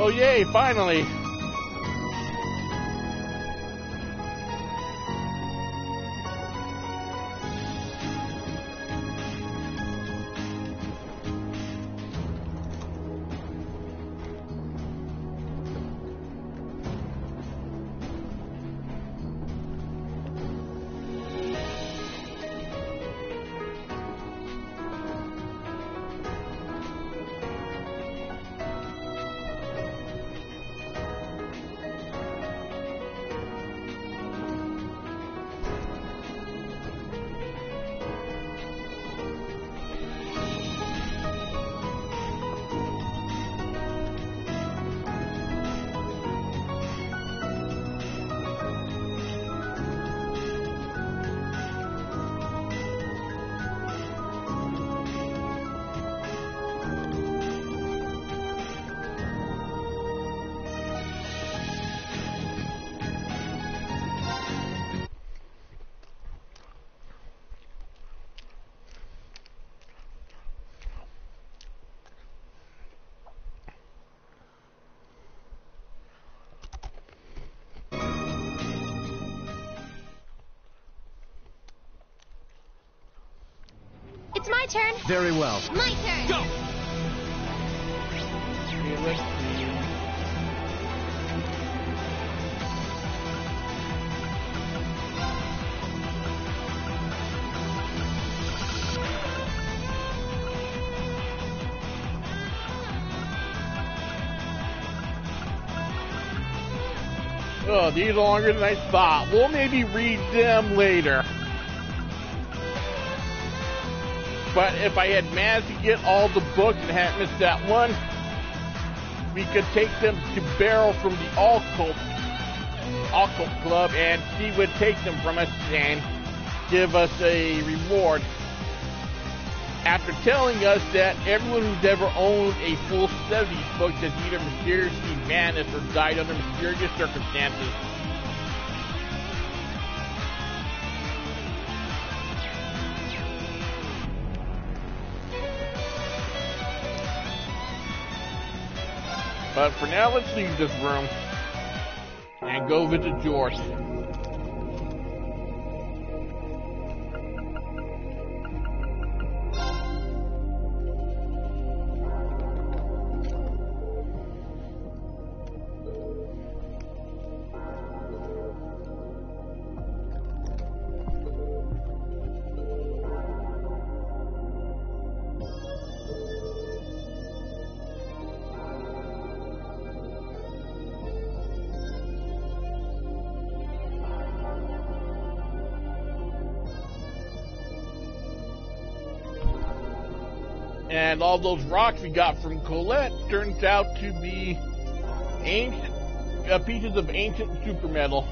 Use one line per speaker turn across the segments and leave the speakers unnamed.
Oh yay, finally!
It's my turn.
Very well.
My turn.
Go!
Oh, these are longer than I thought. We'll maybe read them later. But if I had managed to get all the books and hadn't missed that one, we could take them to Barrel from the Occult Club, and she would take them from us and give us a reward. After telling us that everyone who's ever owned a full set of these books has either mysteriously vanished or died under mysterious circumstances. But for now, let's leave this room and go visit George. And all those rocks we got from Colette turns out to be ancient pieces of ancient super metal.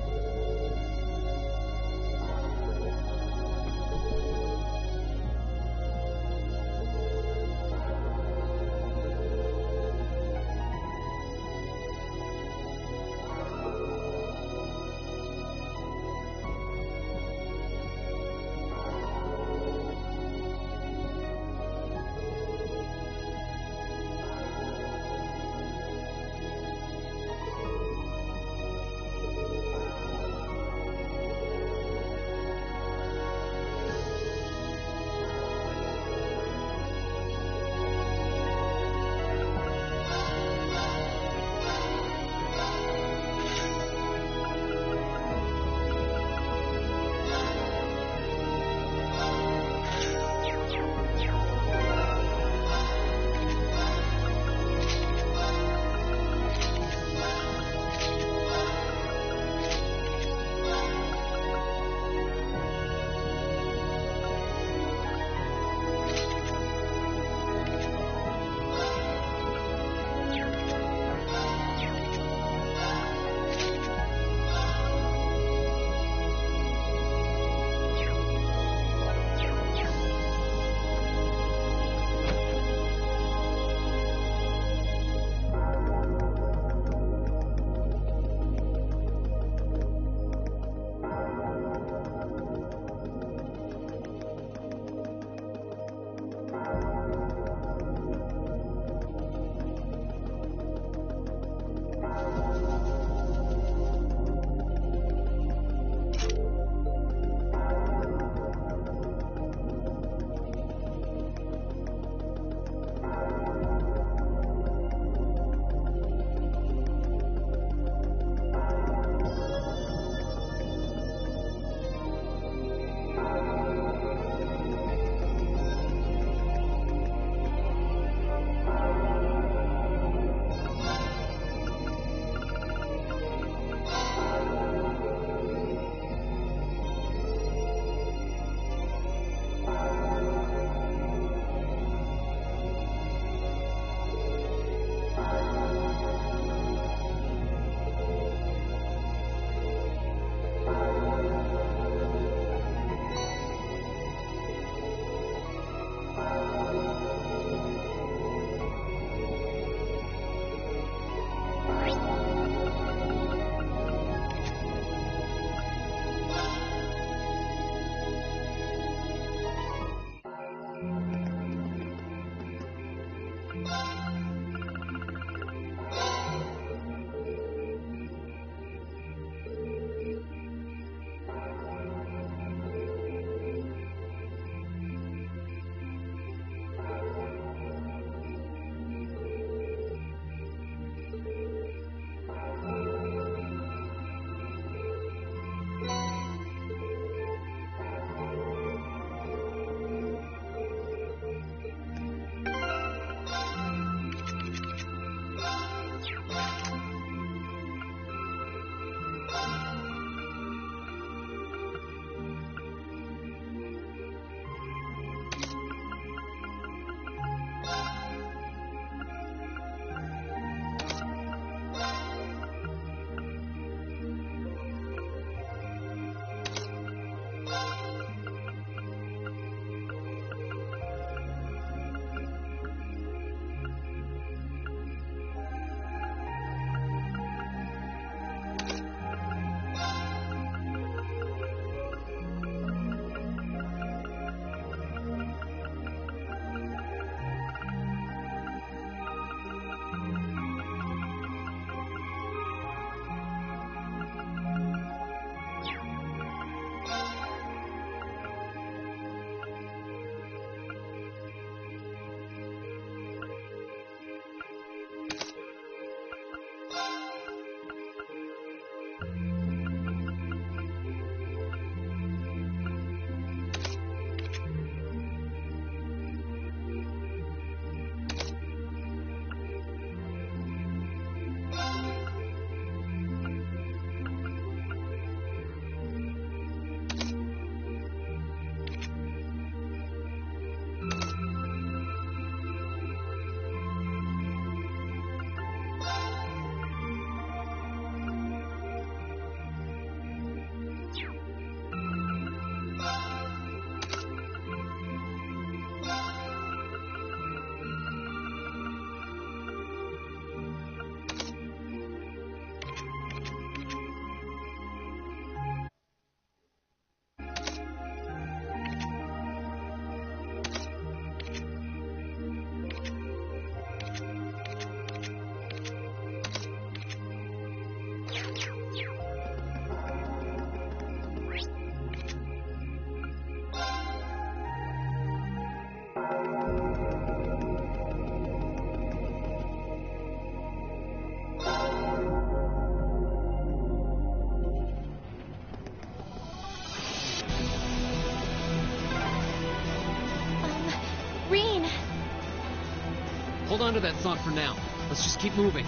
Hold on to that thought for now. Let's just keep moving.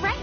Right.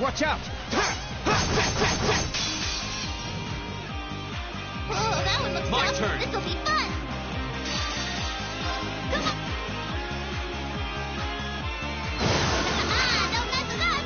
Watch out!
Oh, that one looks
My
tough.
turn.
This'll be fun. Come on. Don't mess with us.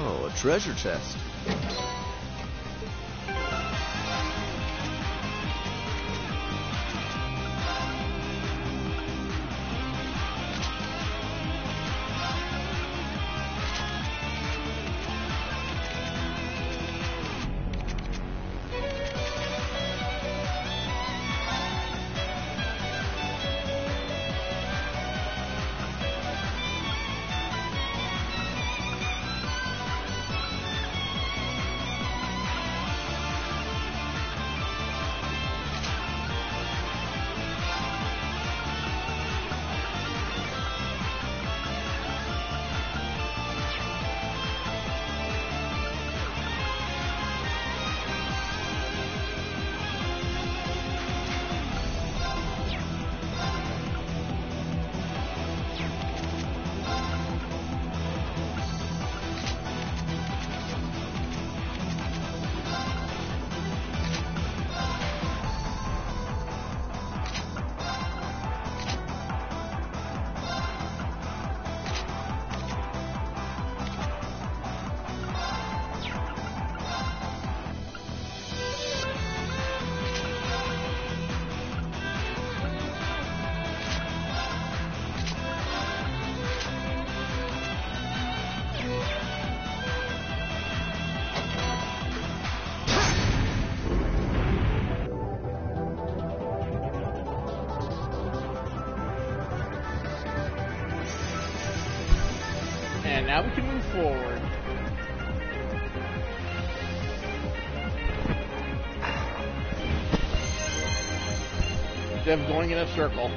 Oh, a treasure chest.
And now we can move forward. Instead of going in a circle.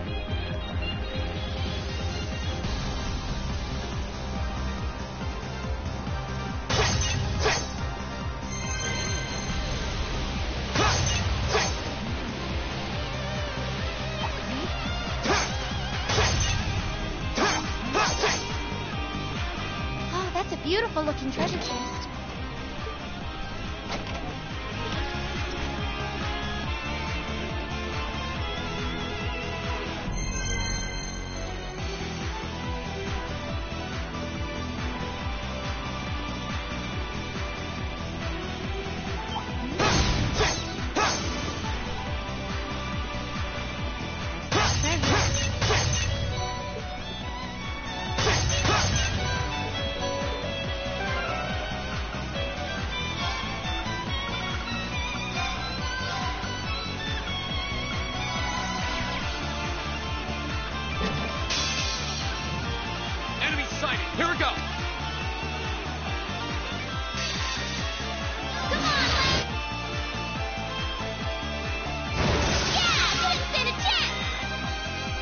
Oh, that's a beautiful looking treasure chest.
Enemy sighted. Here we go.
Come on, Link! Yeah, didn't stand a chance!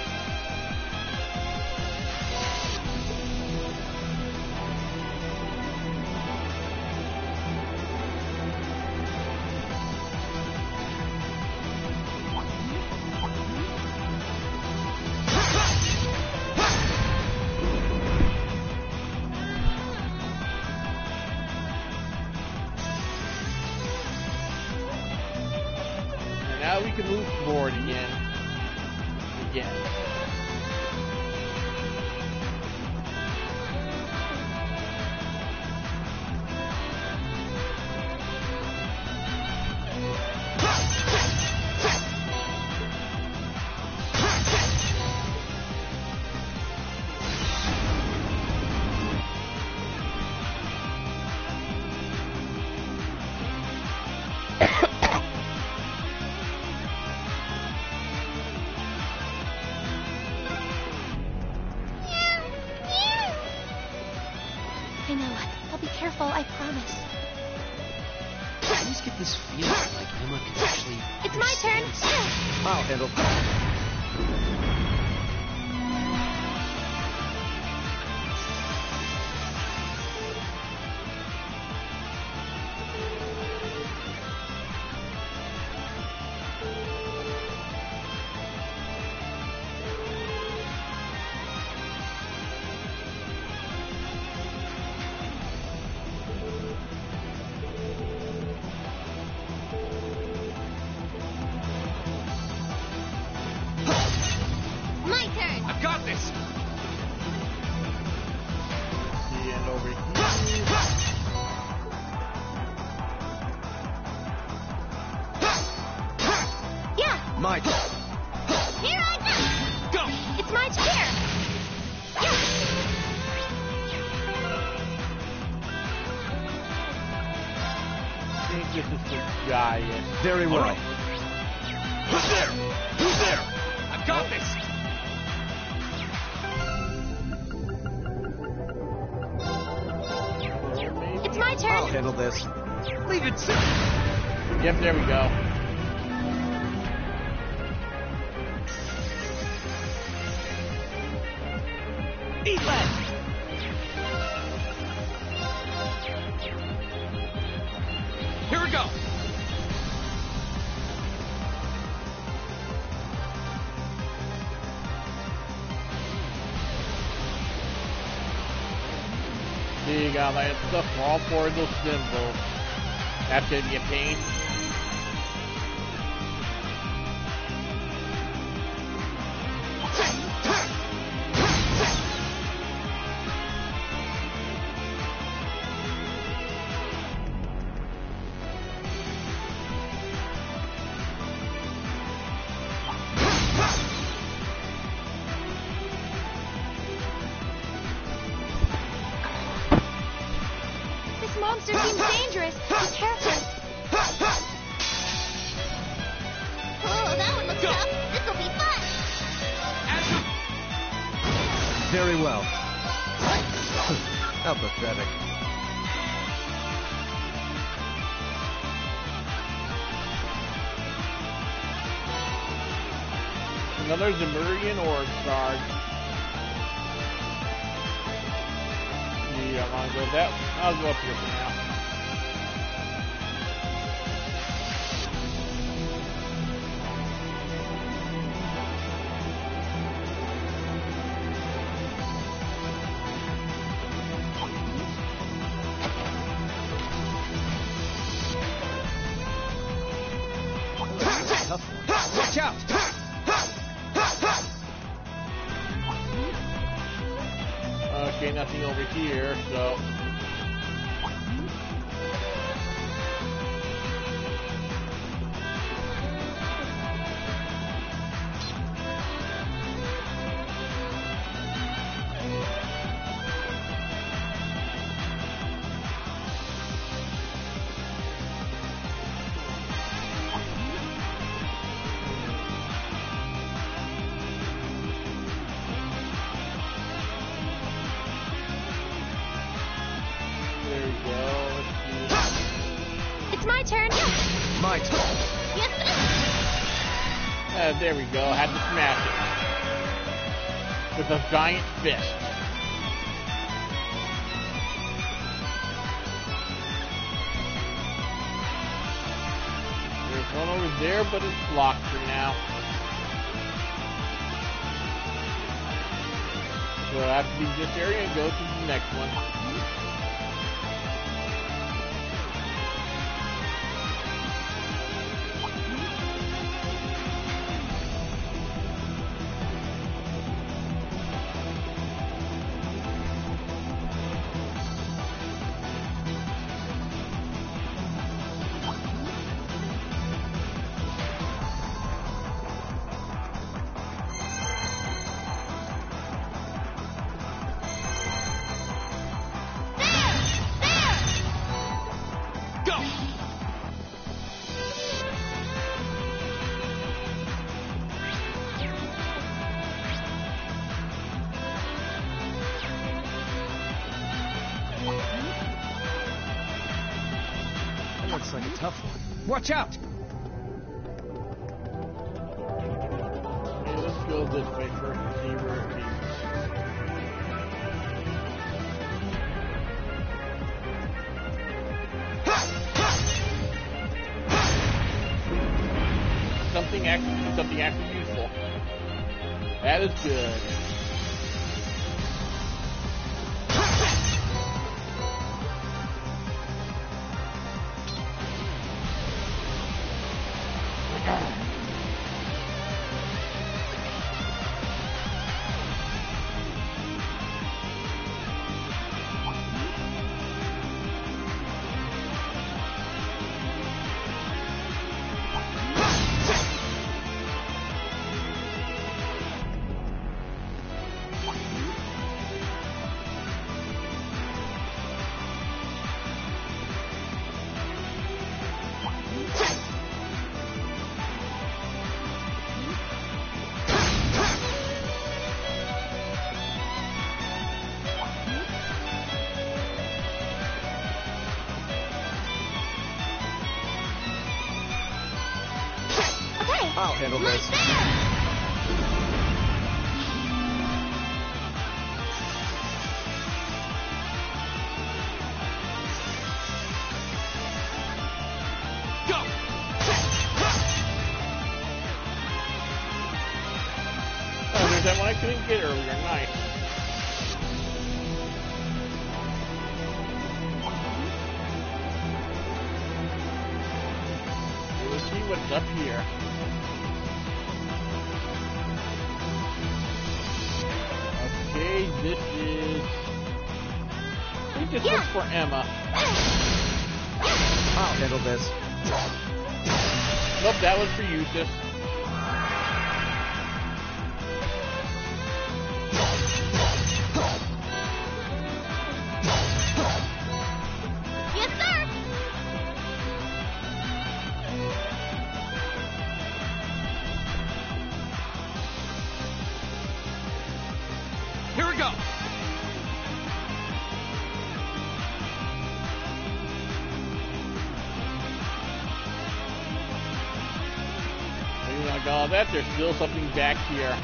And now we can move forward again.
I know. I'll be careful, I promise.
I always get this feeling like Emma can actually.
It's my turn.
I'll handle that.
My turn.
I've got this.
And over here.
Yeah,
My turn.
here I go.
Go.
It's my turn. Yeah.
I think this is the giant.
Very well.
All right.
Who's there? Who's there? I've got this.
It's my turn.
I'll handle this. Leave it to.
Yep, there we go.
Eat less. Here we go.
There you go, like stuff for all four of those symbols. That's gonna be a pain.
This monster seems dangerous. Be careful. Oh, that one looks tough. This'll be fun.
Very well.
How pathetic.
Another Zemurian orb shard. Yeah, I'm gonna go that. I'll go up here for now.
Tough one. Watch out!
Okay, nothing over here, so. There we go. Let's see.
It's my turn.
My turn.
Yes, it is.
There we go. Had to smash it with a giant fist. There's one over there, but it's blocked for now. So I have to leave this area and go to the next one.
That looks like a tough one. Watch out!
Okay, let's go this way first and see where it leads. Something actually useful. That is good.
I'll handle
Right
this.
there.
Oh, there's that one I couldn't get earlier. Nice. Let's see what's up here. Okay, this is. I think this
Yeah.
looks for Emma.
I'll handle this.
Nope, that was for Eustace.
Yes, sir.
Here we go.
No, that there's still something back here.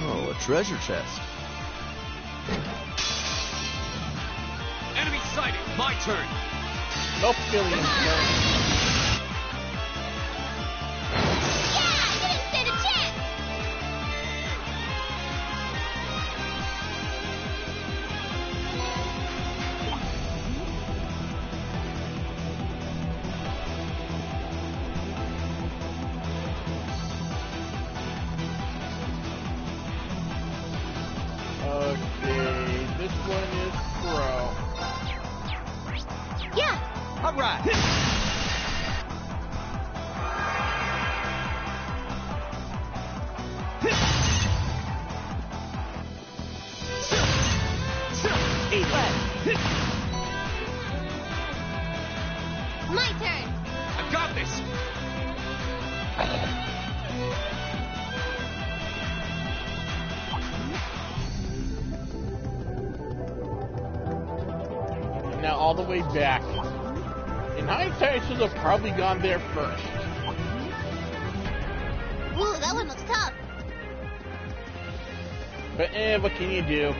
Oh, a treasure chest.
Enemy sighted. My turn.
Nope, millions. No.
Yeah, you didn't stand a chance.
Okay, this one is pro.
Yeah.
All right.
My turn.
I've got this.
Now all the way back. In hindsight, I should have probably gone there first.
Ooh, that one looks tough.
But what can you do?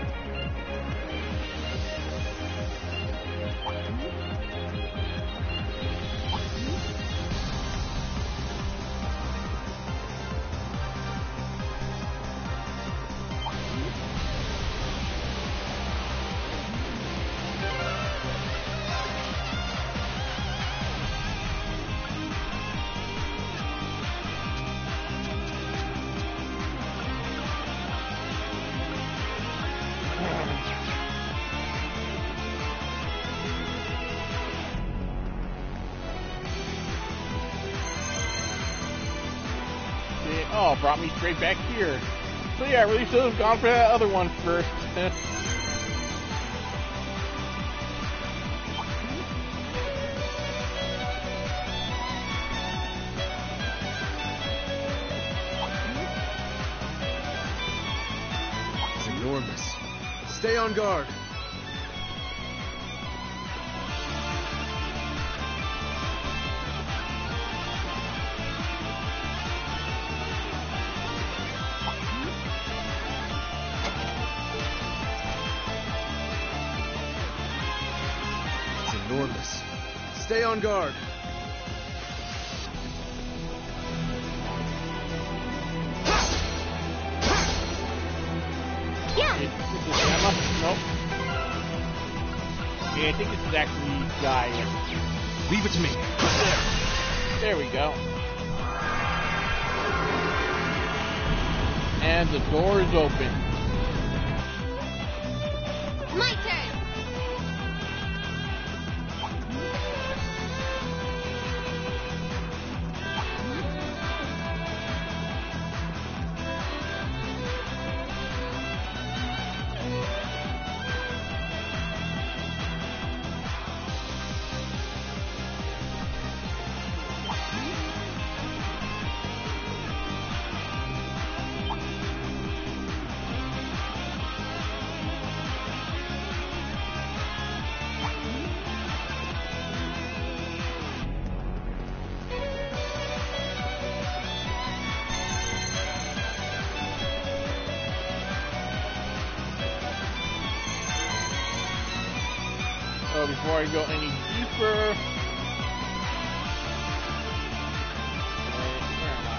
Oh, brought me straight back here. So yeah, I really should have gone for that other one first.
It's enormous. Stay on guard. It's enormous. Stay on guard.
Yeah.
Is this Emma? Nope. Yeah, I think this is actually Guy.
Leave it to me.
There we go. And the door is open.
My turn.
Before I go any deeper. Where am I?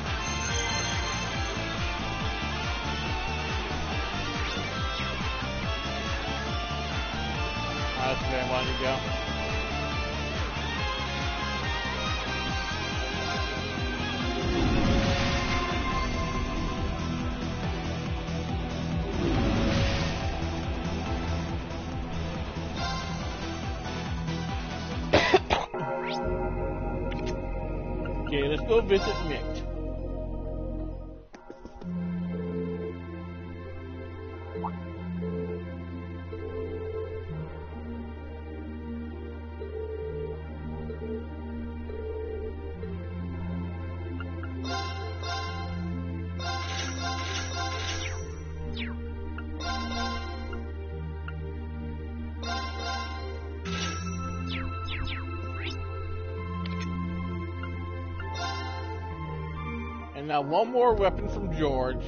That's where I wanted to go. Okay, let's go visit Nick. And now one more weapon from George.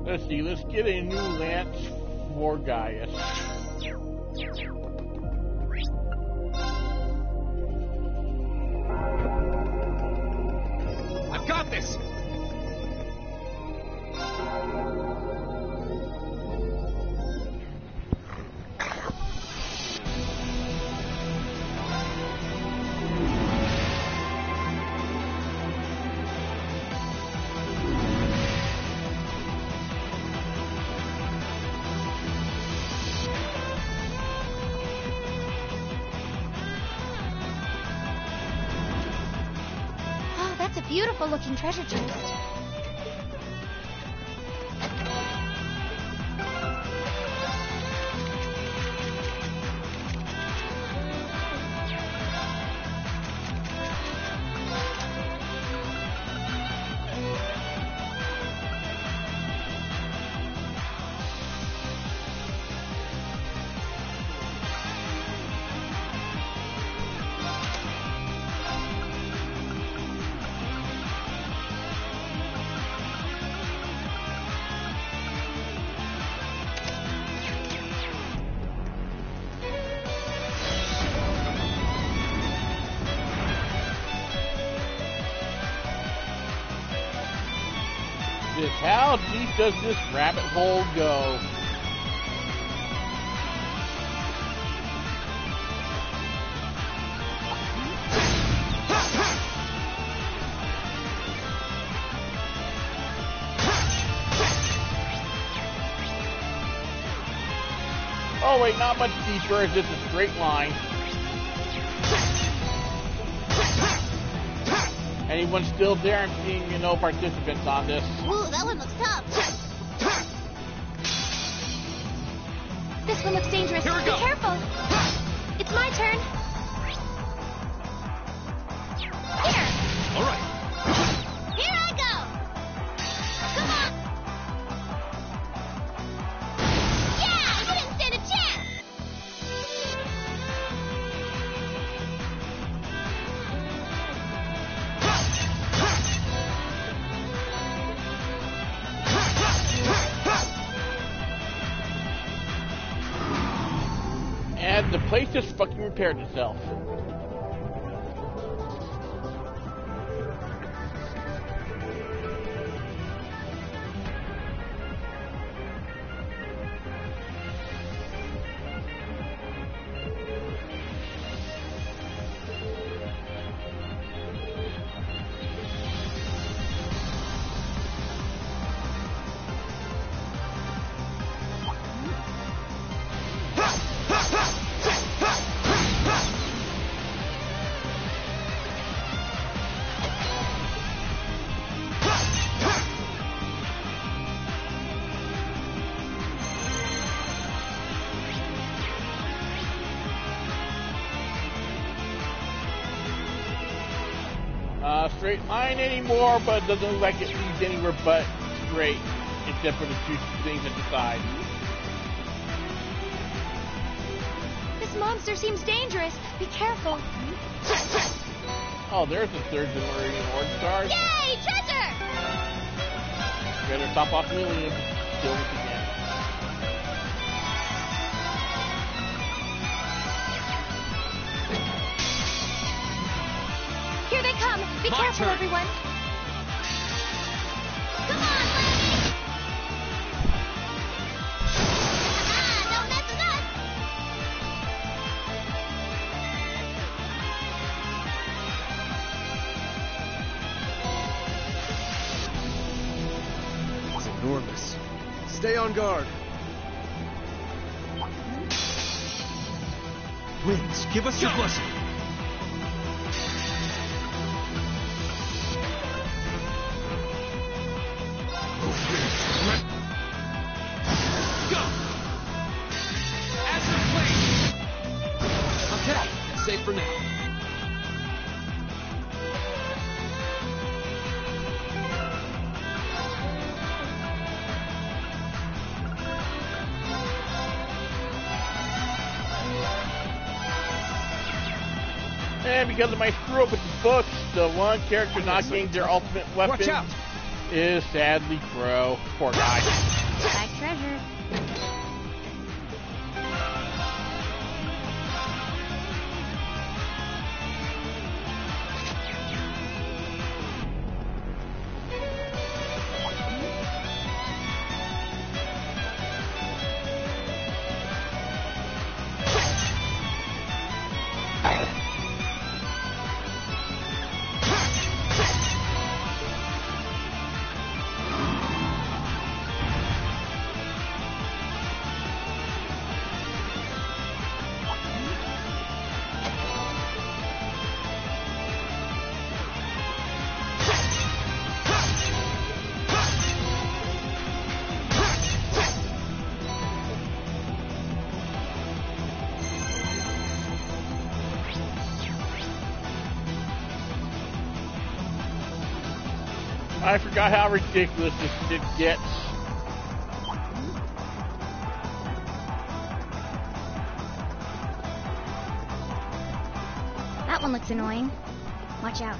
Let's see, let's get a new lance for Gaius.
I've got this!
Oh, that's a beautiful looking treasure chest.
How deep does this rabbit hole go? Oh wait, not much deeper, it's just a straight line. Anyone still there? I'm seeing no participants on this.
Ooh, that one looks tough.
This one looks dangerous.
Here we
Be
go.
careful. It's my turn. Here.
All right.
Here I go. Come on. Yeah, you didn't stand a chance.
And the place just fucking repaired itself. Straight line anymore, but it doesn't look like it leads anywhere but straight, except for the two things at the side.
This monster seems dangerous. Be careful.
Oh, there's the third Demurian Orange Stars.
Yay, treasure!
Better top off Lillian. Kill it again.
Here they come. Be
My
careful,
turn.
everyone.
Come on, lady! Ah, don't mess with us!
It's enormous. Stay on guard.
Winds, give us your blessing. Go! As the flame! Okay, safe for now.
And because of my screw up with the books, the one character not getting their ultimate
Watch
weapon
out!
is sadly Crow. Poor guy.
Back treasure.
I forgot how ridiculous this shit gets.
That one looks annoying. Watch out.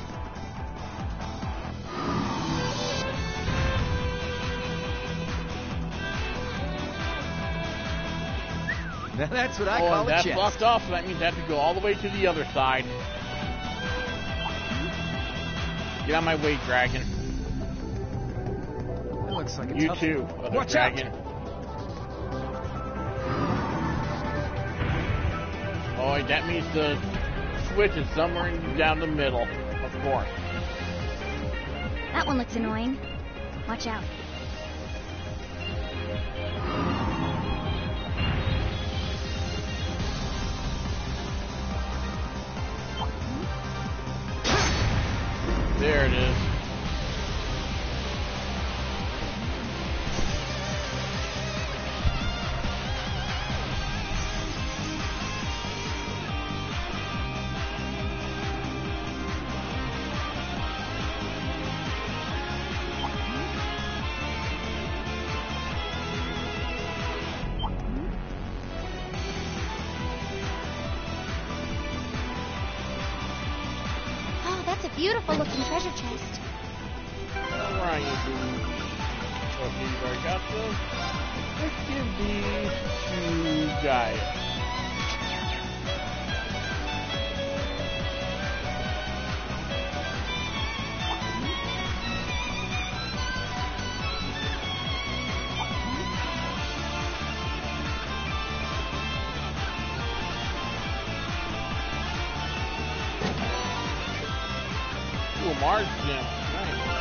Now that's what I
Oh,
call
and
a
that's
chest.
blocked off, so that means I have to go all the way to the other side. Get out of my way, dragon.
That looks like a
You
tough
too,
one.
other
Watch out!
dragon. Oh, that means the switch is somewhere down the middle, of course.
That one looks annoying. Watch out.
There it is.
Oh, that's a beautiful looking treasure chest.
Where are you, dude? Okay, you've already got them. Let's give these to Gaia. Ooh, Mars gem. Nice.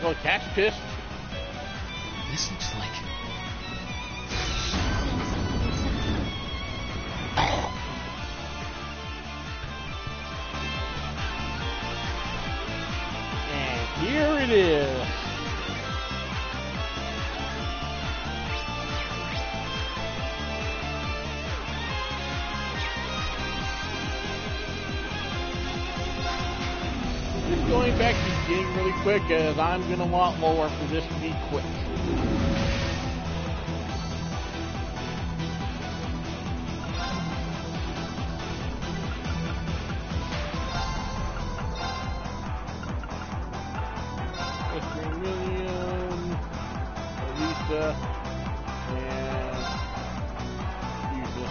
Well, cat's pissed.
This looks like...
And here it is. Just going back to the beginning really quick, as I'm going to want lower for this to be quick. pizza and usual.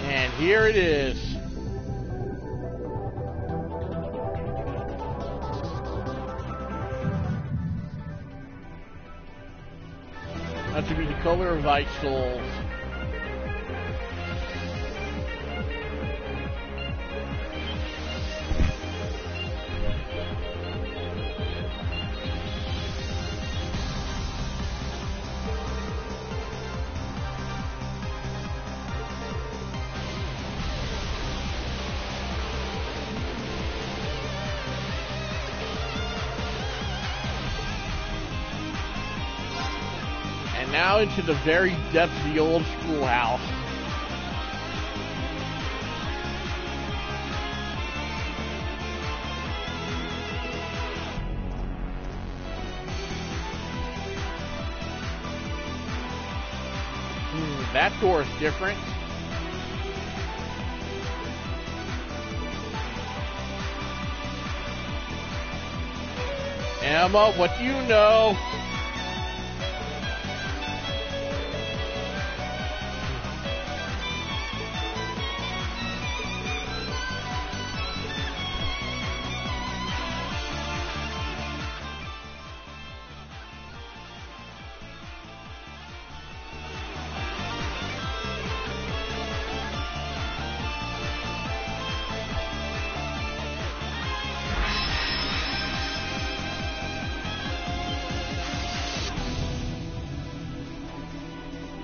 And here it is. That should be the color of thy souls. Now into the very depths of the old schoolhouse. That door is different. Emma, what do you know?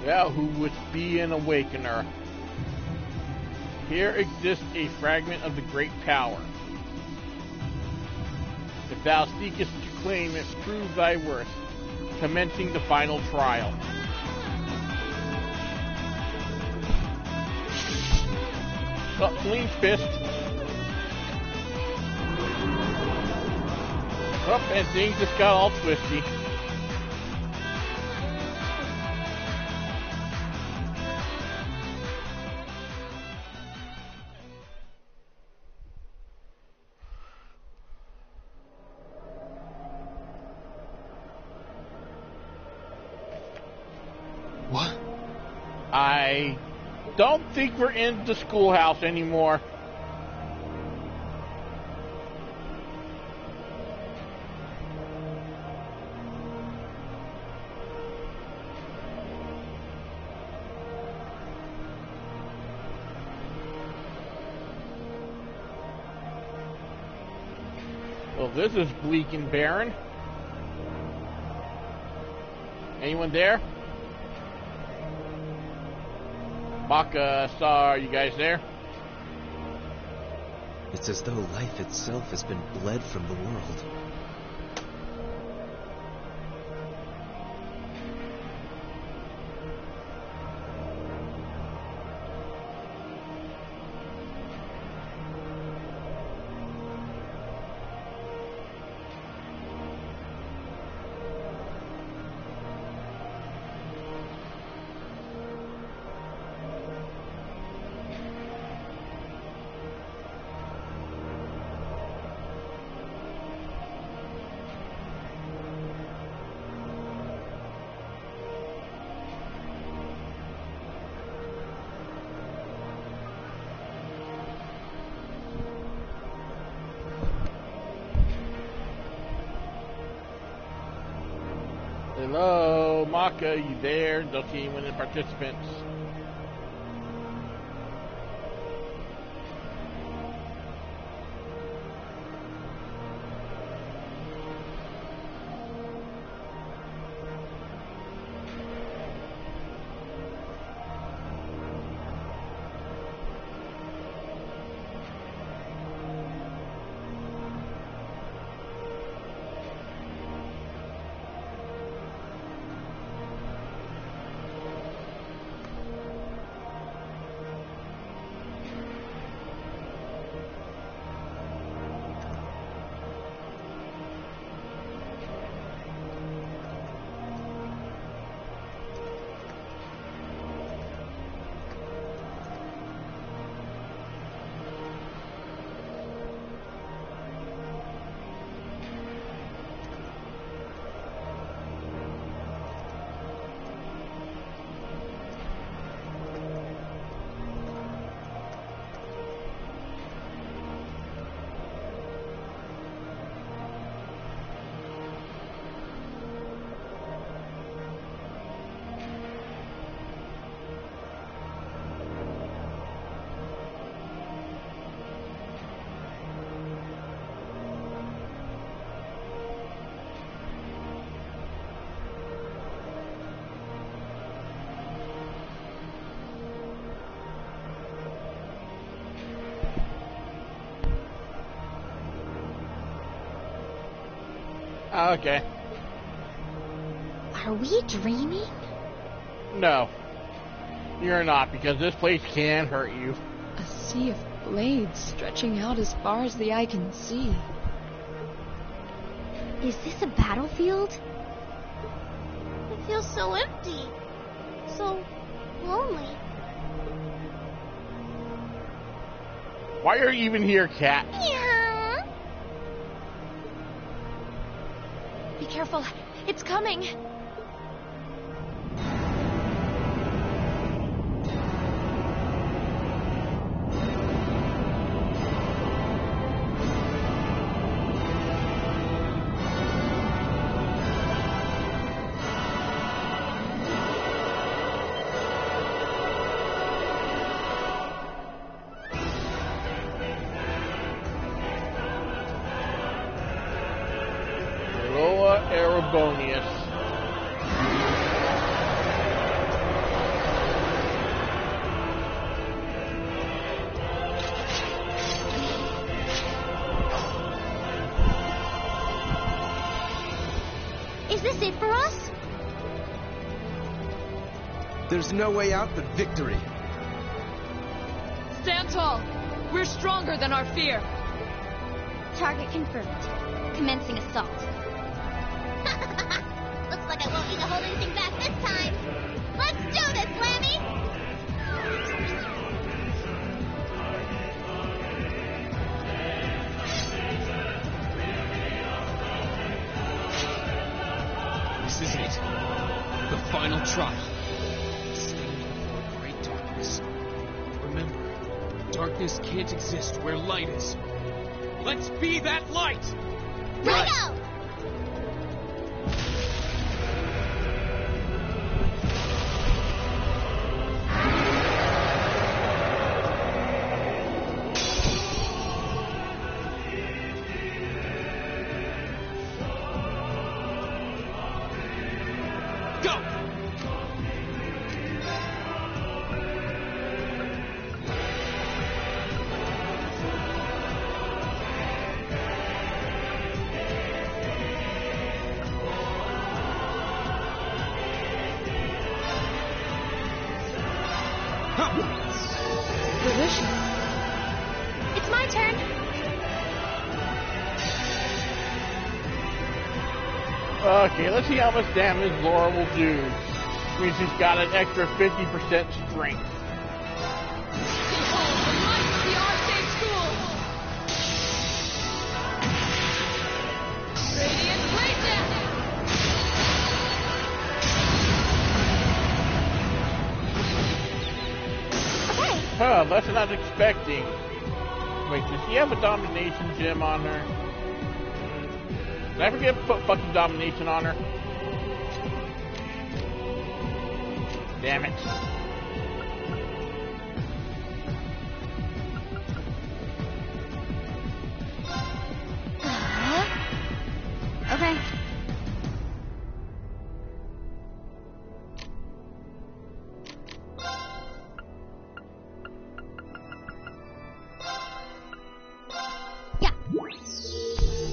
Well, who would be an awakener? Here exists a fragment of the great power. If thou seekest to claim it, prove thy worth, commencing the final trial. Oh, clean fist. Oh, and things just got all twisty.
What?
I don't think we're in the schoolhouse anymore. Well, this is bleak and barren. Anyone there? Maka, are you guys there?
It's as though life itself has been bled from the world.
Hello, Maka, you there? Don't see anyone in participants. Okay.
Are we dreaming?
No. You're not, because this place can hurt you.
A sea of blades stretching out as far as the eye can see.
Is this a battlefield?
It feels so empty. So lonely.
Why are you even here, Cat?
Yeah.
Be careful. It's coming.
Loa Erebonius.
Is this it for us?
There's no way out but victory.
Stand tall. We're stronger than our fear.
Target confirmed. Commencing assault.
Looks like I won't need to hold anything back this time. Let's do this, Lammy!
This is it. The final trial. Stand before great darkness. Remember, darkness can't exist where light is. Let's be that light!
Right. Go!
Go!
Where is she?
It's my turn.
Okay, let's see how much damage Laura will do. Means she's got an extra 50% strength.
Behold the light of the Arcade School! Radiant Blade Dance!
Okay.
Huh, less than I was expecting. Wait, does she have a domination gem on her? Did I forget to put fucking domination on her? Damn it.
Okay. Yeah.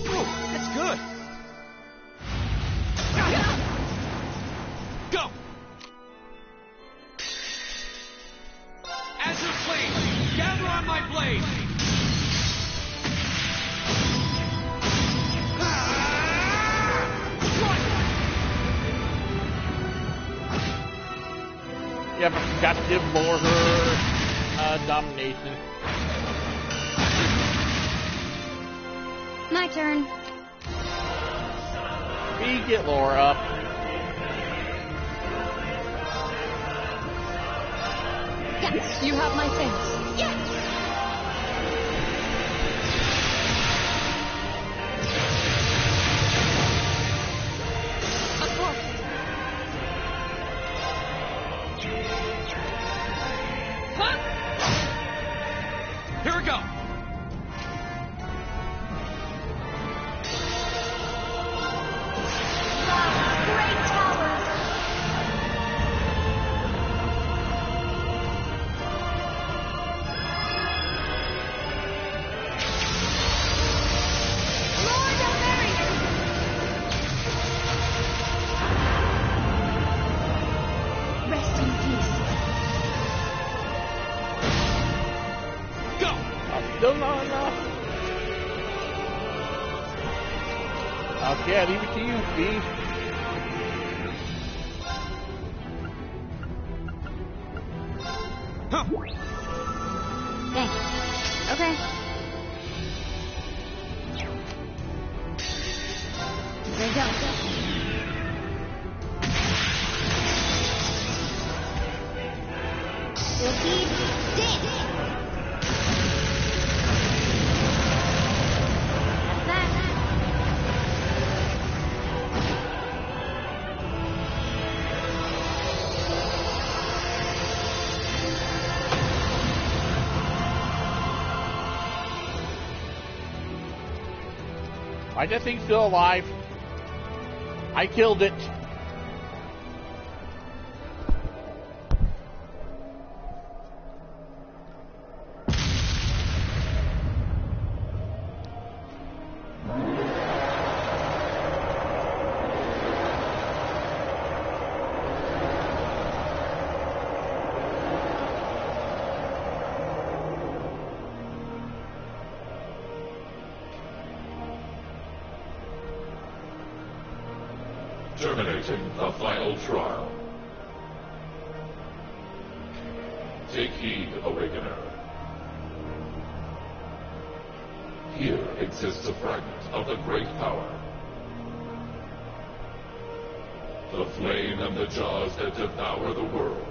Oh, that's good! Go! Azure Flame, gather on my blade!
Yeah, but I forgot to give Laura her domination.
My turn.
We get Laura up.
Yeah.
You have my thanks.
Yeah.
Of course. Huh?
Here we go!
Great towers.
Okay, I leave it to you, Steve.
Thanks. Okay. There you go.
Silky Dick. That's that.
Why that thing still alive? I killed it.
Terminating the final trial. Take heed, Awakener. Here exists a fragment of the great power. The flame and the jaws that devour the world.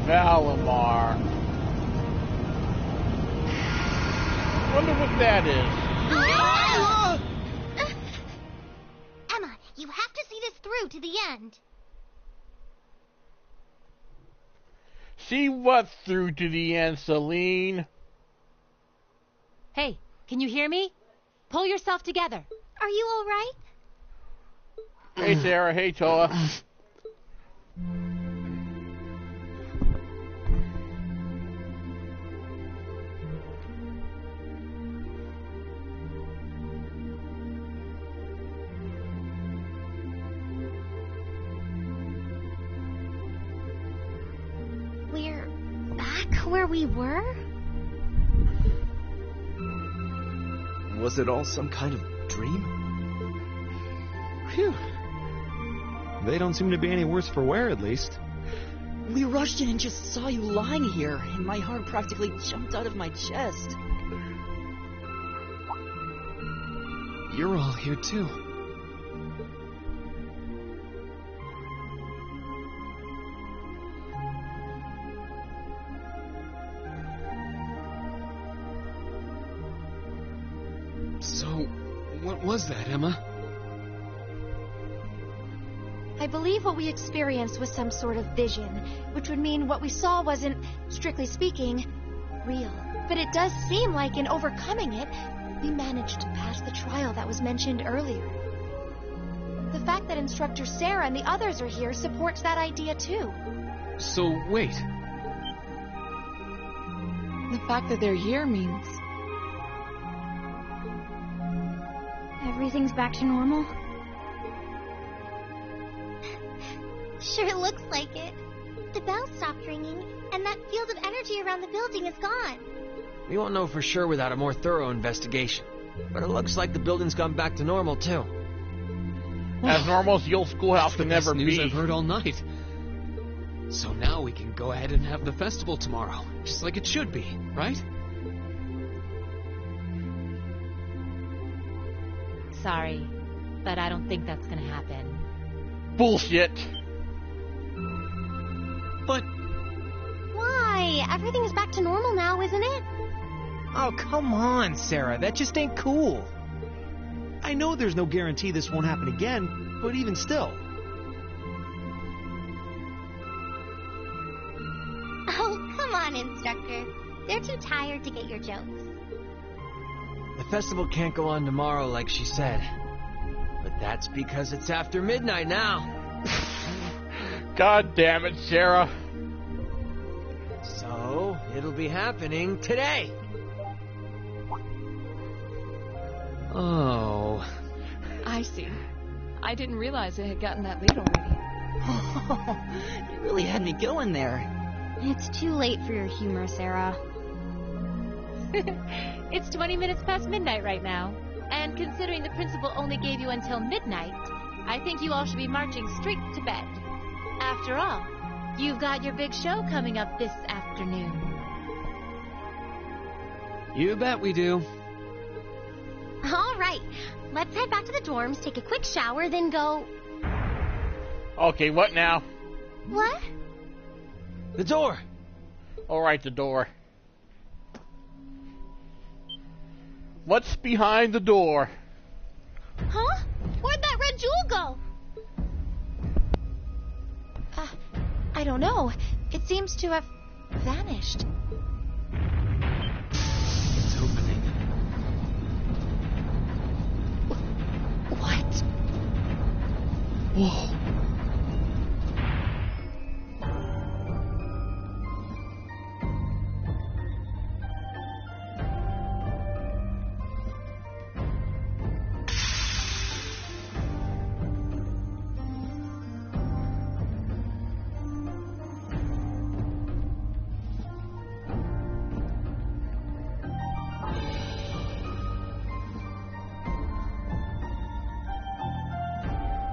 Valimar. Wonder what that is.
Emma, you have to see this through to the end.
See what through to the end, Celine?
Hey, can you hear me? Pull yourself together.
Are you all right?
Hey, Sarah. Hey, Toa.
We're back where we were?
Was it all some kind of dream?
Phew. They don't seem to be any worse for wear, at least.
We rushed in and just saw you lying here, and my heart practically jumped out of my chest.
You're all here too. So, what was that, Emma?
I believe what we experienced was some sort of vision, which would mean what we saw wasn't, strictly speaking, real. But it does seem like in overcoming it, we managed to pass the trial that was mentioned earlier. The fact that Instructor Sarah and the others are here supports that idea too.
So, wait.
The fact that they're here means...
Everything's back to normal? Sure looks like it. The bell stopped ringing, and that field of energy around the building is gone.
We won't know for sure without a more thorough investigation. But it looks like the building's gone back to normal, too.
As normal as the old schoolhouse can
That's
never
the best news
be.
I've heard all night. So now we can go ahead and have the festival tomorrow, just like it should be, right?
Sorry, but I don't think that's gonna happen.
Bullshit.
But
Why? Everything is back to normal now, isn't it?
Oh, come on, Sarah. That just ain't cool. I know there's no guarantee this won't happen again, but even still.
Oh, come on, Instructor. They're too tired to get your jokes.
The festival can't go on tomorrow like she said. But that's because it's after midnight now.
God damn it, Sarah.
So, it'll be happening today.
see. I didn't realize it had gotten that late already.
You really had me going there.
It's too late for your humor, Sarah.
It's 20 minutes past midnight right now. And considering the principal only gave you until midnight, I think you all should be marching straight to bed. After all, you've got your big show coming up this afternoon.
You bet we do.
All right, let's head back to the dorms, take a quick shower, then go...
Okay, what now?
What?
The door!
Alright, the door. What's behind the door?
Huh? Where'd that red jewel go?
I don't know. It seems to have vanished.
It's opening.
What?
Whoa.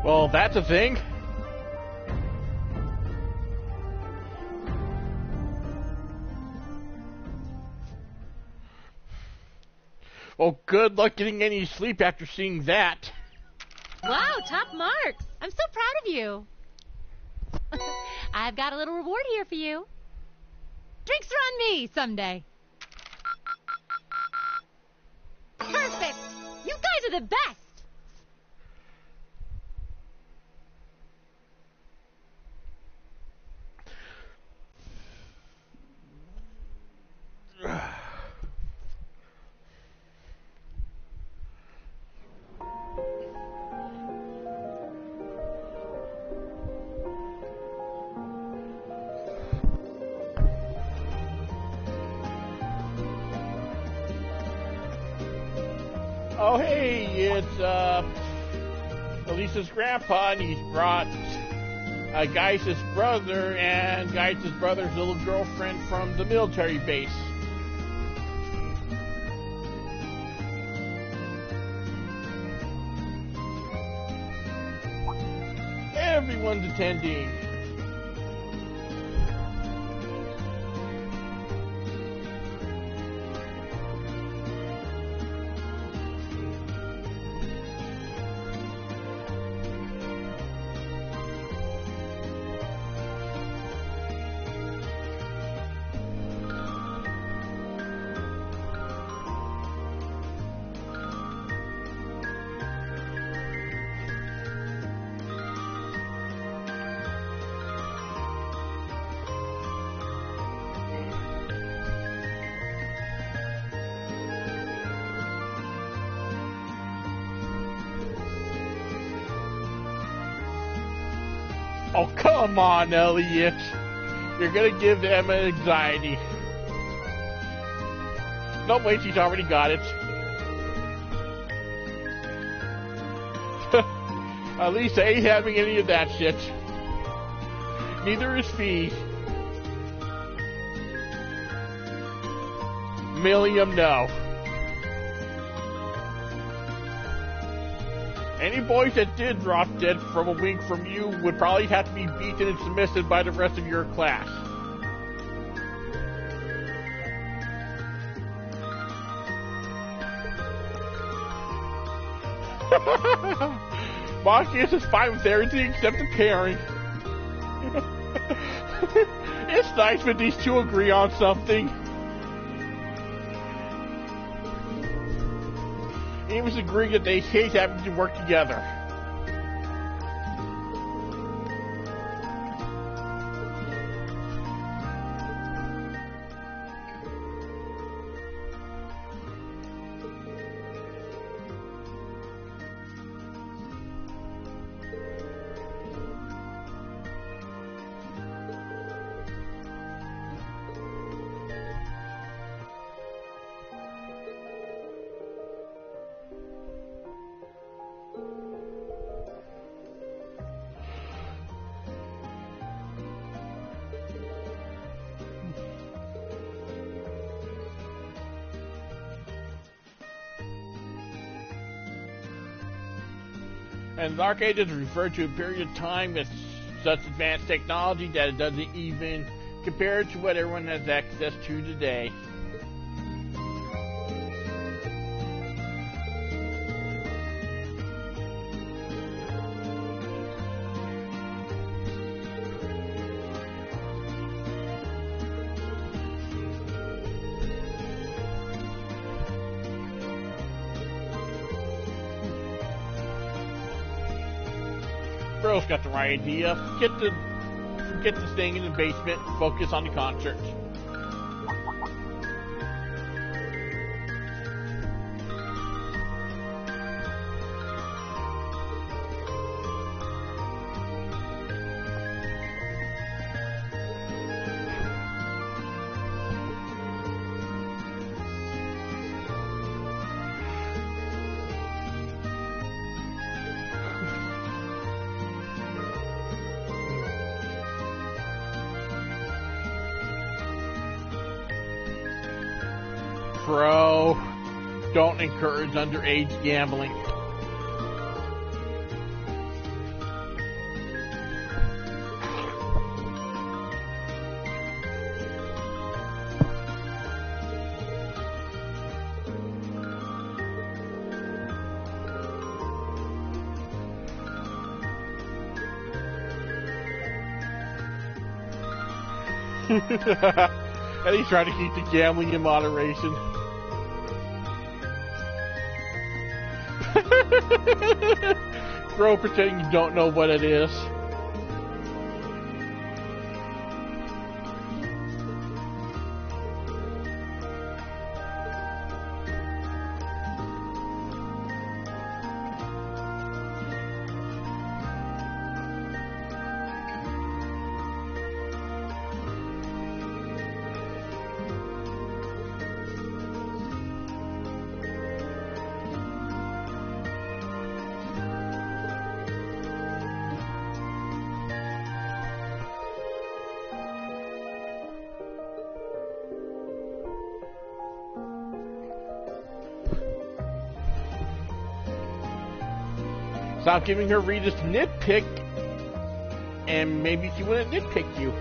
Well, that's a thing. Well, good luck getting any sleep after seeing that.
Wow, top marks. I'm so proud of you. I've got a little reward here for you. Drinks are on me someday. Perfect. You guys are the best.
Oh, hey, it's Elisa's grandpa, and he's brought Geis's brother and Geis's brother's little girlfriend from the military base. Everyone's attending. Oh, come on, Elliot. You're gonna give Emma anxiety. No, wait, she's already got it. Elisa ain't having any of that shit. Neither is Fee. Milliam, no. Any boys that did drop dead from a wink from you would probably have to be beaten and submitted by the rest of your class. Marcus is fine with everything except the pairing. It's nice when these two agree on something. Amos agreeing that they hate having to work together. And the Dark Ages refer to a period of time with such advanced technology that it doesn't even compare to what everyone has access to today. Bro's got the right idea. Forget this thing in the basement. Focus on the concert. Bro, don't encourage underage gambling. And he's trying to keep the gambling in moderation. Bro, pretending you don't know what it is. Stop giving her readers to nitpick, and maybe she wouldn't nitpick you.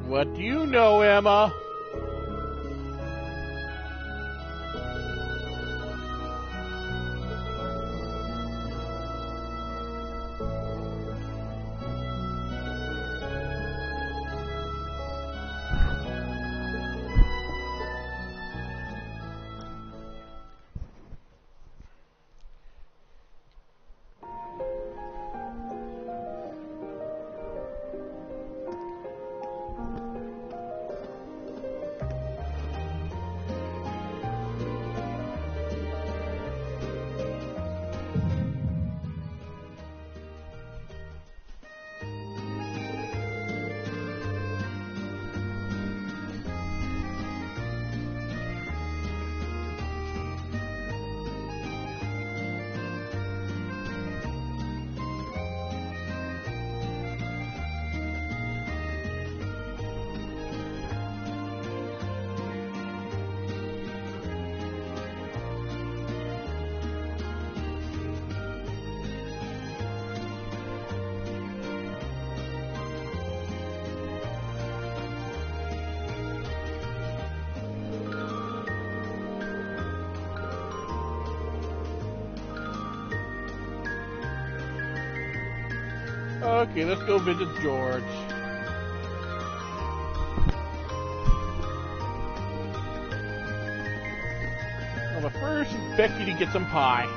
What do you know, Emma? Okay, let's go visit George. Well, but first, Becky to get some pie.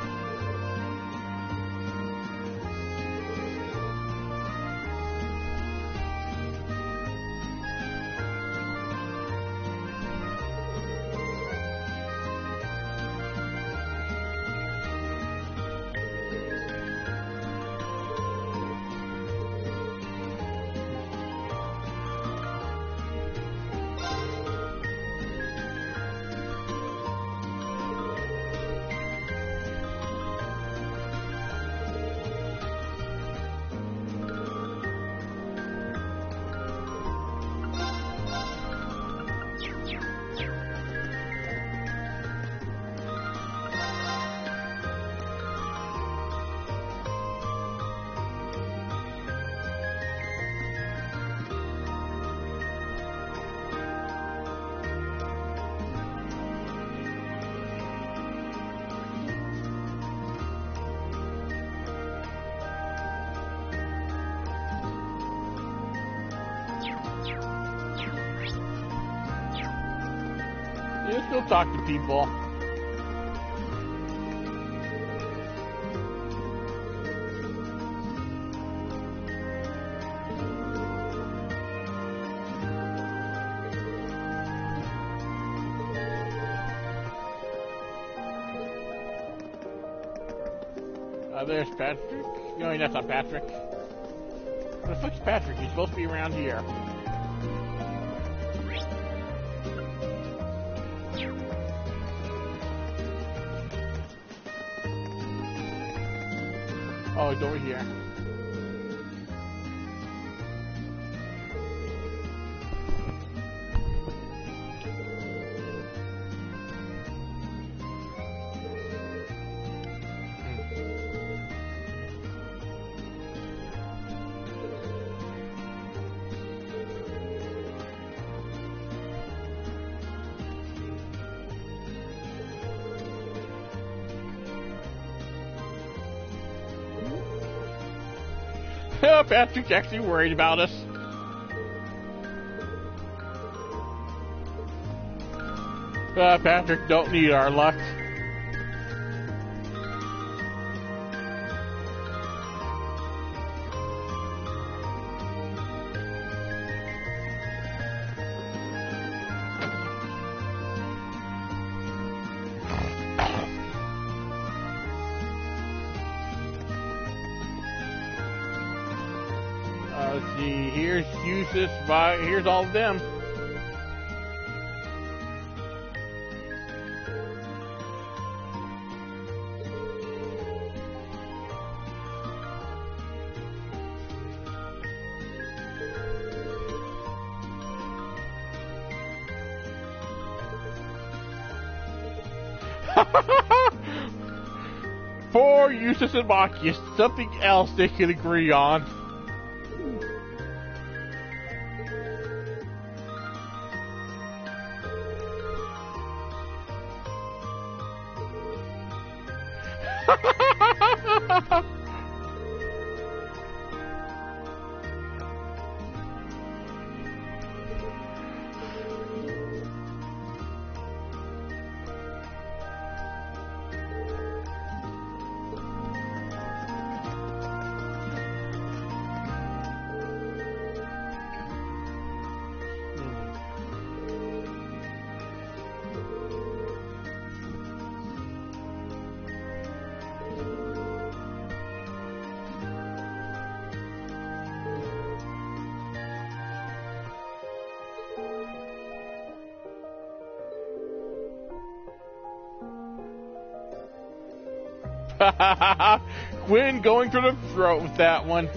Let's go talk to people. There's Patrick. No, that's not Patrick. Where the fuck's Patrick? He's supposed to be around here. Oh, it's over here. Patrick's actually worried about us. Patrick don't need our luck. Let's see, here's Eustace, here's all of them. Poor Eustace and Marcus, something else they can agree on. Quinn going for the throat with that one.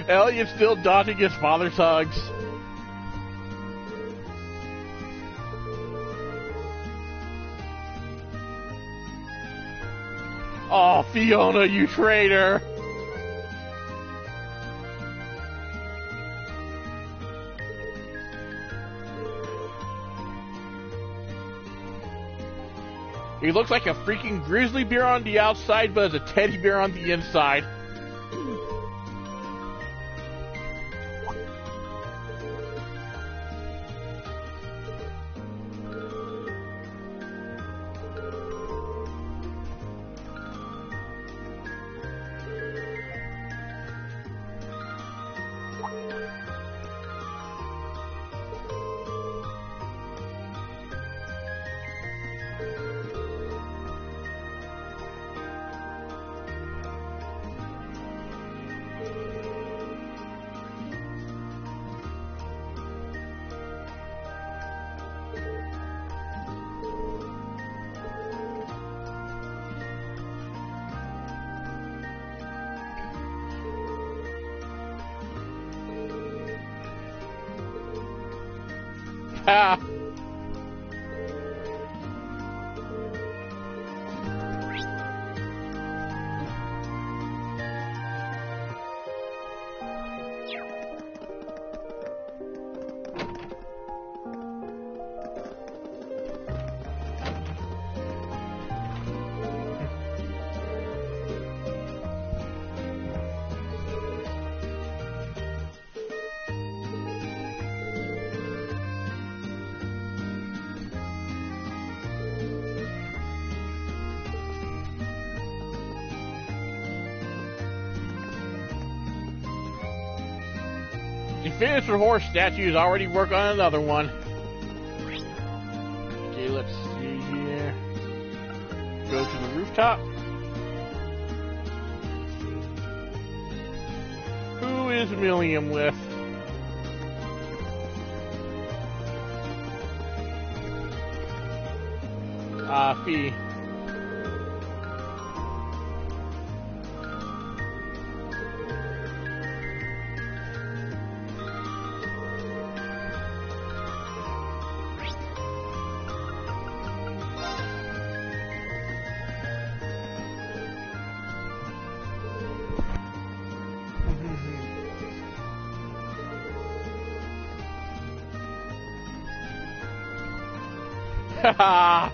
Elliot's still dodging his father's hugs. Oh, Fiona, you traitor! He looks like a freaking grizzly bear on the outside, but is a teddy bear on the inside. Ah. He finished with horse statues, already work on another one. Okay, let's see here. Go to the rooftop. Who is Milliam with? Fee. Haha!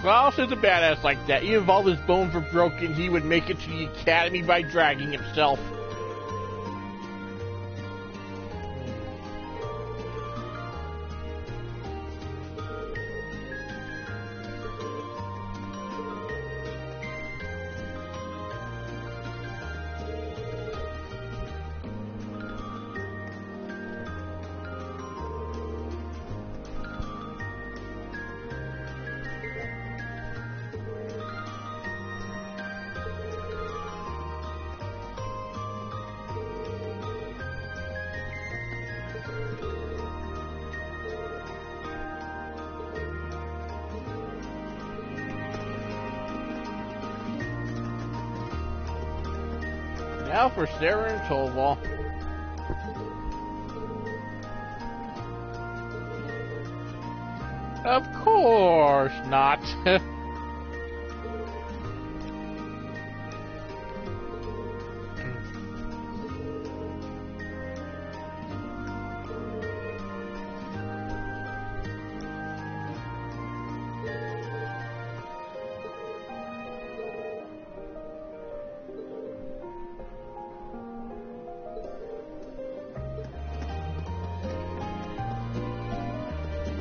Klaus is a badass like that. Even if all his bones were broken, he would make it to the academy by dragging himself. Now for Sarah and Tolval. Of course not.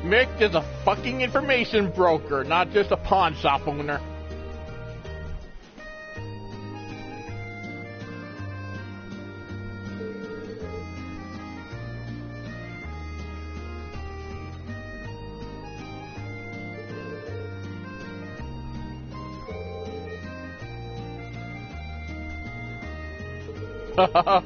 Mick is a fucking information broker, not just a pawn shop owner. Haha.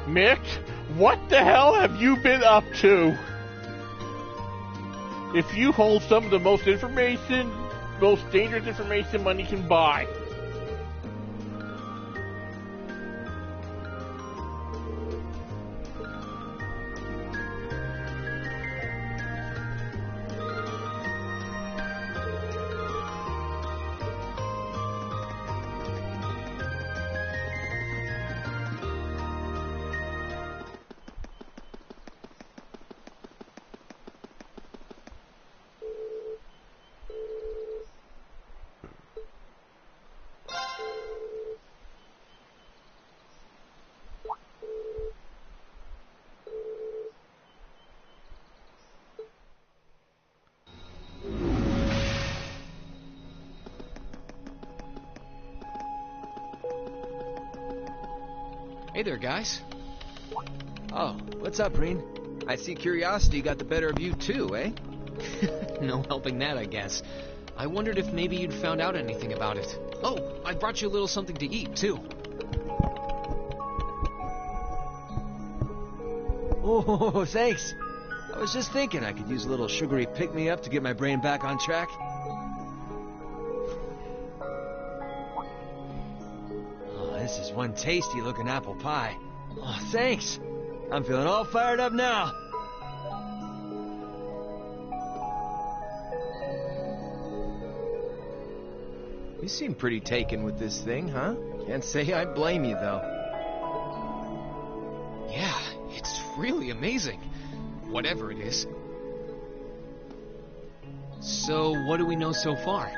Mick, what the hell have you been up to? If you hold some of the most dangerous information money can buy.
Hey there, guys.
Oh, what's up, Reen? I see curiosity got the better of you too, eh?
No helping that, I guess. I wondered if maybe you'd found out anything about it. Oh, I brought you a little something to eat, too.
Oh, thanks. I was just thinking I could use a little sugary pick-me-up to get my brain back on track. This is one tasty-looking apple pie. Oh, thanks. I'm feeling all fired up now.
You seem pretty taken with this thing, huh? Can't say I blame you, though.
Yeah, it's really amazing. Whatever it is. So, what do we know so far?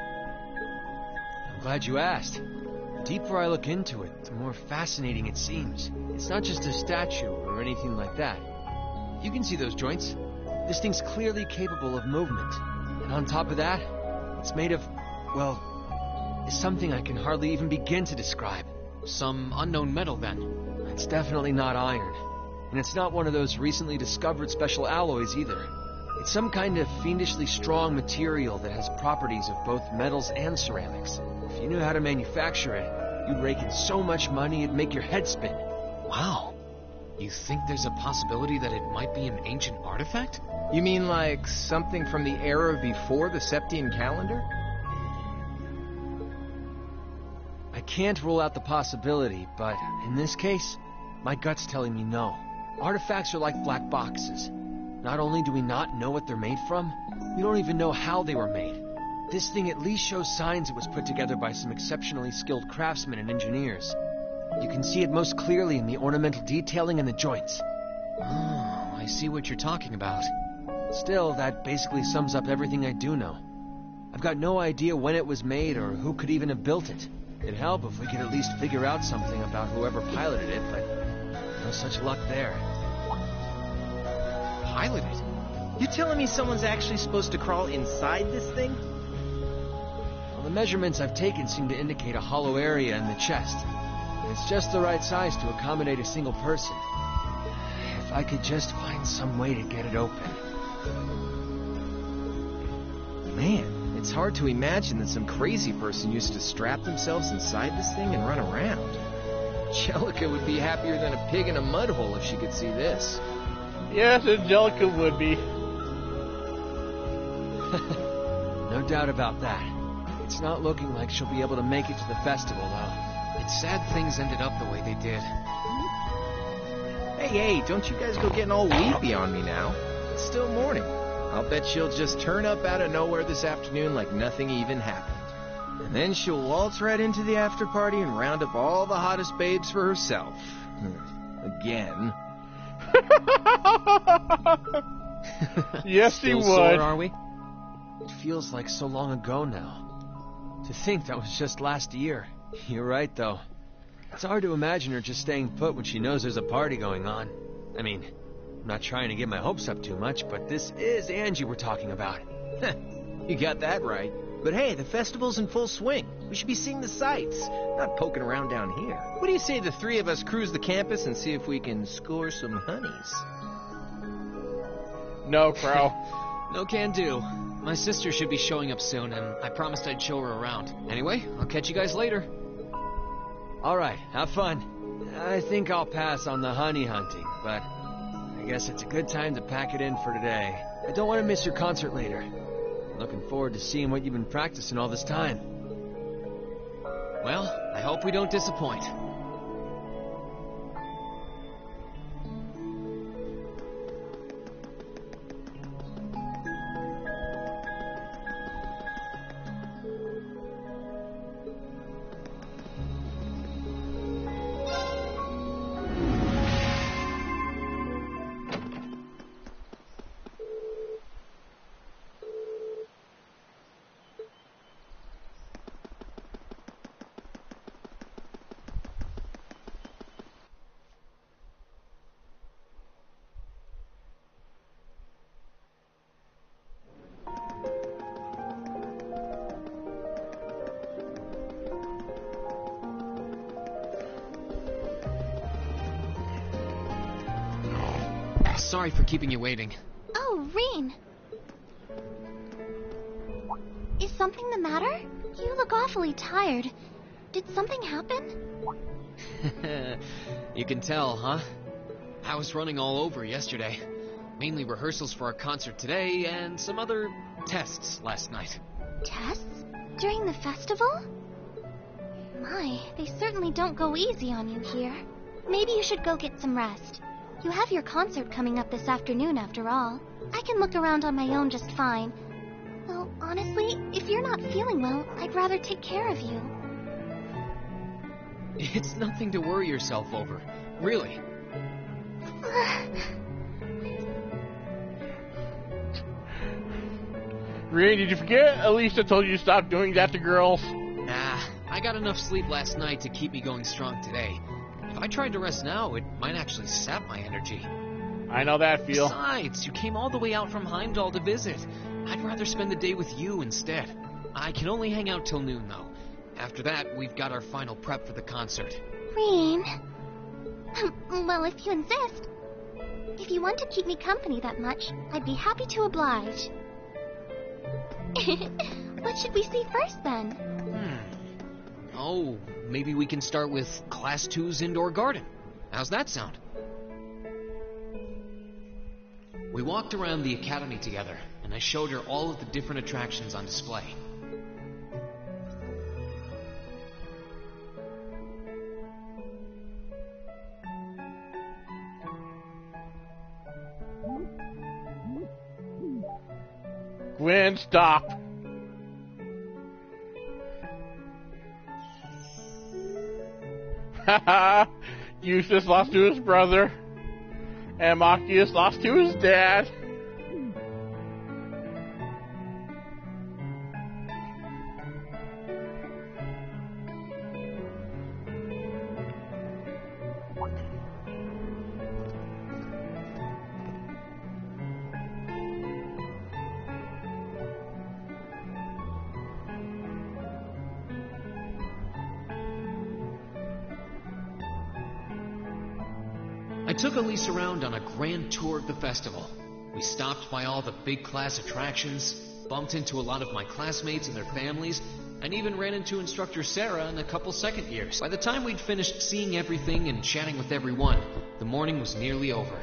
I'm glad you asked. The deeper I look into it, the more fascinating it seems. It's not just a statue or anything like that. You can see those joints. This thing's clearly capable of movement. And on top of that, it's made of, well, something I can hardly even begin to describe.
Some unknown metal, then?
It's definitely not iron. And it's not one of those recently discovered special alloys either. It's some kind of fiendishly strong material that has properties of both metals and ceramics. If you knew how to manufacture it, you'd rake in so much money it'd make your head spin.
Wow. You think there's a possibility that it might be an ancient artifact?
You mean like something from the era before the Septian calendar?
I can't rule out the possibility, but in this case, my gut's telling me no. Artifacts are like black boxes. Not only do we not know what they're made from, we don't even know how they were made. This thing at least shows signs it was put together by some exceptionally skilled craftsmen and engineers. You can see it most clearly in the ornamental detailing and the joints.
Oh, I see what you're talking about.
Still, that basically sums up everything I do know. I've got no idea when it was made or who could even have built it. It'd help if we could at least figure out something about whoever piloted it, but no such luck there.
Piloted?
You telling me someone's actually supposed to crawl inside this thing?
Well, the measurements I've taken seem to indicate a hollow area in the chest. It's just the right size to accommodate a single person. If I could just find some way to get it open.
Man, it's hard to imagine that some crazy person used to strap themselves inside this thing and run around. Angelica would be happier than a pig in a mud hole if she could see this.
Yes, Angelica would be.
No doubt about that. It's not looking like she'll be able to make it to the festival, though.
It's sad things ended up the way they did.
Hey, don't you guys go getting all weepy on me now. It's still morning. I'll bet she'll just turn up out of nowhere this afternoon like nothing even happened. And then she'll waltz right into the after party and round up all the hottest babes for herself. Again.
Yes, he would.
Sore, are we?
It feels like so long ago now. To think that was just last year. You're right, though. It's hard to imagine her just staying put when she knows there's a party going on. I mean, I'm not trying to get my hopes up too much, but this is Angie we're talking about.
You got that right. But hey, the festival's in full swing. We should be seeing the sights, not poking around down here. What do you say the three of us cruise the campus and see if we can score some honeys?
No, Crow.
No can do. My sister should be showing up soon, and I promised I'd show her around. Anyway, I'll catch you guys later.
All right, have fun. I think I'll pass on the honey hunting, but I guess it's a good time to pack it in for today. I don't want to miss your concert later. I'm looking forward to seeing what you've been practicing all this time.
Well, I hope we don't disappoint. Sorry for keeping you waiting.
Oh, Rean. Is something the matter? You look awfully tired. Did something happen?
You can tell, huh? I was running all over yesterday. Mainly rehearsals for our concert today and some other tests last night.
Tests? During the festival? My, they certainly don't go easy on you here. Maybe you should go get some rest. You have your concert coming up this afternoon, after all. I can look around on my own just fine. Though, honestly, if you're not feeling well, I'd rather take care of you.
It's nothing to worry yourself over. Really.
Rean, did you forget? Elisa told you to stop doing that to girls.
Nah, I got enough sleep last night to keep me going strong today. If I tried to rest now, it might actually sap my energy.
I know that feel.
Besides, you came all the way out from Heimdall to visit. I'd rather spend the day with you instead. I can only hang out till noon, though. After that, we've got our final prep for the concert.
Rean. Well, if you insist. If you want to keep me company that much, I'd be happy to oblige. What should we see first, then?
Oh, maybe we can start with Class 2's indoor garden. How's that sound? We walked around the academy together, and I showed her all of the different attractions on display.
Gwen, stop. Haha, Eustace lost to his brother, and Machias lost to his dad.
I took Elise around on a grand tour of the festival. We stopped by all the big class attractions, bumped into a lot of my classmates and their families, and even ran into instructor Sarah and a couple second years. By the time we'd finished seeing everything and chatting with everyone, the morning was nearly over.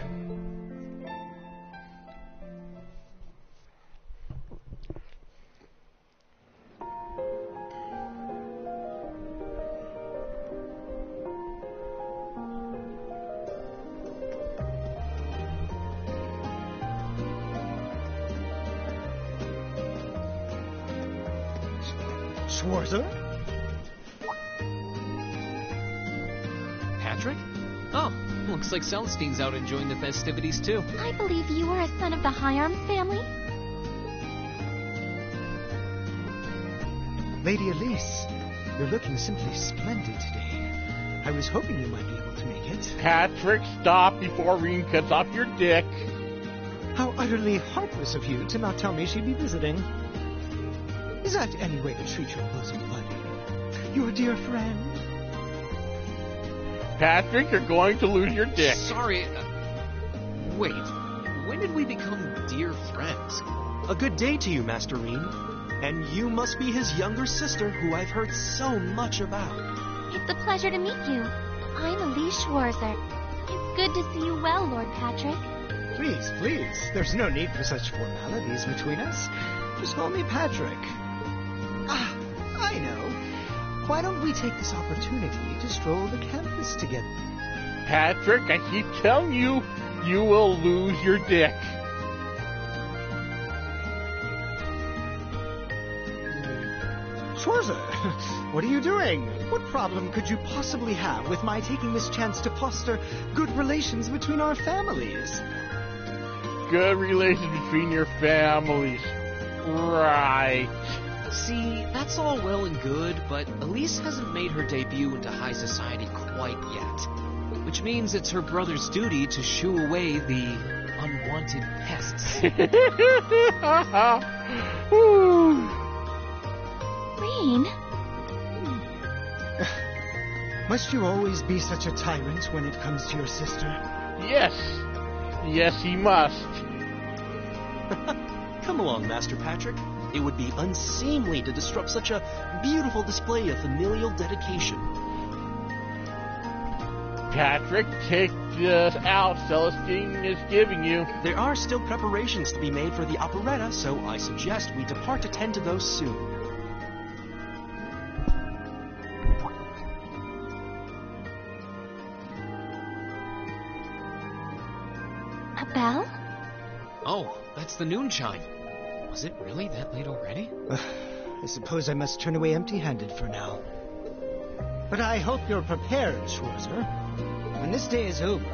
Schwarzer?
Patrick? Oh, looks like Celestine's out enjoying the festivities too.
I believe you are a son of the High Arms family?
Lady Elise, you're looking simply splendid today. I was hoping you might be able to make it.
Patrick, stop before Rean cuts off your dick.
How utterly heartless of you to not tell me she'd be visiting. Is that any way to treat your bosom buddy? Your dear friend?
Patrick, you're going to lose your dick.
Sorry. Wait, when did we become dear friends?
A good day to you, Master Rean. And you must be his younger sister, who I've heard so much about.
It's a pleasure to meet you. I'm Elise Schwarzer. It's good to see you well, Lord Patrick.
Please, please. There's no need for such formalities between us. Just call me Patrick. Ah, I know. Why don't we take this opportunity to stroll the campus together?
Patrick, I keep telling you, you will lose your dick.
Schwarzer, what are you doing? What problem could you possibly have with my taking this chance to foster good relations between our families?
Good relations between your families. Right.
See, that's all well and good, but Elise hasn't made her debut into high society quite yet. Which means it's her brother's duty to shoo away the unwanted pests.
Rean?
Must you always be such a tyrant when it comes to your sister?
Yes. Yes, he must.
Come along, Master Patrick. It would be unseemly to disrupt such a beautiful display of familial dedication.
Patrick, take this out Celestine is giving you.
There are still preparations to be made for the operetta, so I suggest we depart to tend to those soon.
A bell?
Oh, that's the noon chime. Was it really that late already?
I suppose I must turn away empty-handed for now. But I hope you're prepared, Schwarzer. When this day is over,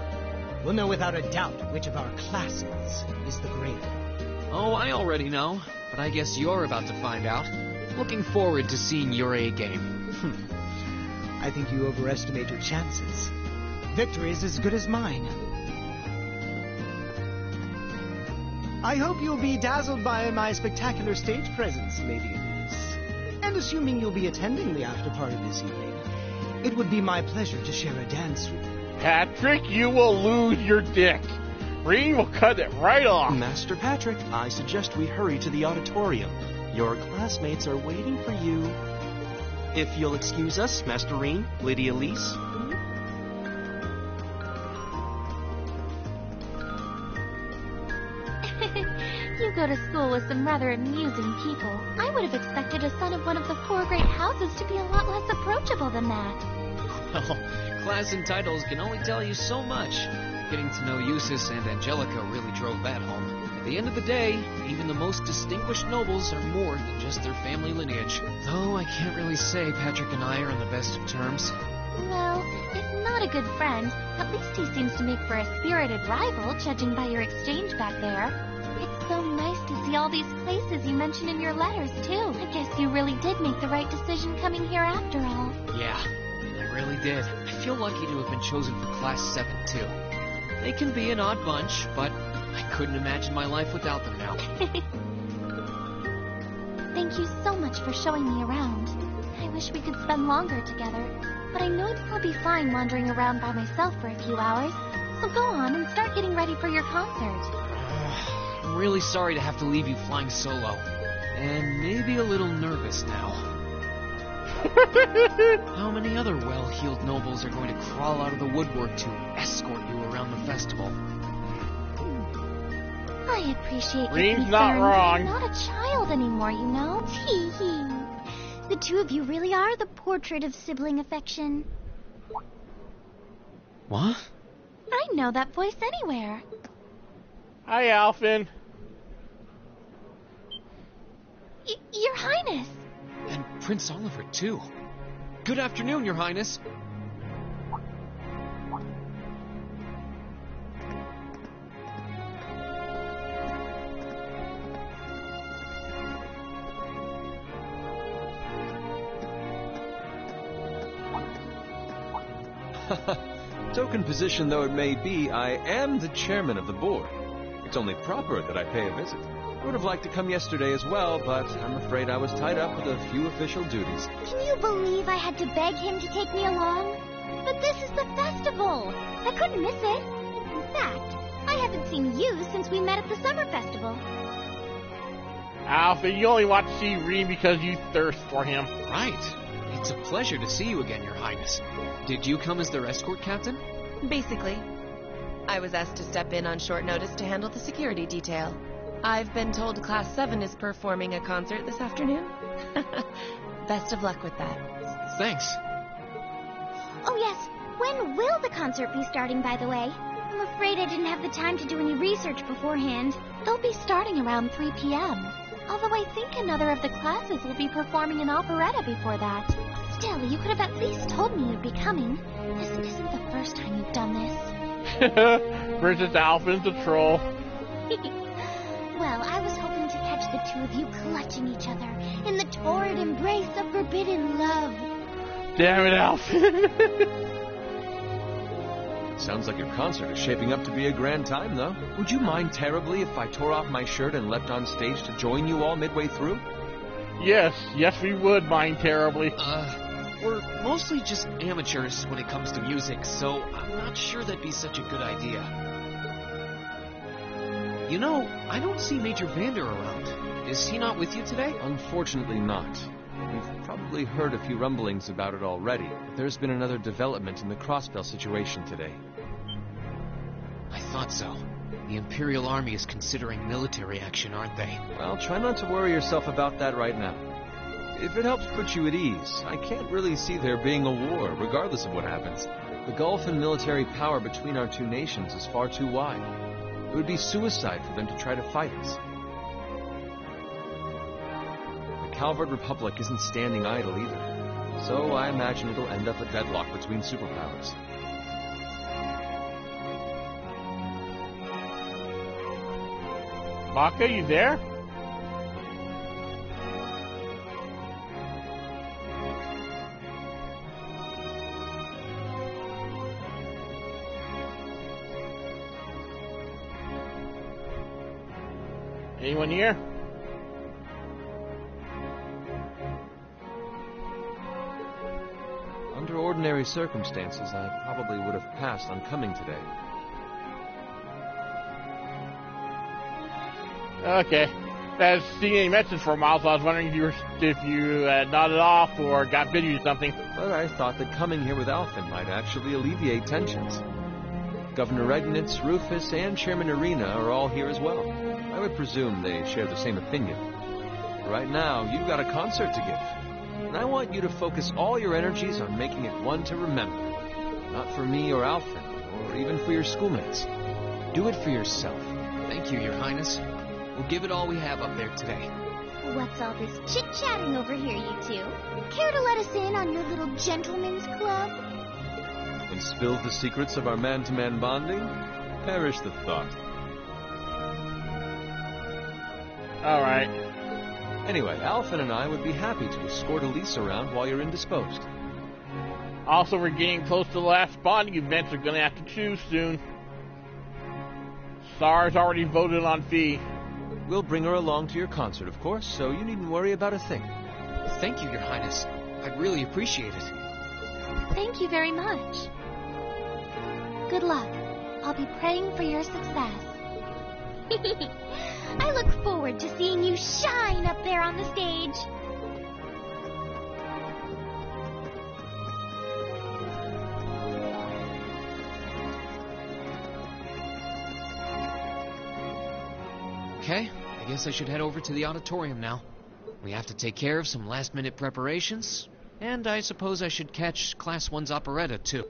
we'll know without a doubt which of our classes is the greater.
Oh, I already know, but I guess you're about to find out. Looking forward to seeing your A game.
I think you overestimate your chances. Victory is as good as mine. I hope you'll be dazzled by my spectacular stage presence, Lady Elise. And assuming you'll be attending the after-party this evening, it would be my pleasure to share a dance with you.
Patrick, you will lose your dick. Rean will cut it right off.
Master Patrick, I suggest we hurry to the auditorium. Your classmates are waiting for you. If you'll excuse us, Master Rean, Lady Elise.
You go to school with some rather amusing people. I would have expected a son of one of the 4 great houses to be a lot less approachable than that.
Well, class and titles can only tell you so much. Getting to know Eustace and Angelica really drove that home. At the end of the day, even the most distinguished nobles are more than just their family lineage. Though I can't really say Patrick and I are on the best of terms.
Well, if not a good friend, at least he seems to make for a spirited rival, judging by your exchange back there. It's so nice to see all these places you mentioned in your letters, too. I guess you really did make the right decision coming here after all.
Yeah, I really did. I feel lucky to have been chosen for Class 7, too. They can be an odd bunch, but I couldn't imagine my life without them now.
Thank you so much for showing me around. I wish we could spend longer together, but I know I'll be fine wandering around by myself for a few hours. So go on and start getting ready for your concert.
I'm really sorry to have to leave you flying solo. And maybe a little nervous now. How many other well-heeled nobles are going to crawl out of the woodwork to escort you around the festival?
I appreciate your
Rean's
concern.
not wrong.
I'm not a child anymore, you know. Hee hee. The two of you really are the portrait of sibling affection.
What?
I know that voice anywhere.
Hi, Alphen.
Your Highness.
And Prince Oliver, too. Good afternoon, Your Highness.
Token position though it may be, I am the chairman of the board. It's only proper that I pay a visit. I would have liked to come yesterday as well, but I'm afraid I was tied up with a few official duties.
Can you believe I had to beg him to take me along? But this is the festival. I couldn't miss it. In fact, I haven't seen you since we met at the summer festival.
Alphen, you only want to see Rean because you thirst for him.
Right. It's a pleasure to see you again, Your Highness. Did you come as their escort captain?
Basically. I was asked to step in on short notice to handle the security detail. I've been told Class 7 is performing a concert this afternoon. Best of luck with that.
Thanks.
Oh yes, when will the concert be starting, by the way? I'm afraid I didn't have the time to do any research beforehand. They'll be starting around 3 p.m. Although I think another of the classes will be performing an operetta before that. Still, you could have at least told me you'd be coming. This isn't the first time you've done this.
Princess Alphen's a troll.
Well, I was hoping to catch the two of you clutching each other in the torrid embrace of forbidden love.
Damn it, Alphen.
Sounds like your concert is shaping up to be a grand time, though. Would you mind terribly if I tore off my shirt and leapt on stage to join you all midway through?
Yes, we would mind terribly.
We're mostly just amateurs when it comes to music, so I'm not sure that'd be such a good idea. You know, I don't see Major Vander around. Is he not with you today?
Unfortunately not. You've probably heard a few rumblings about it already, but there's been another development in the Crossbell situation today.
I thought so. The Imperial Army is considering military action, aren't they?
Well, try not to worry yourself about that right now. If it helps put you at ease, I can't really see there being a war, regardless of what happens. The gulf in military power between our two nations is far too wide. It would be suicide for them to try to fight us. The Calvard Republic isn't standing idle either, so I imagine it'll end up a deadlock between superpowers.
Maka, you there? Anyone here?
Under ordinary circumstances, I probably would have passed on coming today.
Okay. I haven't seen any message for a while, so I was wondering if you nodded off or got busy or something.
But I thought that coming here with Alphen might actually alleviate tensions. Governor Regnitz, Rufus, and Chairman Arena are all here as well. I would presume they share the same opinion. Right now, you've got a concert to give, and I want you to focus all your energies on making it one to remember. Not for me or Alphen, or even for your schoolmates. Do it for yourself.
Thank you, Your Highness. We'll give it all we have up there today.
What's all this chit-chatting over here, you two? Care to let us in on your little gentleman's club?
And spill the secrets of our man-to-man bonding? Perish the thought.
Alright.
Anyway, Alphen and I would be happy to escort Elise around while you're indisposed.
Also, we're getting close to the last bonding events we're going to have to choose soon. SAR's already voted on Fee.
We'll bring her along to your concert, of course, so you needn't worry about a thing.
Thank you, Your Highness. I really appreciate it.
Thank you very much. Good luck. I'll be praying for your success. I look forward to seeing you shine up there on the stage.
Okay, I guess I should head over to the auditorium now. We have to take care of some last-minute preparations, and I suppose I should catch Class 1's operetta, too.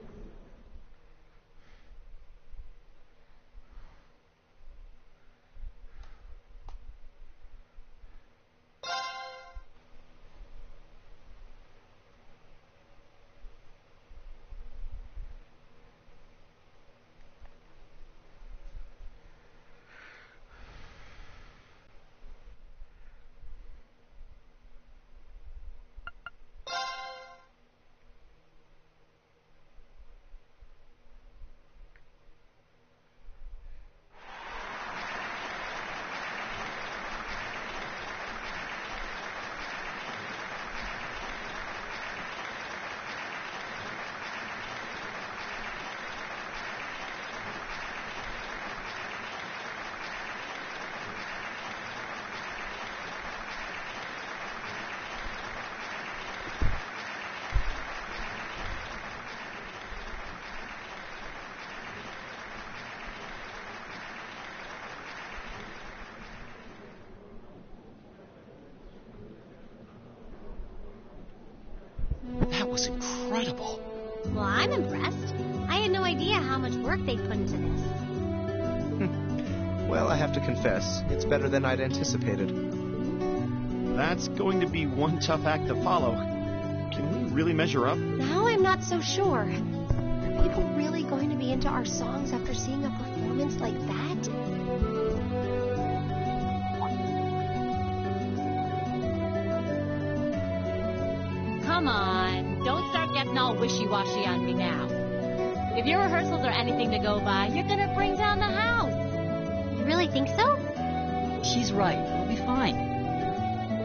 That was incredible.
Well, I'm impressed. I had no idea how much work they put into this.
Well, I have to confess, it's better than I'd anticipated.
That's going to be one tough act to follow. Can we really measure up?
Now I'm not so sure. Are people really going to be into our songs after seeing a performance like that?
Come on, don't start getting all wishy-washy on me now. If your rehearsals are anything to go by, you're gonna bring down the house.
You really think so?
She's right. We'll be fine.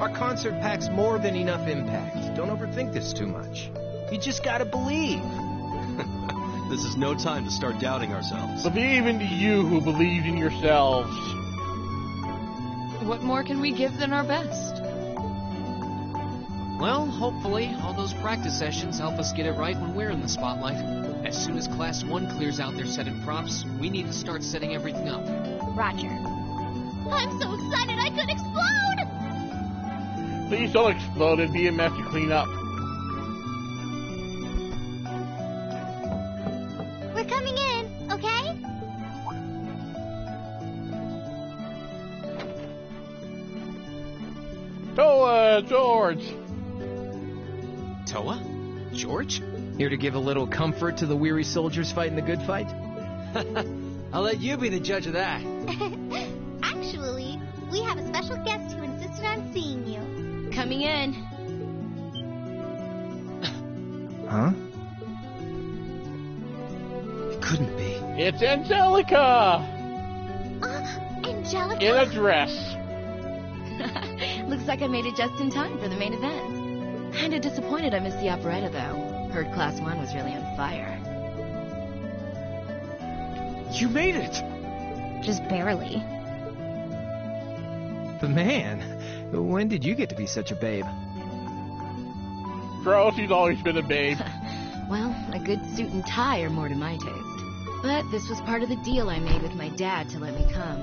Our concert packs more than enough impact. Don't overthink this too much. You just gotta believe.
This is no time to start doubting ourselves.
Believe in you who believe in yourselves.
What more can we give than our best?
Well, hopefully, all those practice sessions help us get it right when we're in the spotlight. As soon as Class 1 clears out their set and props, we need to start setting everything up.
Roger. I'm so excited I could explode!
Please don't explode, it'd be a mess to clean up.
We're coming in, okay?
Toa, George!
Toa? George?
Here to give a little comfort to the weary soldiers fighting the good fight?
I'll let you be the judge of that.
Actually, we have a special guest who insisted on seeing you.
Coming in.
Huh? It couldn't be.
It's Angelica!
Angelica?
In a dress.
Looks like I made it just in time for the main event. Kinda disappointed I missed the operetta, though. Heard Class 1 was really on fire.
You made it!
Just barely.
But man, when did you get to be such a babe?
Girl, she's always been a babe.
Well, a good suit and tie are more to my taste. But this was part of the deal I made with my dad to let me come.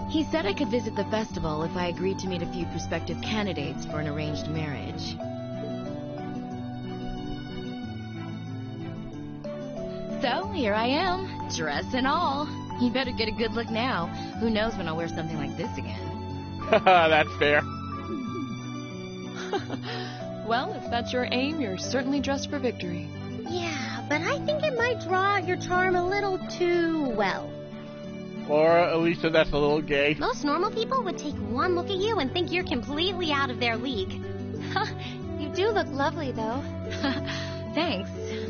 He said I could visit the festival if I agreed to meet a few prospective candidates for an arranged marriage. So, here I am, dress and all. You better get a good look now. Who knows when I'll wear something like this again.
That's fair.
Well, if that's your aim, you're certainly dressed for victory.
Yeah, but I think it might draw out your charm a little too well.
Or at least that's a little gay.
Most normal people would take one look at you and think you're completely out of their league.
You do look lovely, though.
Thanks,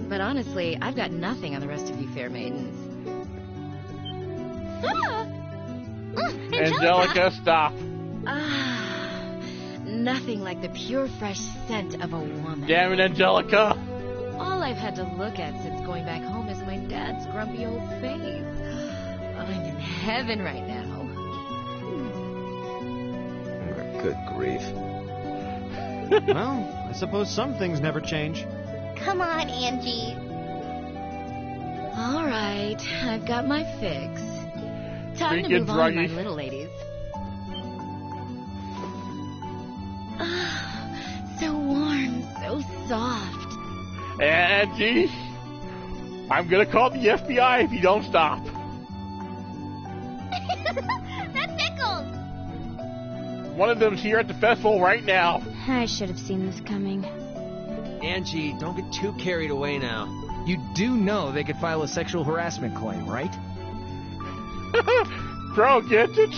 but honestly, I've got nothing on the rest of you fair maidens.
Angelica, stop.
Nothing like the pure, fresh scent of a woman.
Damn it, Angelica.
All I've had to look at since going back home is my dad's grumpy old face. I'm in heaven right now.
Good grief.
Well, I suppose some things never change.
Come on, Angie.
All right, I've got my fix. Time to move on, my little ladies. So warm, so soft.
Angie, I'm gonna call the FBI if you don't stop.
That's Pickles!
One of them's here at the festival right now.
I should have seen this coming.
Angie, don't get too carried away now.
You do know they could file a sexual harassment claim, right?
Bro, get it?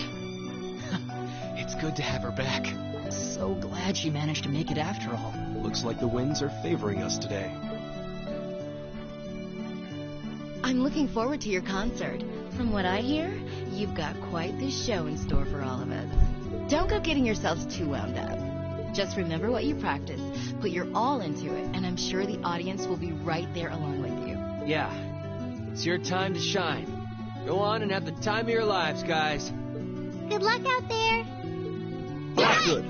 It's good to have her back.
I'm so glad she managed to make it after all.
Looks like the winds are favoring us today.
I'm looking forward to your concert. From what I hear, you've got quite the show in store for all of us. Don't go getting yourselves too wound up. Just remember what you practice, put your all into it, and I'm sure the audience will be right there along with you.
Yeah, it's your time to shine. Go on and have the time of your lives, guys.
Good luck out there.
Good.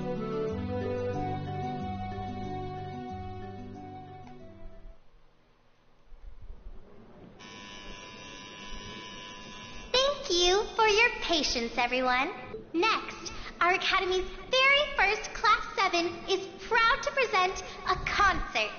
Thank you for your patience, everyone. Next, our Academy's very first Class 7 is proud to present a concert.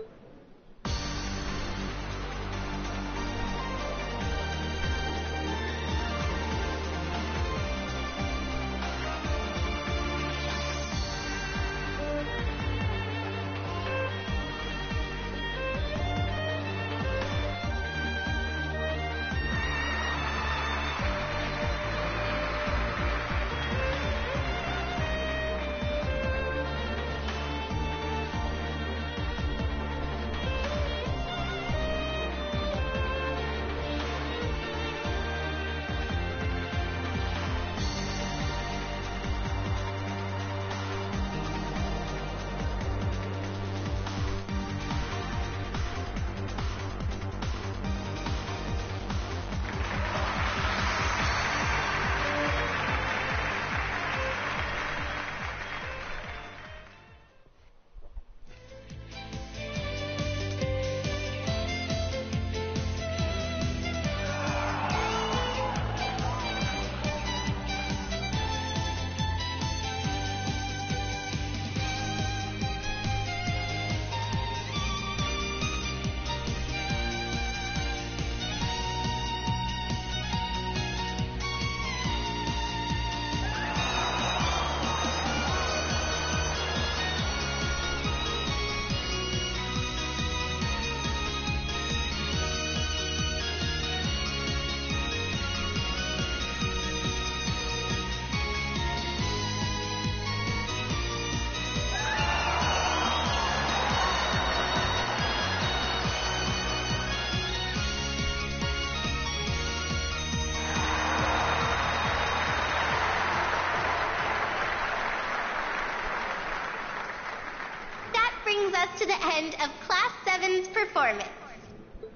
us to the end of Class 7's performance.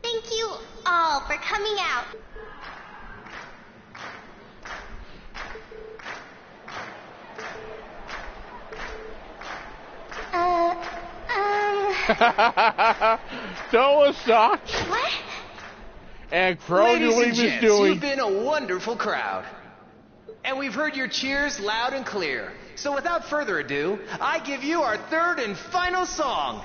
Thank you all for coming out.
Noah sucked.
What?
And Crow knew what he was doing.
You've been a wonderful crowd. And we've heard your cheers loud and clear. So without further ado, I give you our third and final song.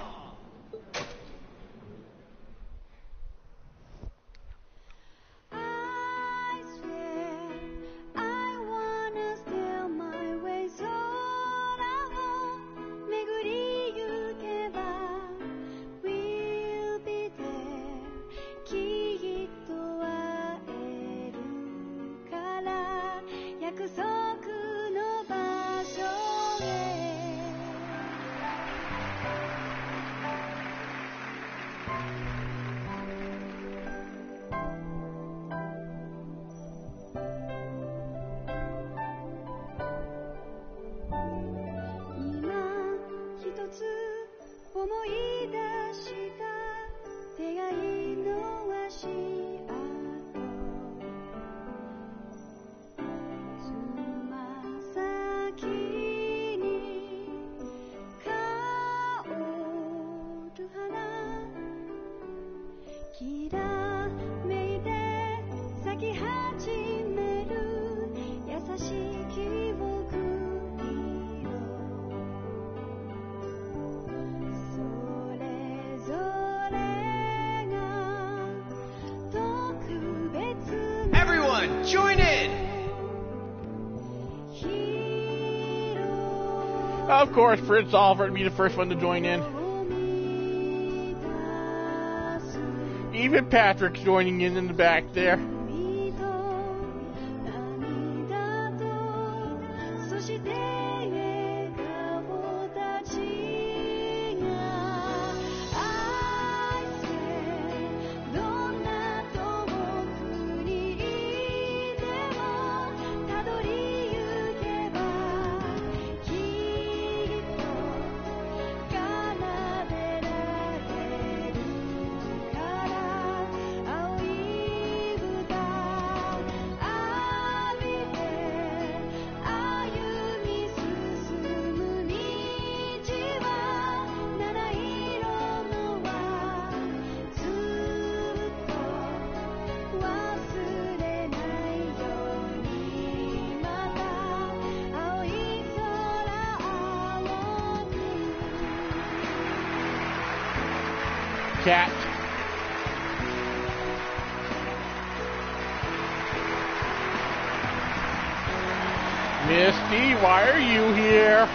Join in!
Of course, Prince Oliver would be the first one to join in. Even Patrick's joining in the back there. Cat. Misty, why are you here?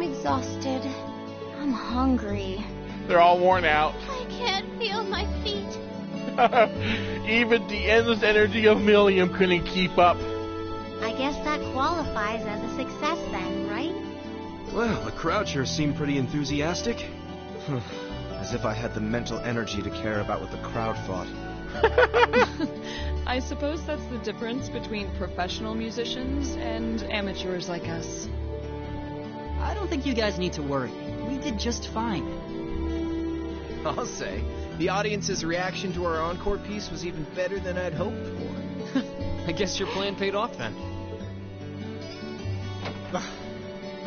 Exhausted. I'm hungry.
They're all worn out.
I can't feel my feet.
Even the endless energy of Millium couldn't keep up.
I guess that qualifies as a success then, right?
Well, the crowd sure seemed pretty enthusiastic.
As if I had the mental energy to care about what the crowd thought.
I suppose that's the difference between professional musicians and amateurs like us.
I don't think you guys need to worry. We did just fine.
I'll say, the audience's reaction to our encore piece was even better than I'd hoped for.
I guess your plan paid off then.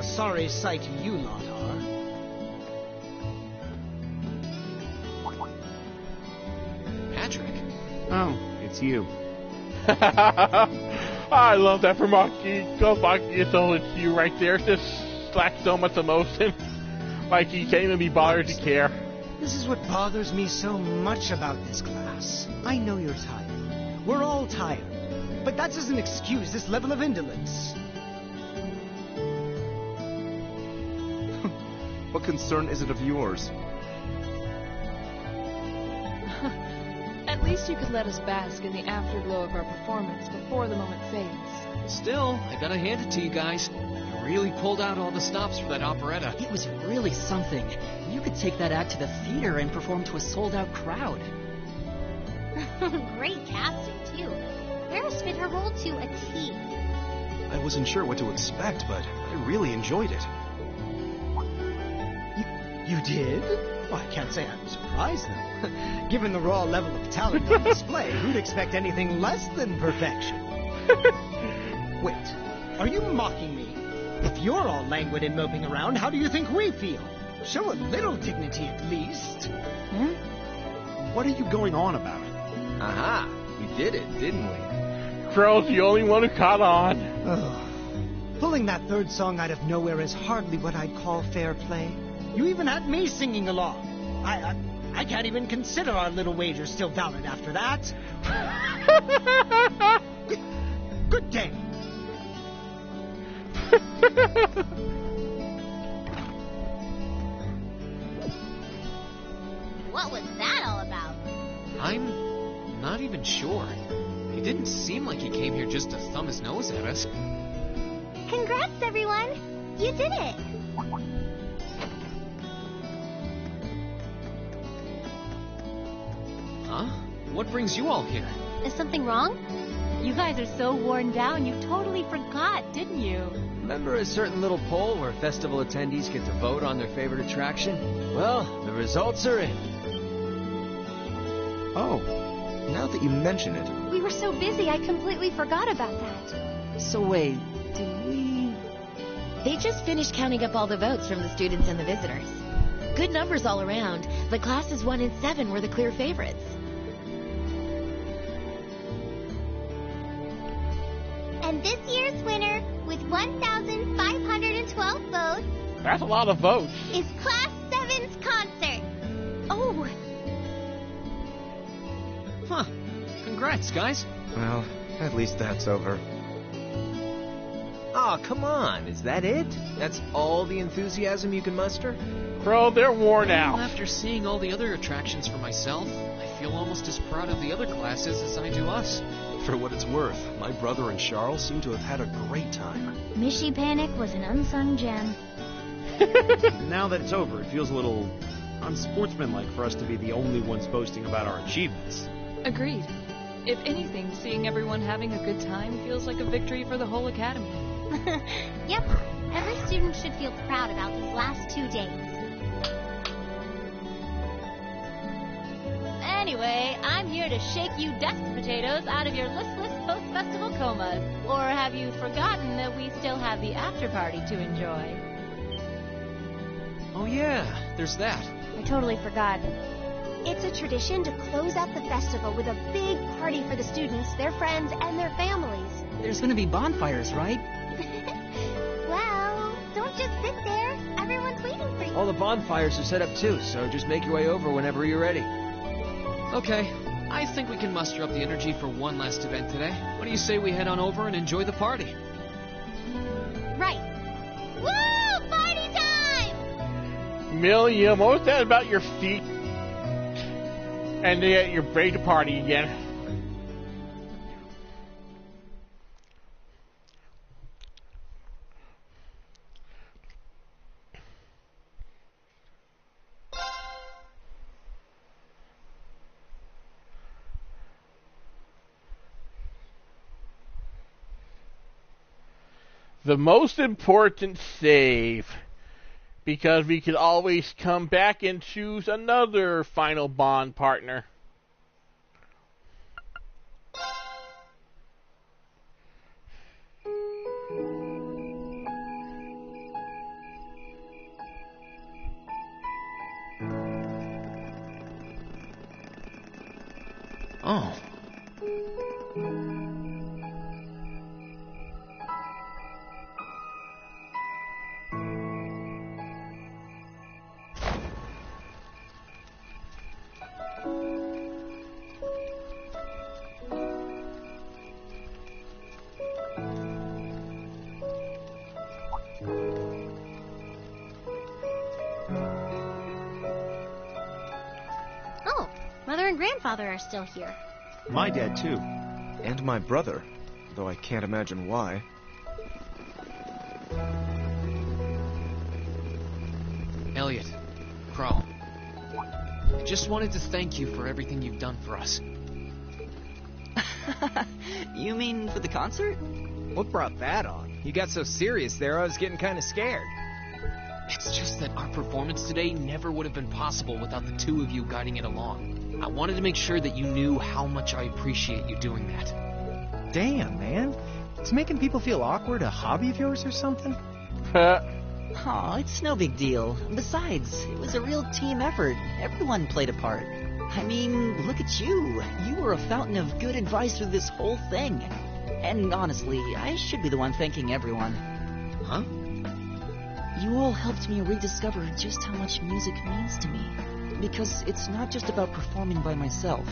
A sorry sight you lot are.
Patrick?
Oh, it's you.
I love that for Maki. Go Maki, it's all it's you right there. Just lacks so much emotion. Like he can't even be bothered to care.
This is what bothers me so much about this class. I know you're tired. We're all tired. But that doesn't excuse this level of indolence.
What concern is it of yours?
At least you could let us bask in the afterglow of our performance before the moment fades.
Still, I gotta hand it to you guys. You really pulled out all the stops for that operetta.
It was really something. You could take that act to the theater and perform to a sold-out crowd.
Great casting, too. Paris fit her role to a T.
I wasn't sure what to expect, but I really enjoyed it.
You did? Well, I can't say I'm surprised, though. Given the raw level of talent on display, who'd expect anything less than perfection? Wait, are you mocking me? If you're all languid and moping around, how do you think we feel? Show a little dignity at least.
What are you going on about?
Aha! We did it, didn't we?
Crow's the only one who caught on.
Pulling that third song out of nowhere is hardly what I'd call fair play. You even had me singing along. I can't even consider our little wager still valid after that. Good day.
What was that all about?
I'm not even sure. He didn't seem like he came here just to thumb his nose at us.
Congrats, everyone! You did it!
Huh? What brings you all here?
Is something wrong? You guys are so worn down, you totally forgot, didn't you?
Remember a certain little poll where festival attendees get to vote on their favorite attraction? Well, the results are in.
Oh, now that you mention it.
We were so busy, I completely forgot about that.
So wait, did we...
They just finished counting up all the votes from the students and the visitors. Good numbers all around. The classes 1 and 7 were the clear favorites.
And this year's winner, with 1,512 votes,
That's a lot of votes.
is Class 7's concert.
Oh!
Huh. Congrats, guys.
Well, at least that's over.
Aw, come on. Is that it? That's all the enthusiasm you can muster?
Crow, they're worn
Well,
out.
after seeing all the other attractions for myself, I feel almost as proud of the other classes as I do us.
For what it's worth, my brother and Charles seem to have had a great time.
Mishy Panic was an unsung gem.
Now that it's over, it feels a little unsportsmanlike for us to be the only ones boasting about our achievements.
Agreed. If anything, seeing everyone having a good time feels like a victory for the whole academy.
Yep, every student should feel proud about these last 2 days.
Anyway, I'm here to shake you dust potatoes out of your listless post-festival comas. Or have you forgotten that we still have the after-party to enjoy?
Oh yeah, there's that.
I totally forgot. It's a tradition to close out the festival with a big party for the students, their friends, and their families.
There's gonna be bonfires, right?
Well, don't just sit there. Everyone's waiting for you.
All the bonfires are set up too, so just make your way over whenever you're ready.
Okay, I think we can muster up the energy for one last event today. What do you say we head on over and enjoy the party?
Right. Woo! Party time!
Milliam, what was that about your feet? And you're ready to party again. The most important save, because we could always come back and choose another final bond partner.
Oh.
Oh, Mother and Grandfather are still here.
My dad, too. And my brother, though I can't imagine why.
Elliot, Crow, I just wanted to thank you for everything you've done for us.
You mean for the concert?
What brought that on? You got so serious there, I was getting kind of scared.
It's just that our performance today never would have been possible without the two of you guiding it along. I wanted to make sure that you knew how much I appreciate you doing that.
Damn, man. It's making people feel awkward a hobby of yours or something?
Aw, it's no big deal. Besides, it was a real team effort. Everyone played a part. I mean, look at you. You were a fountain of good advice through this whole thing. And honestly, I should be the one thanking everyone.
Huh?
You all helped me rediscover just how much music means to me. Because it's not just about performing by myself.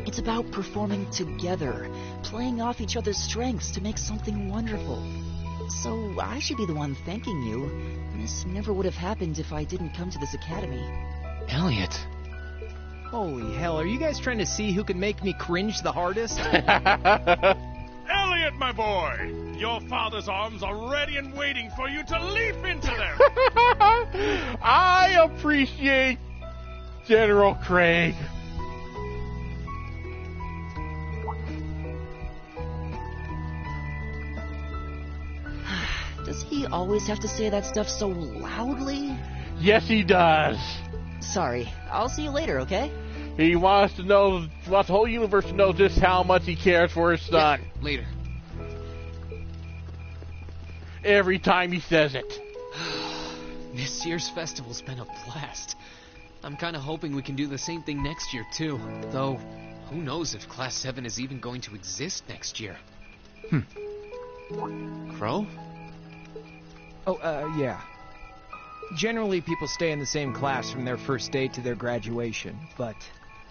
It's about performing together, playing off each other's strengths to make something wonderful. So I should be the one thanking you. This never would have happened if I didn't come to this academy.
Elliot.
Holy hell, are you guys trying to see who can make me cringe the hardest?
Elliot, my boy! Your father's arms are ready and waiting for you to leap into them!
I appreciate General Craig.
Does he always have to say that stuff so loudly?
Yes, he does.
Sorry. I'll see you later, okay?
He wants the whole universe to know just how much he cares for his son.
Yeah, later.
Every time he says it.
This year's festival's been a blast. I'm kind of hoping we can do the same thing next year, too. Though, who knows if Class 7 is even going to exist next year. Crow?
Oh, yeah. Generally, people stay in the same class from their first day to their graduation, but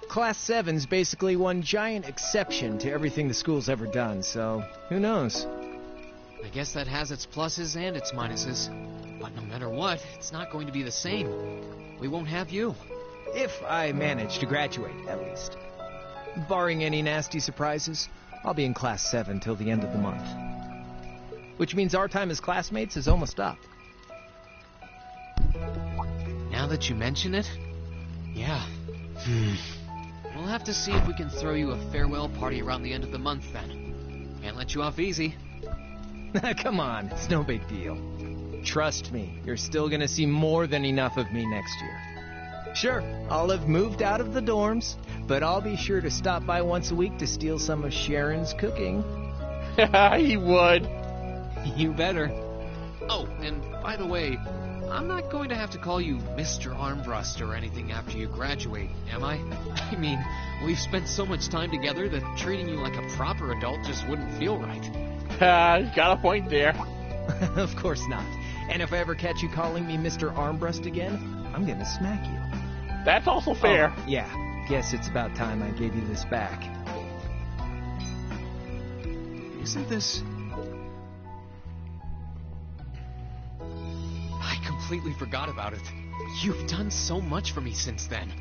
Class 7's basically one giant exception to everything the school's ever done, so who knows?
I guess that has its pluses and its minuses. But no matter what, it's not going to be the same. We won't have you.
If I manage to graduate, at least. Barring any nasty surprises, I'll be in Class 7 till the end of the month. Which means our time as classmates is almost up.
Now that you mention it, yeah. We'll have to see if we can throw you a farewell party around the end of the month then. Can't let you off easy.
Come on, it's no big deal. Trust me, you're still gonna see more than enough of me next year. Sure, I'll have moved out of the dorms, but I'll be sure to stop by once a week to steal some of Sharon's cooking.
He would.
You better. Oh, and by the way, I'm not going to have to call you Mr. Armbrust or anything after you graduate, am I? I mean, we've spent so much time together that treating you like a proper adult just wouldn't feel right.
Got a point there.
Of course not. And if I ever catch you calling me Mr. Armbrust again, I'm gonna smack you.
That's also fair.
Oh, yeah, guess it's about time I gave you this back.
Isn't this... I completely forgot about it. You've done so much for me since then.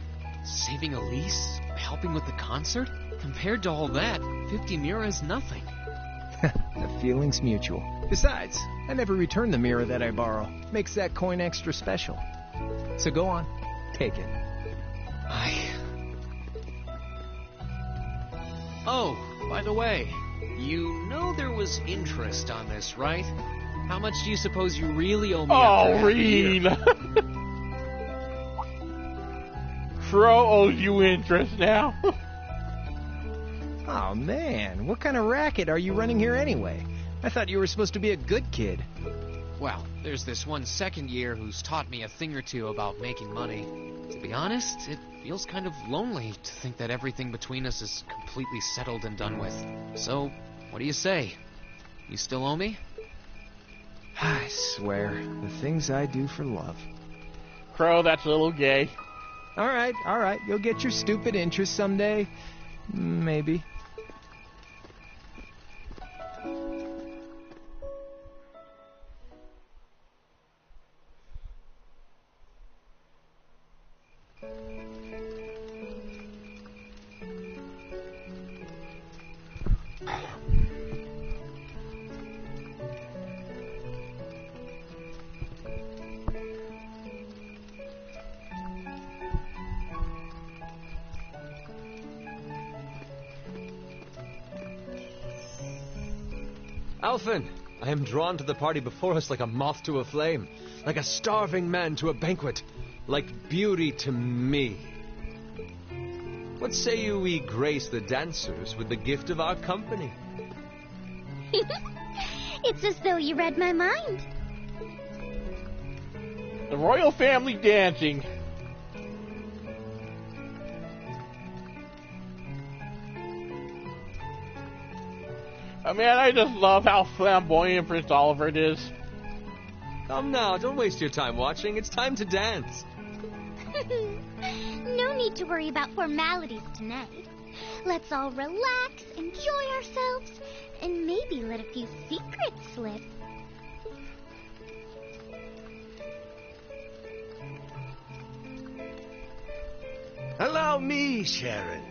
Saving Elise, helping with the concert. Compared to all that, 50 Mira is nothing.
The feeling's mutual. Besides, I never return the mirror that I borrow. Makes that coin extra special. So go on, take it.
Oh, by the way, you know there was interest on this, right? How much do you suppose you really owe me?
Oh, Reen! Crow owes you interest now.
Oh, man, what kind of racket are you running here anyway? I thought you were supposed to be a good kid.
Well, there's this one second year who's taught me a thing or two about making money. To be honest, it feels kind of lonely to think that everything between us is completely settled and done with. So, what do you say? You still owe me?
I swear, the things I do for love.
Crow, that's a little gay.
All right. You'll get your stupid interest someday. Maybe.
Alphen, I am drawn to the party before us like a moth to a flame, like a starving man to a banquet, like beauty to me. What say you we grace the dancers with the gift of our company?
It's as though you read my mind.
The royal family dancing. Oh man, I just love how flamboyant Prince Oliver is.
Come now, don't waste your time watching. It's time to dance.
No need to worry about formalities tonight. Let's all relax, enjoy ourselves, and maybe let a few secrets slip.
Allow me, Sharon,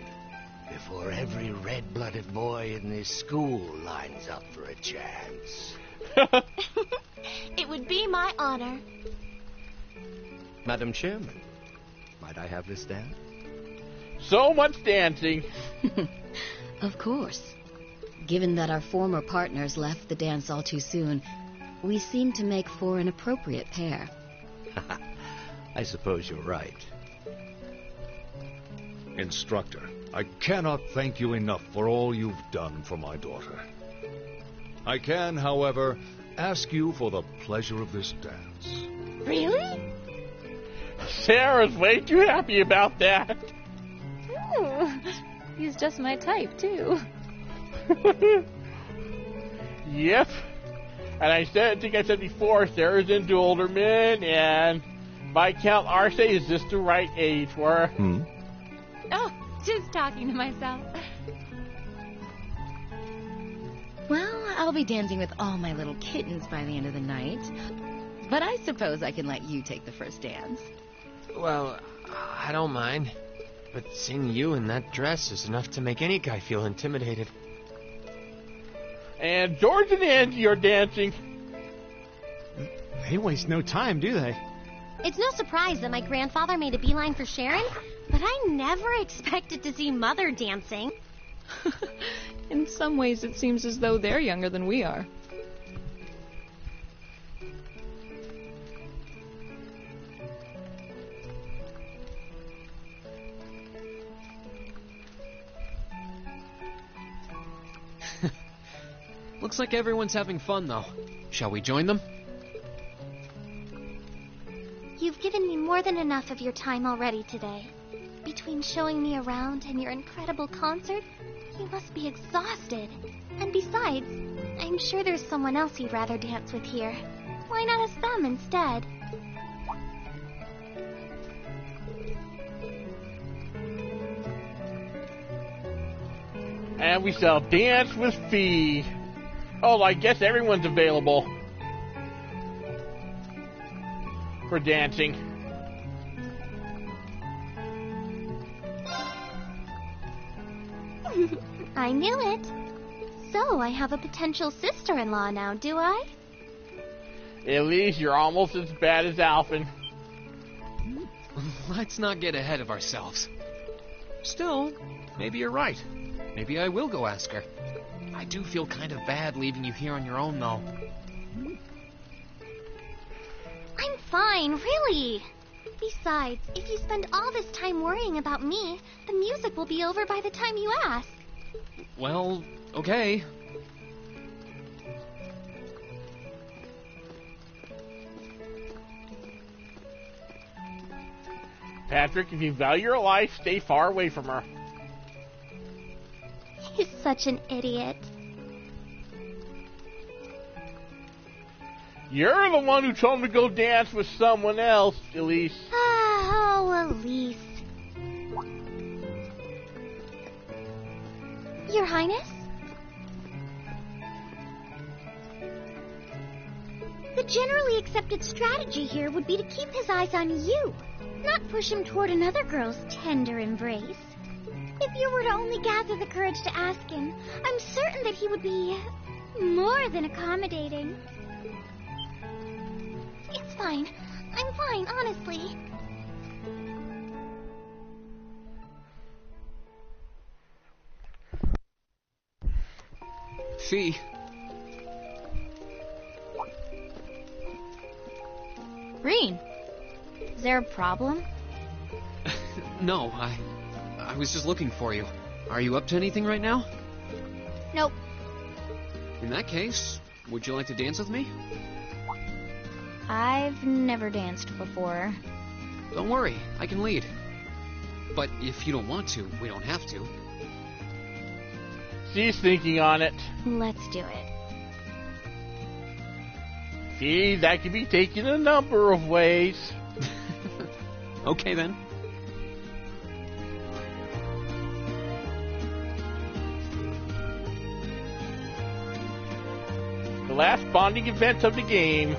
before every red-blooded boy in this school lines up for a chance.
It would be my honor.
Madam Chairman, might I have this dance?
So much dancing.
Of course. Given that our former partners left the dance all too soon, we seem to make for an appropriate pair.
I suppose you're right.
Instructor, I cannot thank you enough for all you've done for my daughter. I can, however, ask you for the pleasure of this dance.
Really?
Sarah's way too happy about that.
Ooh, he's just my type, too.
Yep. And I think I said before, Sarah's into older men, and Viscount Arce is just the right age for her.
Oh, just talking to myself.
Well, I'll be dancing with all my little kittens by the end of the night. But I suppose I can let you take the first dance.
Well, I don't mind. But seeing you in that dress is enough to make any guy feel intimidated.
And George and Angie are dancing.
They waste no time, do they?
It's no surprise that my grandfather made a beeline for Sharon, but I never expected to see Mother dancing.
In some ways, it seems as though they're younger than we are.
Looks like everyone's having fun, though. Shall we join them?
You've given me more than enough of your time already today. Between showing me around and your incredible concert, you must be exhausted. And besides, I'm sure there's someone else you'd rather dance with here. Why not ask them instead?
And we shall dance with Fee. Oh, I guess everyone's available for dancing.
I knew it. So, I have a potential sister-in-law now, do I?
At least you're almost as bad as Alphen.
Let's not get ahead of ourselves. Still, maybe you're right. Maybe I will go ask her. I do feel kind of bad leaving you here on your own, though.
I'm fine, really. Besides, if you spend all this time worrying about me, the music will be over by the time you ask.
Well, okay.
Patrick, if you value your life, stay far away from her.
He's such an idiot.
You're the one who told him to go dance with someone else, Elise.
Oh, Elise. Your Highness? The generally accepted strategy here would be to keep his eyes on you, not push him toward another girl's tender embrace. If you were to only gather the courage to ask him, I'm certain that he would be more than accommodating. It's fine. I'm fine, honestly.
Fee.
Reen, is there a problem?
No, I was just looking for you. Are you up to anything right now?
Nope.
In that case, would you like to dance with me?
I've never danced before.
Don't worry, I can lead. But if you don't want to, we don't have to.
She's thinking on it.
Let's do it.
See, that can be taken a number of ways.
Okay then.
The last bonding event of the game.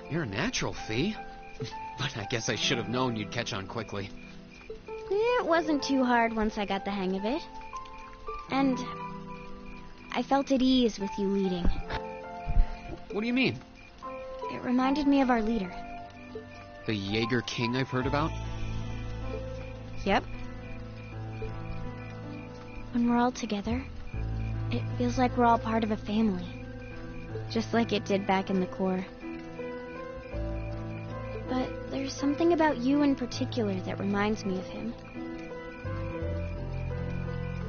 You're a natural, Fee. But I guess I should have known you'd catch on quickly.
It wasn't too hard once I got the hang of it. And I felt at ease with you leading.
What do you mean?
It reminded me of our leader.
The Jaeger King I've heard about?
Yep. When we're all together, it feels like we're all part of a family. Just like it did back in the Corps. But there's something about you in particular that reminds me of him.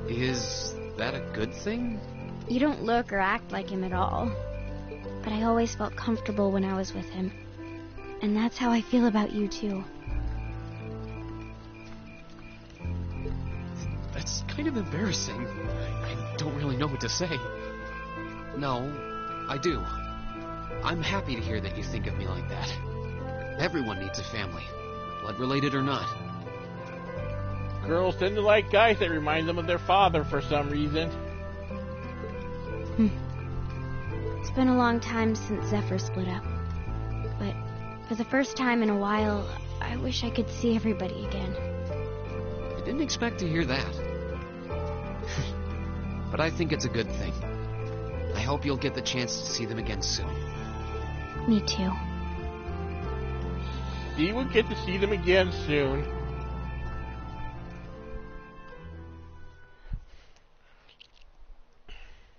Is that a good thing?
You don't look or act like him at all. But I always felt comfortable when I was with him. And that's how I feel about you, too.
That's kind of embarrassing. I don't really know what to say. No, I do. I'm happy to hear that you think of me like that. Everyone needs a family, blood-related or not.
Girls tend to like guys that remind them of their father for some reason.
It's been a long time since Zephyr split up. But for the first time in a while, I wish I could see everybody again.
I didn't expect to hear that. But I think it's a good thing. I hope you'll get the chance to see them again soon.
Me too.
He would get to see them again soon.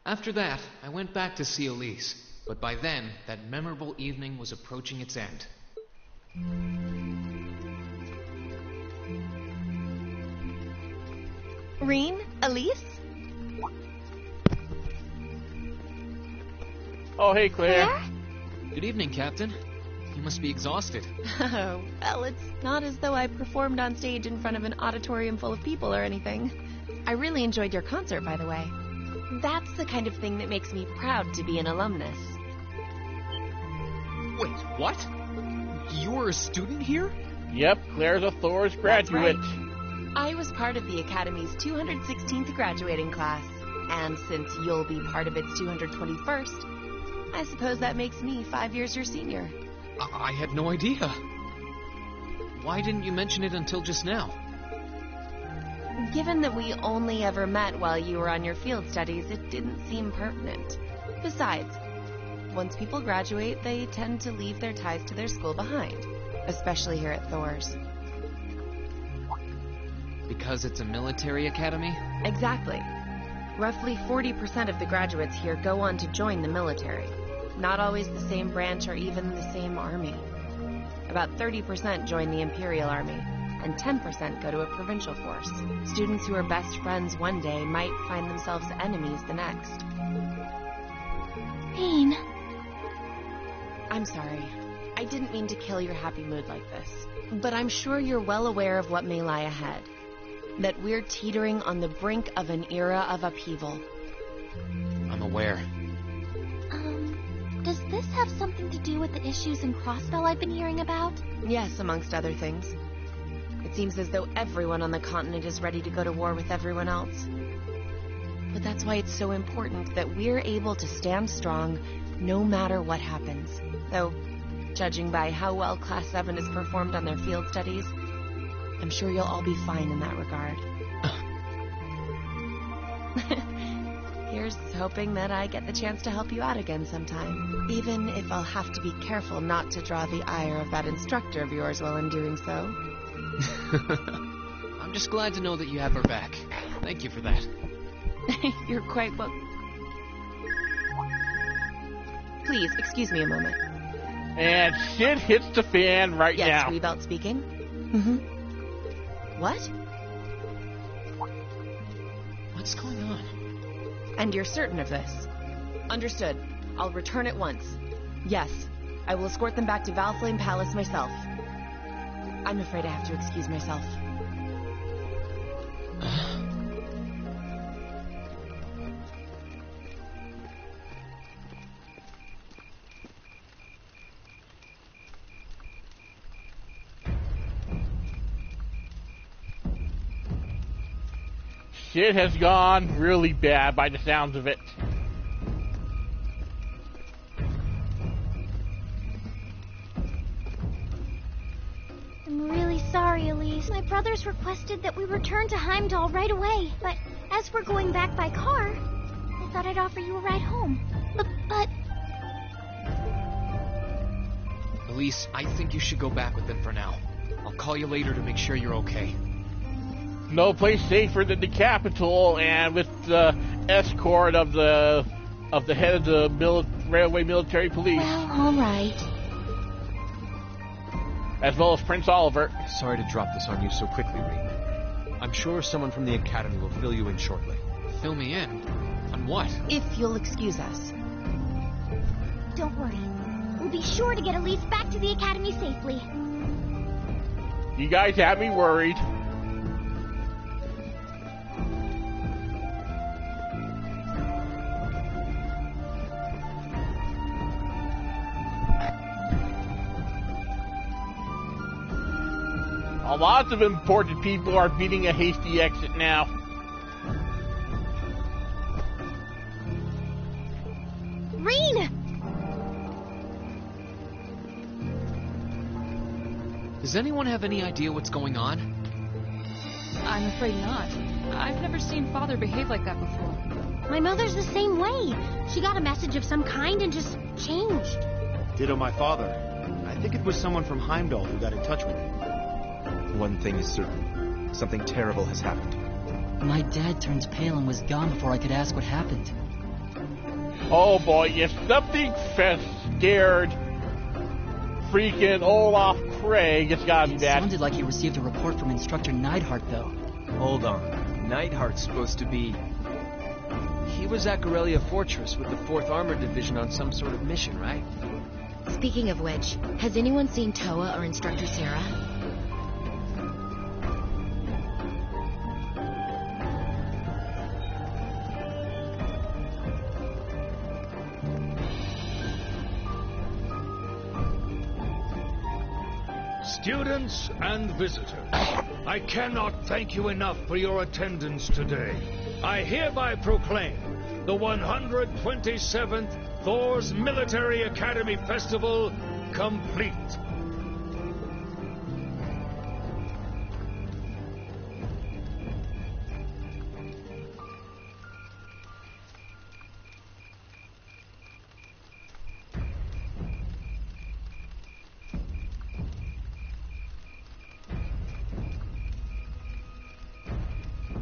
After that, I went back to see Elise, but by then, that memorable evening was approaching its end.
Reen? Elise?
Oh, hey, Claire.
Good evening, Captain. You must be exhausted.
Oh, well, it's not as though I performed on stage in front of an auditorium full of people or anything. I really enjoyed your concert, by the way. That's the kind of thing that makes me proud to be an alumnus.
Wait, what? You're a student here?
Yep, Claire's a Thor's graduate.
That's right. I was part of the Academy's 216th graduating class, and since you'll be part of its 221st, I suppose that makes me 5 years your senior.
I had no idea. Why didn't you mention it until just now?
Given that we only ever met while you were on your field studies, it didn't seem pertinent. Besides, once people graduate, they tend to leave their ties to their school behind, especially here at Thor's.
Because it's a military academy?
Exactly. Roughly 40% of the graduates here go on to join the military. Not always the same branch or even the same army. About 30% join the Imperial Army, and 10% go to a provincial force. Students who are best friends one day might find themselves enemies the next.
Pain.
I'm sorry. I didn't mean to kill your happy mood like this. But I'm sure you're well aware of what may lie ahead. That we're teetering on the brink of an era of upheaval.
I'm aware.
Does this have something to do with the issues in Crossbell I've been hearing about?
Yes, amongst other things. It seems as though everyone on the continent is ready to go to war with everyone else. But that's why it's so important that we're able to stand strong no matter what happens. Though, judging by how well Class 7 has performed on their field studies, I'm sure you'll all be fine in that regard. Here's hoping that I get the chance to help you out again sometime. Even if I'll have to be careful not to draw the ire of that instructor of yours while I'm doing so.
I'm just glad to know that you have her back. Thank you for that.
You're quite well... Please, excuse me a moment.
And shit hits the fan right now.
Yes, Rebelt speaking. Mm-hmm. What?
What's going on?
And you're certain of this? Understood. I'll return at once. Yes, I will escort them back to Valflame Palace myself. I'm afraid I have to excuse myself.
Shit has gone really bad by the sounds of it.
I'm really sorry, Elise. My brothers requested that we return to Heimdall right away, but as we're going back by car, I thought I'd offer you a ride home. But...
Elise, I think you should go back with them for now. I'll call you later to make sure you're okay.
No place safer than the capital, and with the escort of the head of the railway military police.
Well, all right.
As well as Prince Oliver.
Sorry to drop this on you so quickly, Reed. I'm sure someone from the Academy will fill you in shortly.
Fill me in? On what?
If you'll excuse us.
Don't worry. We'll be sure to get Elise back to the Academy safely.
You guys have me worried. Lots of important people are beating a hasty exit now.
Reen!
Does anyone have any idea what's going on?
I'm afraid not. I've never seen Father behave like that before.
My mother's the same way. She got a message of some kind and just changed.
Ditto my father. I think it was someone from Heimdall who got in touch with me.
One thing is certain. Something terrible has happened.
My dad turned pale and was gone before I could ask what happened.
Oh boy, if something scared freaking Olaf Craig, it's gotta be
It
bad.
sounded like he received a report from Instructor Neidhart, though.
Hold on. Neidhart's supposed to be...
He was at Corellia Fortress with the 4th Armored Division on some sort of mission, right?
Speaking of which, has anyone seen Toa or Instructor Sarah?
Students and visitors, I cannot thank you enough for your attendance today. I hereby proclaim the 127th Thor's Military Academy Festival complete.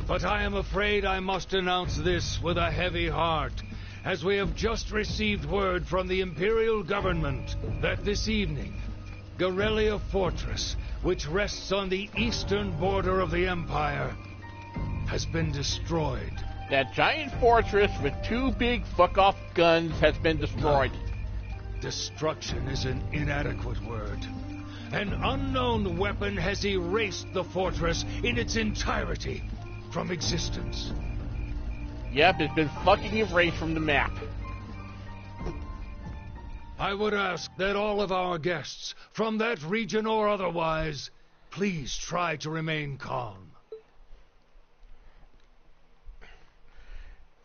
But I am afraid I must announce this with a heavy heart, as we have just received word from the Imperial government that this evening, Garrelia Fortress, which rests on the eastern border of the Empire, has been destroyed.
That giant fortress with 2 big fuck-off guns has been destroyed.
Destruction is an inadequate word. An unknown weapon has erased the fortress in its entirety from existence.
Yep, it's been fucking erased from the map.
I would ask that all of our guests, from that region or otherwise, please try to remain calm.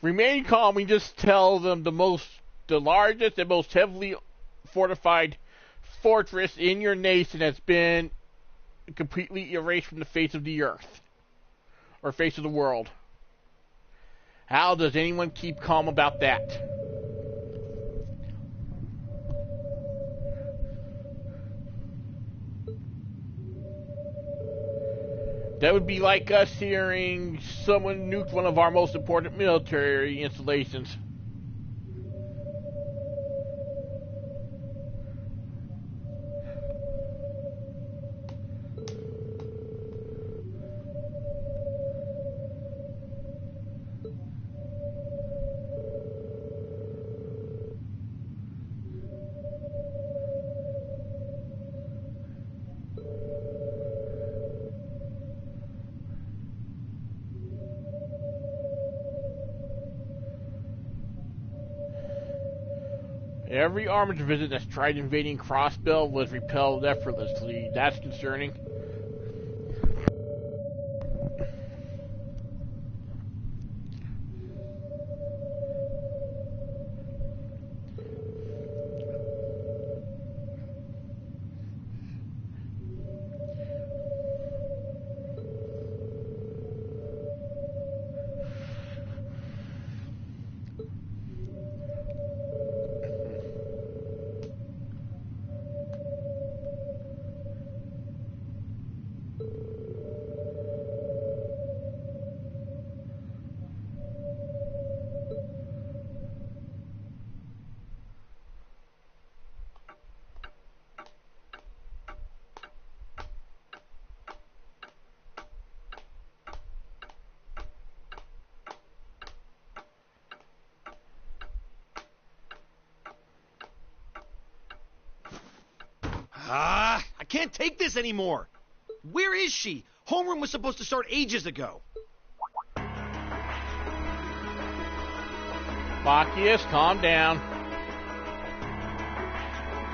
Remain calm, we just tell them the largest and most heavily fortified fortress in your nation has been completely erased from the face of the earth. Or face of the world. How does anyone keep calm about that? That would be like us hearing someone nuked one of our most important military installations. Every armored division that's tried invading Crossbell was repelled effortlessly. That's concerning.
I can't take this anymore. Where is she? Homeroom was supposed to start ages ago.
Bacchius, calm down.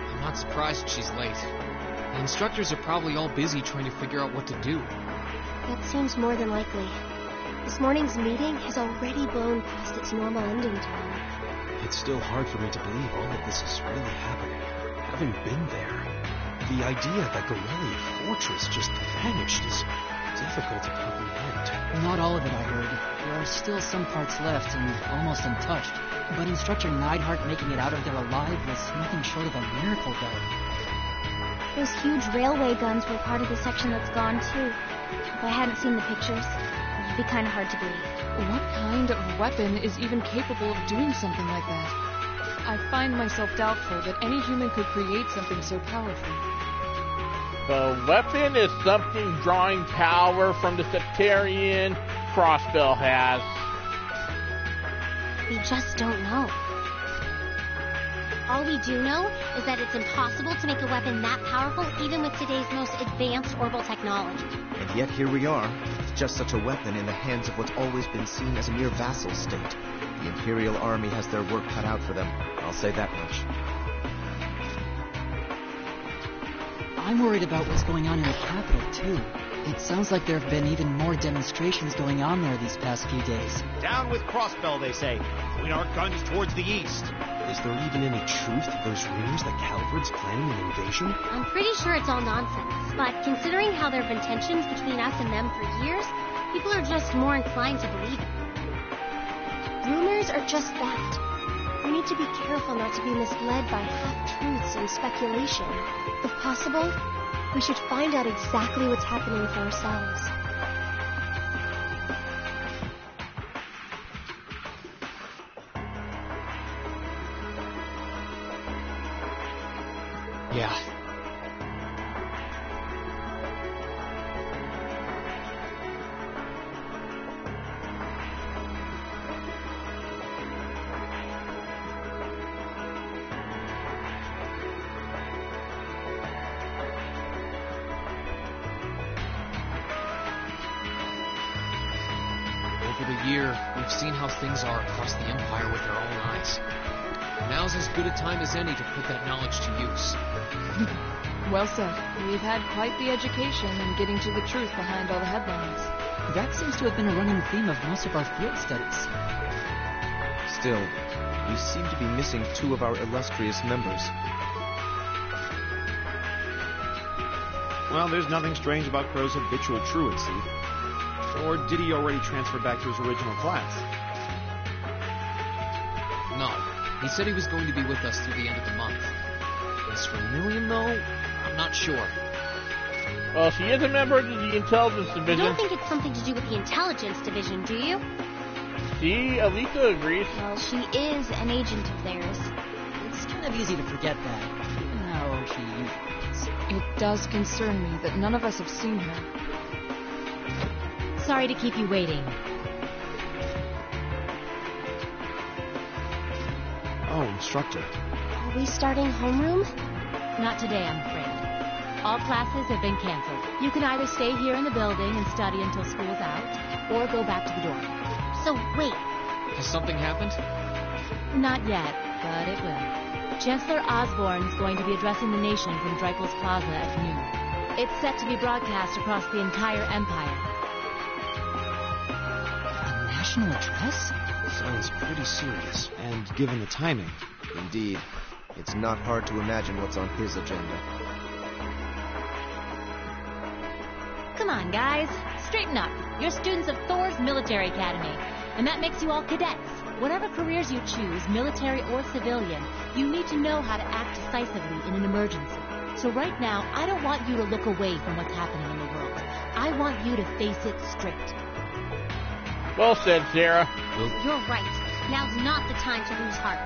I'm not surprised she's late. The instructors are probably all busy trying to figure out what to do.
That seems more than likely. This morning's meeting has already blown past its normal ending time.
It's still hard for me to believe all of this is really happening. Having been there, the idea that Garrelia Fortress just vanished is difficult to comprehend.
Not all of it, I heard. There are still some parts left and almost untouched. But Instructor Neidhart making it out of there alive was nothing short of a miracle, though.
Those huge railway guns were part of the section that's gone, too. If I hadn't seen the pictures, it'd be kind of hard to believe.
What kind of weapon is even capable of doing something like that? I find myself doubtful that any human could create something so powerful.
The weapon is something drawing power from the sectarian Crossbell has.
We just don't know. All we do know is that it's impossible to make a weapon that powerful even with today's most advanced orbital technology.
And yet here we are, with just such a weapon in the hands of what's always been seen as a mere vassal state. The Imperial Army has their work cut out for them, I'll say that much.
I'm worried about what's going on in the capital, too. It sounds like there have been even more demonstrations going on there these past few days.
Down with Crossbell, they say. Point our guns towards the east. Is there even any truth to those rumors that Calvard's planning an invasion?
I'm pretty sure it's all nonsense, but considering how there have been tensions between us and them for years, people are just more inclined to believe it.
Rumors are just that. We need to be careful not to be misled by half-truths and speculation. If possible, we should find out exactly what's happening for ourselves.
the year, we've seen how things are across the Empire with our own eyes. Now's as good a time as any to put that knowledge to use.
Well said. We've had quite the education in getting to the truth behind all the headlines.
That seems to have been a running theme of most of our field studies.
Still, we seem to be missing two of our illustrious members.
Well, there's nothing strange about Crow's habitual truancy. Or did he already transfer back to his original class?
No. He said he was going to be with us through the end of the month. As for Million, though, I'm not sure.
Well, she is a member of the Intelligence Division.
You don't think it's something to do with the Intelligence Division, do you?
See, Alisa agrees.
Well, she is an agent of theirs.
It's kind of easy to forget that, given how she usually is.
It does concern me that none of us have seen her.
Sorry to keep you waiting.
Oh, instructor.
Are we starting homeroom?
Not today, I'm afraid. All classes have been canceled. You can either stay here in the building and study until school's out, or go back to the dorm.
So wait.
Has something happened?
Not yet, but it will. Chancellor Osborne's going to be addressing the nation from Dreikel's Plaza at noon. It's set to be broadcast across the entire Empire.
A national address?
Sounds pretty serious. And given the timing.
Indeed. It's not hard to imagine what's on his agenda.
Come on, guys. Straighten up. You're students of Thor's Military Academy, and that makes you all cadets. Whatever careers you choose, military or civilian, you need to know how to act decisively in an emergency. So right now, I don't want you to look away from what's happening in the world. I want you to face it straight.
Well said, Sarah.
You're right. Now's not the time to lose heart.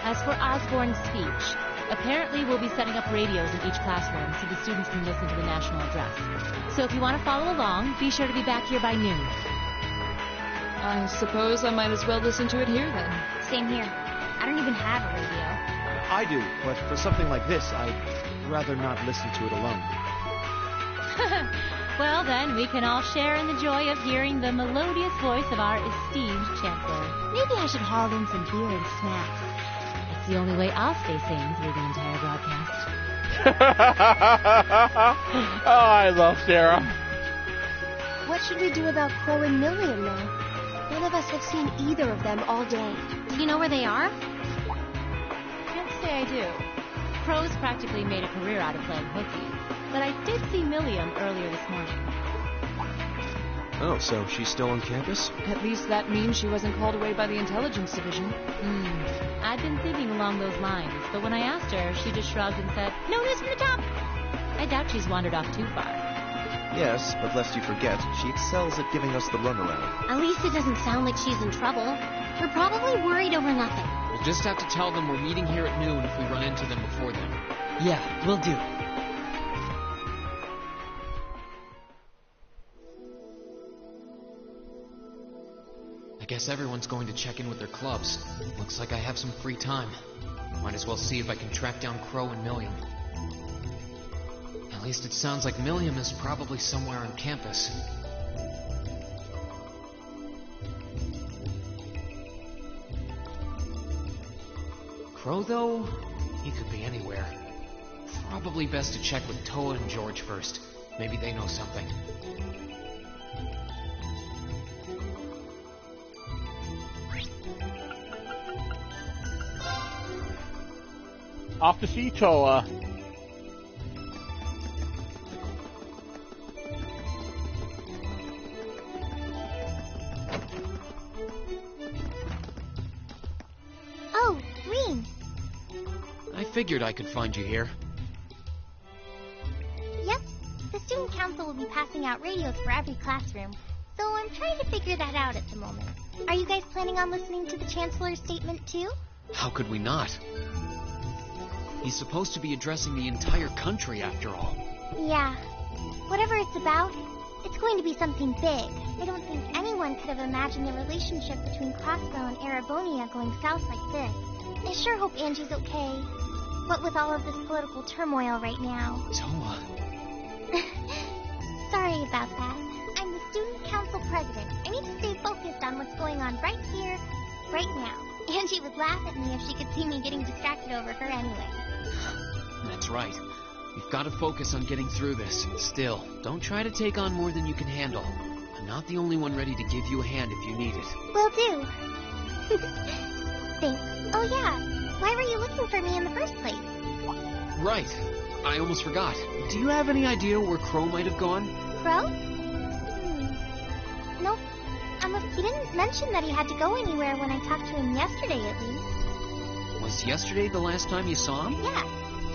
As for Osborne's speech, apparently we'll be setting up radios in each classroom so the students can listen to the national address. So if you want to follow along, be sure to be back here by noon.
I suppose I might as well listen to it here then.
Same here. I don't even have a radio.
I do, but for something like this, I'd rather not listen to it alone.
Well then, we can all share in the joy of hearing the melodious voice of our esteemed Chancellor. Maybe I should haul in some beer and snacks. It's the only way I'll stay sane through the entire broadcast.
Oh, I love Sarah.
What should we do about Crow and Million, though? None of us have seen either of them all day.
Do you know where they are?
Can't say I do. Crow's practically made a career out of playing hooky, but I did see Milliam earlier this morning.
Oh, so she's still on campus?
At least that means she wasn't called away by the Intelligence Division.
I'd been thinking along those lines, but when I asked her, she just shrugged and said, "No news from the top." I doubt she's wandered off too far.
Yes, but lest you forget, she excels at giving us the runaround.
At least it doesn't sound like she's in trouble. We're probably worried over nothing.
We'll just have to tell them we're meeting here at noon if we run into them before then.
Yeah, will do.
I guess everyone's going to check in with their clubs. Looks like I have some free time. Might as well see if I can track down Crow and Milliam. At least it sounds like Milliam is probably somewhere on campus. Crow, though? He could be anywhere. Probably best to check with Toa and George first. Maybe they know something.
Off to see Toa.
Oh, Rean.
I figured I could find you here.
Yep. The student council will be passing out radios for every classroom, so I'm trying to figure that out at the moment. Are you guys planning on listening to the Chancellor's statement too?
How could we not? He's supposed to be addressing the entire country, after all.
Yeah. Whatever it's about, it's going to be something big. I don't think anyone could have imagined the relationship between Crossbell and Erebonia going south like this. I sure hope Angie's okay. What with all of this political turmoil right now.
Toa.
Sorry about that. I'm the student council
president. I need to stay focused on what's going on right here, right now. Angie would laugh at me if she could see me getting distracted over her anyway.
That's right. We've got to focus on getting through this. Still, don't try to take on more than you can handle. I'm not the only one ready to give you a hand if you need it.
Will do. Thanks. Oh yeah, why were you looking for me in the first place?
Right. I almost forgot. Do you have any idea where Crow might have gone?
Crow? Nope. He didn't mention that he had to go anywhere when I talked to him yesterday, at least.
Was yesterday the last time you saw him?
Yeah.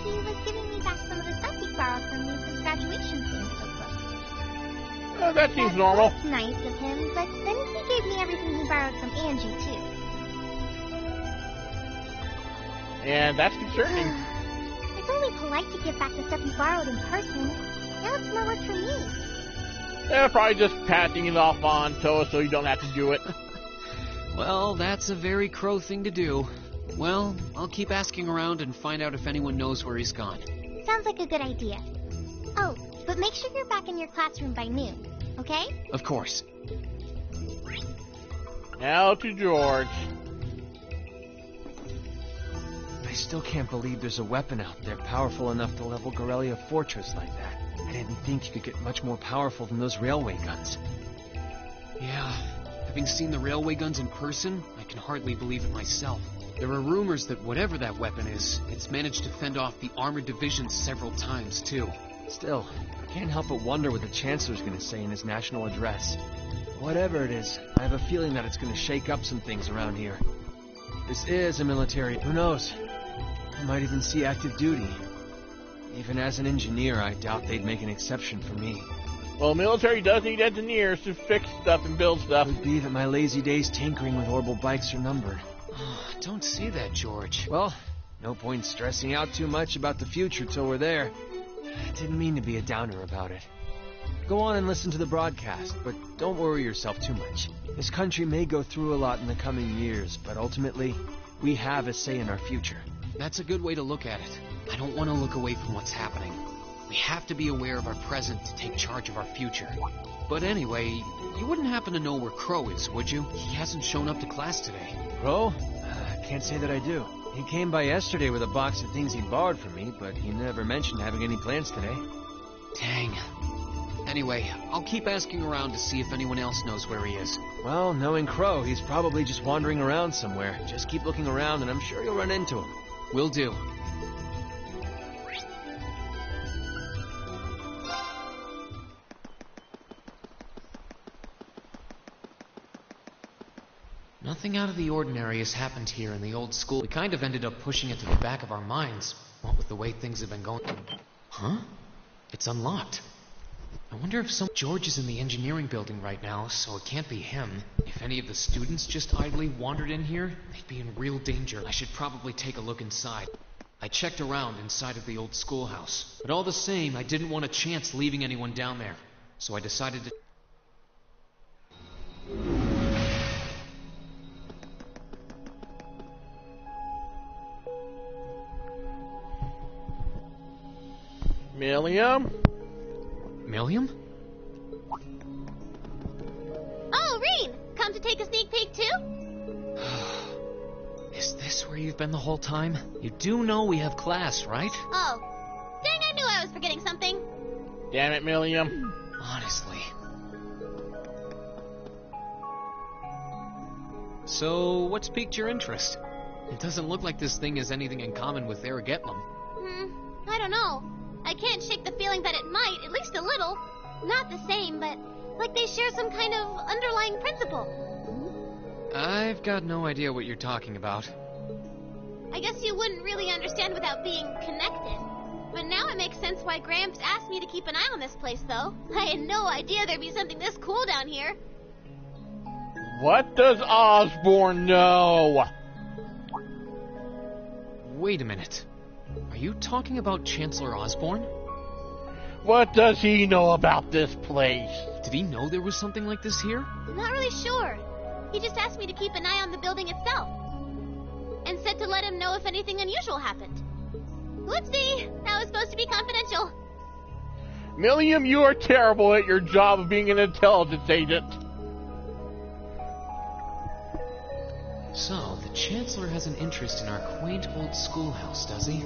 He was giving me back some of the stuff he borrowed from me for graduation things so close.
Oh, that seems normal.
That's nice of him, but then he gave me everything he borrowed from Angie, too.
And that's concerning.
It's only polite to give back the stuff you borrowed in person. Now it's more work for me.
They're probably just passing it off on Toa so you don't have to do it.
Well, that's a very Crow thing to do. Well, I'll keep asking around and find out if anyone knows where he's gone.
Sounds like a good idea. Oh, but make sure you're back in your classroom by noon, okay?
Of course.
Now to George.
I still can't believe there's a weapon out there powerful enough to level Corellia Fortress like that. I didn't think you could get much more powerful than those railway guns.
Yeah, having seen the railway guns in person, I can hardly believe it myself. There are rumors that whatever that weapon is, it's managed to fend off the armored divisions several times, too.
Still, I can't help but wonder what the Chancellor's gonna say in his national address. Whatever it is, I have a feeling that it's gonna shake up some things around here. This is a military, who knows? I might even see active duty. Even as an engineer, I doubt they'd make an exception for me.
Well, military does need engineers to fix stuff and build stuff.
Could be that my lazy days tinkering with orbital bikes are numbered.
Don't say that, George.
Well, no point stressing out too much about the future till we're there. I didn't mean to be a downer about it. Go on and listen to the broadcast, but don't worry yourself too much. This country may go through a lot in the coming years, but ultimately, we have a say in our future.
That's a good way to look at it. I don't want to look away from what's happening. We have to be aware of our present to take charge of our future. But anyway, you wouldn't happen to know where Crow is, would you? He hasn't shown up to class today.
Crow? Can't say that I do. He came by yesterday with a box of things he borrowed from me, but he never mentioned having any plans today.
Dang. Anyway, I'll keep asking around to see if anyone else knows where he is.
Well, knowing Crow, he's probably just wandering around somewhere. Just keep looking around and I'm sure you'll run into him.
Will do. Nothing out of the ordinary has happened here in the old school. We kind of ended up pushing it to the back of our minds, what with the way things have been going. Huh? It's unlocked. I wonder if George is in the engineering building right now, so it can't be him. If any of the students just idly wandered in here, they'd be in real danger. I should probably take a look inside. I checked around inside of the old schoolhouse, but all the same, I didn't want a chance leaving anyone down there, so I decided to...
Milliam?
Milliam?
Oh, Rean! Come to take a sneak peek, too?
Is this where you've been the whole time? You do know we have class, right?
Oh. Dang, I knew I was forgetting something.
Damn it, Milliam.
Honestly. So, what's piqued your interest? It doesn't look like this thing has anything in common with Eragetlum.
I don't know. I can't shake the feeling that it might, at least a little. Not the same, but like they share some kind of underlying principle.
I've got no idea what you're talking about.
I guess you wouldn't really understand without being connected. But now it makes sense why Gramps asked me to keep an eye on this place, though. I had no idea there'd be something this cool down here.
What does Osborn know?
Wait a minute. Are you talking about Chancellor Osborn?
What does he know about this place?
Did he know there was something like this here?
I'm not really sure. He just asked me to keep an eye on the building itself. And said to let him know if anything unusual happened. Whoopsie! That was supposed to be confidential.
Milliam, you are terrible at your job of being an intelligence agent.
So, the Chancellor has an interest in our quaint old schoolhouse, does he?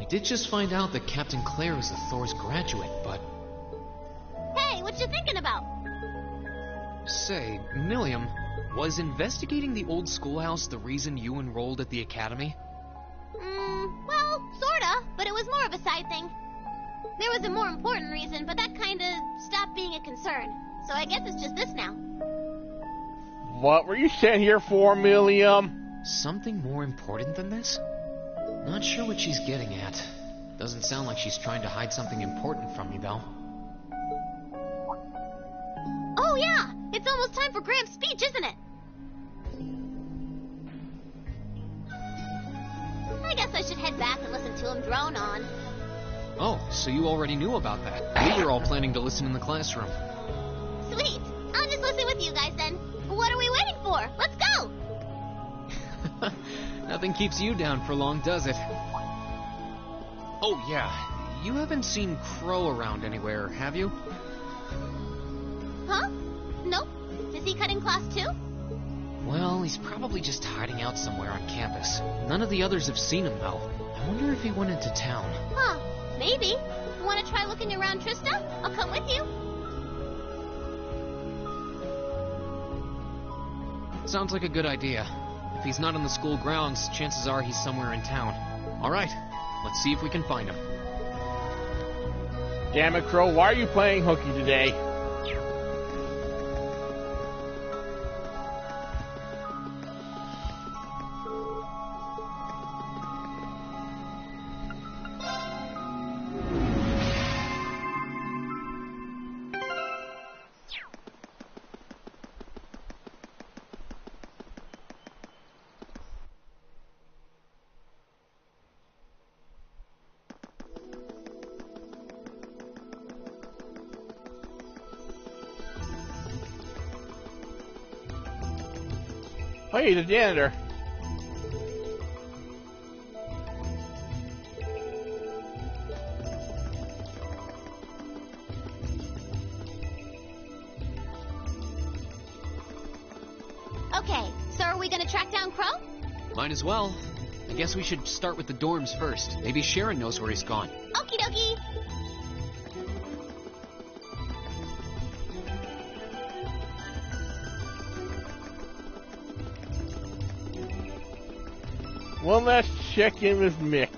We did just find out that Captain Claire is a Thor's graduate, but...
Hey, what you thinking about?
Say, Milliam, was investigating the old schoolhouse the reason you enrolled at the academy?
Well, sorta, but it was more of a side thing. There was a more important reason, but that kinda stopped being a concern. So I guess it's just this now.
What were you sent here for, Milliam?
Something more important than this? Not sure what she's getting at. Doesn't sound like she's trying to hide something important from me, though.
Oh yeah! It's almost time for Gramps' speech, isn't it? I guess I should head back and listen to him drone on.
Oh, so you already knew about that. We were all planning to listen in the classroom.
Sweet! I'll just listen with you guys then. What are we waiting for? Let's go!
Nothing keeps you down for long, does it? Oh, yeah. You haven't seen Crow around anywhere, have you?
Huh? Nope. Is he cutting class too?
Well, he's probably just hiding out somewhere on campus. None of the others have seen him, though. I wonder if he went into town.
Huh. Maybe. Want to try looking around, Trista? I'll come with you.
Sounds like a good idea. If he's not on the school grounds, chances are he's somewhere in town. All right, let's see if we can find him.
Damn it, Crow, why are you playing hooky today? Hey, the janitor.
Okay, so are we gonna track down Crow?
Might as well. I guess we should start with the dorms first. Maybe Sharon knows where he's gone.
Okie dokie.
Well, let's check in with Mitch.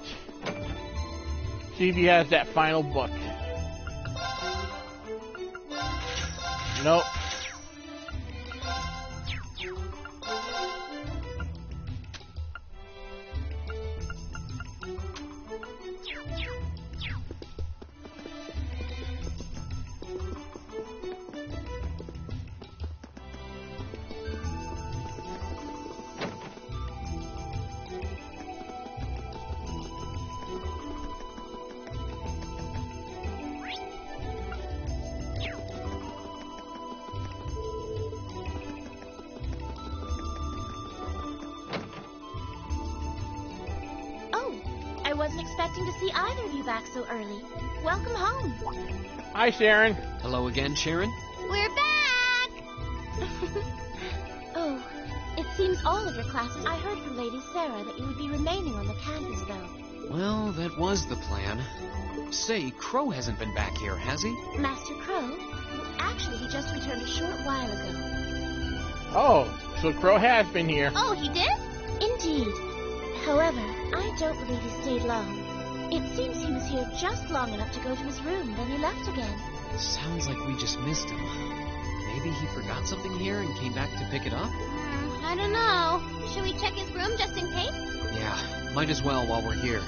See if he has that final book. Nope.
I wasn't expecting to see either of you back so early. Welcome home.
Hi, Sharon.
Hello again, Sharon.
We're back!
Oh, it seems all of your classes. I heard from Lady Sarah that you would be remaining on the campus, though.
Well, that was the plan. Say, Crow hasn't been back here, has he?
Master Crow? Actually, he just returned a short while ago.
Oh, so Crow has been here.
Oh, he did?
Indeed. However, I don't believe he stayed long. It seems he was here just long enough to go to his room, then he left again.
Sounds like we just missed him. Maybe he forgot something here and came back to pick it up?
I don't know. Should we check his room just in case?
Yeah, might as well while we're here.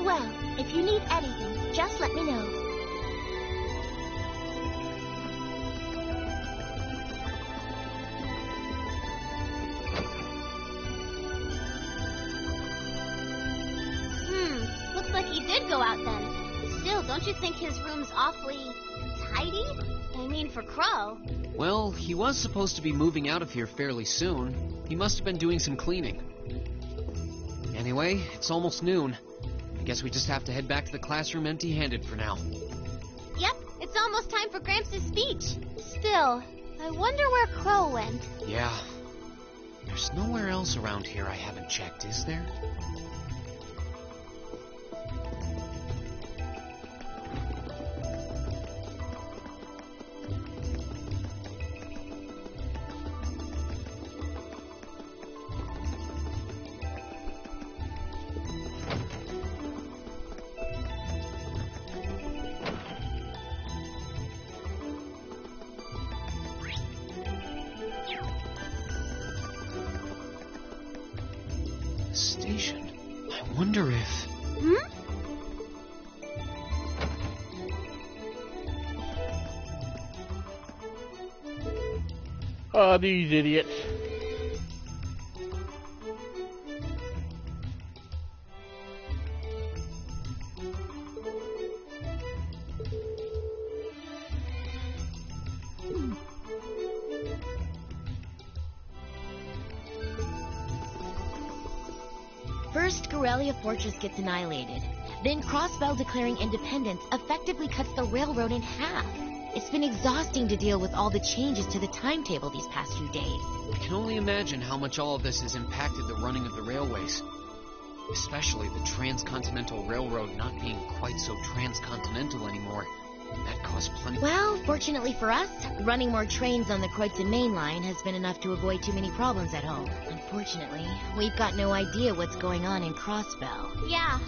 Well, if you need anything, just let me know.
Looks like he did go out then. Still, don't you think his room's awfully tidy? I mean, for Crow.
Well, he was supposed to be moving out of here fairly soon. He must have been doing some cleaning. Anyway, it's almost noon. I guess we just have to head back to the classroom empty-handed for now.
Yep, it's almost time for Gramps' speech. Still, I wonder where Crow went.
Yeah. There's nowhere else around here I haven't checked, is there? Station. I wonder if...
Oh, these idiots.
First, Corellia Fortress gets annihilated. Then Crossbell declaring independence effectively cuts the railroad in half. It's been exhausting to deal with all the changes to the timetable these past few days.
I can only imagine how much all of this has impacted the running of the railways. Especially the Transcontinental Railroad not being quite so transcontinental anymore. That caused plenty...
Well, fortunately for us, running more trains on the Kreutzen Main Line has been enough to avoid too many problems at home. Unfortunately, we've got no idea what's going on in Crossbell.
Yeah.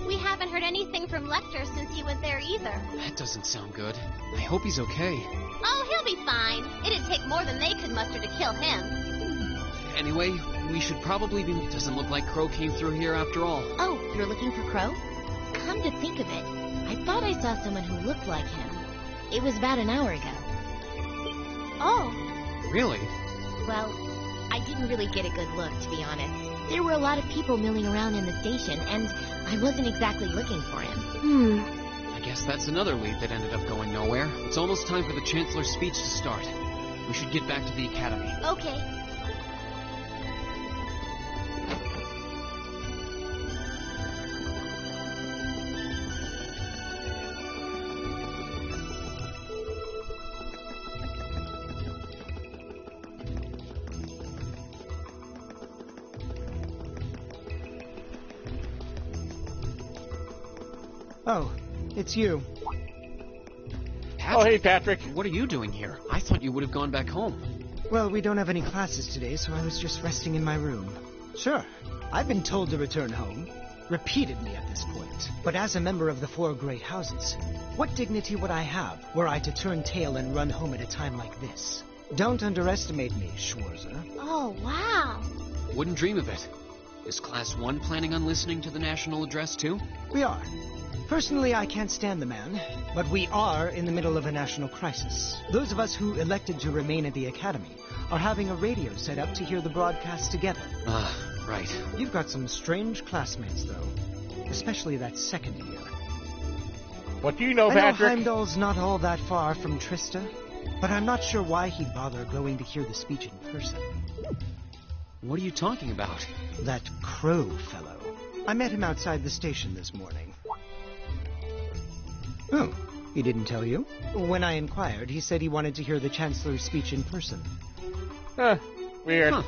We haven't heard anything from Lecter since he went there either.
That doesn't sound good. I hope he's okay.
Oh, he'll be fine. It'd take more than they could muster to kill him.
Anyway, we should probably be... It doesn't look like Crow came through here after all.
Oh, you're looking for Crow? Come to think of it, I thought I saw someone who looked like him. It was about an hour ago.
Oh.
Really?
Well, I didn't really get a good look, to be honest. There were a lot of people milling around in the station, and I wasn't exactly looking for him.
I guess that's another lead that ended up going nowhere. It's almost time for the Chancellor's speech to start. We should get back to the Academy.
Okay.
Oh, it's you.
Patrick?
Oh, hey, Patrick.
What are you doing here? I thought you would have gone back home.
Well, we don't have any classes today, so I was just resting in my room. Sure, I've been told to return home, repeatedly at this point. But as a member of the Four Great Houses, what dignity would I have were I to turn tail and run home at a time like this? Don't underestimate me, Schwarzer.
Oh, wow.
Wouldn't dream of it. Is Class 1 planning on listening to the national address, too?
We are. Personally, I can't stand the man, but we are in the middle of a national crisis. Those of us who elected to remain at the Academy are having a radio set up to hear the broadcast together.
Right.
You've got some strange classmates, though. Especially that second year.
What do you know, Patrick?
I know Heimdall's not all that far from Trista, but I'm not sure why he'd bother going to hear the speech in person.
What are you talking about?
That Crow fellow. I met him outside the station this morning. Oh, he didn't tell you? When I inquired, he said he wanted to hear the Chancellor's speech in person.
Weird.
Huh.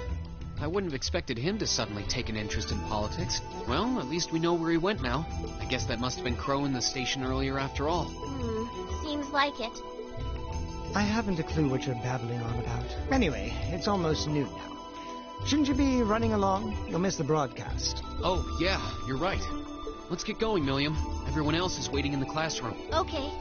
I wouldn't have expected him to suddenly take an interest in politics. Well, at least we know where he went now. I guess that must have been Crow in the station earlier after all.
Seems like it.
I haven't a clue what you're babbling on about. Anyway, it's almost noon now. Shouldn't you be running along? You'll miss the broadcast.
Oh, yeah, you're right. Let's get going, Milliam. Everyone else is waiting in the classroom.
Okay.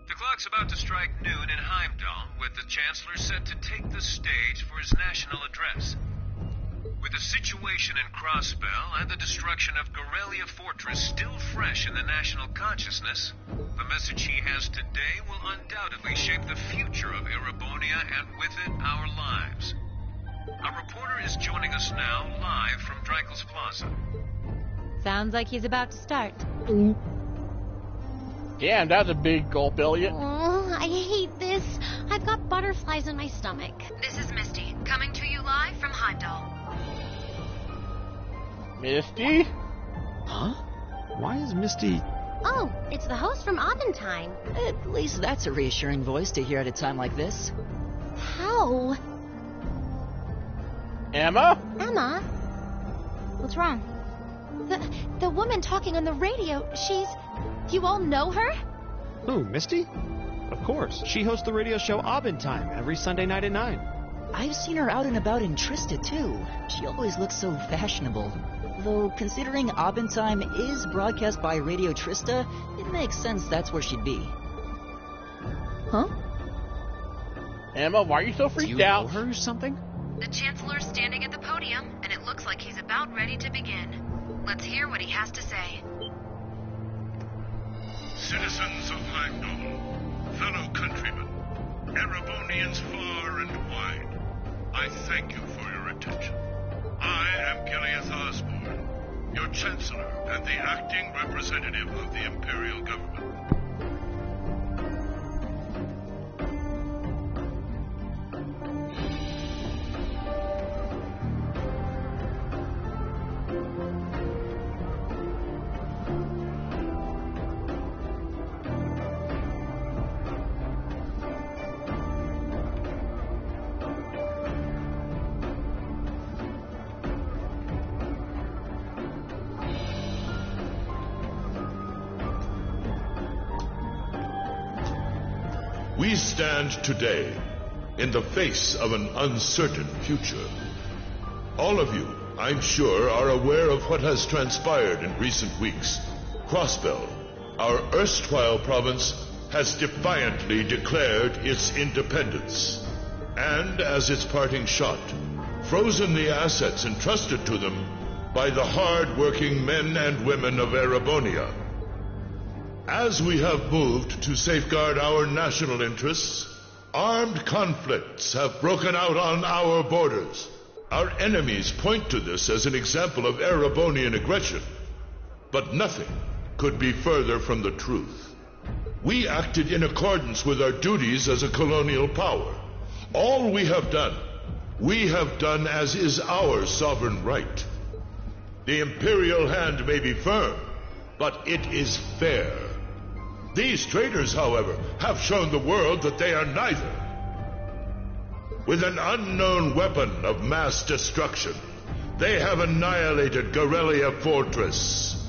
The clock's about to strike noon in Heimdall, with the Chancellor set to take the stage for his national address. With the situation in Crossbell and the destruction of Gorelia Fortress still fresh in the national consciousness, the message he has today will undoubtedly shape the future of Erebonia and with it our lives. A reporter is joining us now live from Dreikel's Plaza.
Sounds like he's about to start.
Damn, that's a big gulp, Elliot.
Oh, I hate this. I've got butterflies in my stomach.
This is Misty, coming to you live from Heimdall.
Misty?
Huh? Why is Misty...
Oh, it's the host from Abendheim.
At least that's a reassuring voice to hear at a time like this.
How?
Emma?
Emma? What's wrong?
The woman talking on the radio, she's... You all know her?
Who, Misty? Of course. She hosts the radio show Abendheim every Sunday night at 9.
I've seen her out and about in Trista, too. She always looks so fashionable. Though, considering Abendheim is broadcast by Radio Trista, it makes sense that's where she'd be. Huh?
Emma, why are you so freaked out?
Do you know her or something?
The Chancellor's standing at the podium, and it looks like he's about ready to begin. Let's hear what he has to say.
Citizens of Heimdall, fellow countrymen, Erebonians far and wide, I thank you for your attention. I am Gileath Osborne, your Chancellor and the acting representative of the Imperial Government. We stand today in the face of an uncertain future. All of you, I'm sure, are aware of what has transpired in recent weeks. Crossbell, our erstwhile province, has defiantly declared its independence. And as its parting shot, frozen the assets entrusted to them by the hard-working men and women of Erebonia. As we have moved to safeguard our national interests, armed conflicts have broken out on our borders. Our enemies point to this as an example of Erebonian aggression, but nothing could be further from the truth. We acted in accordance with our duties as a colonial power. All we have done as is our sovereign right. The imperial hand may be firm, but it is fair. These traitors, however, have shown the world that they are neither. With an unknown weapon of mass destruction, they have annihilated Gorelia Fortress,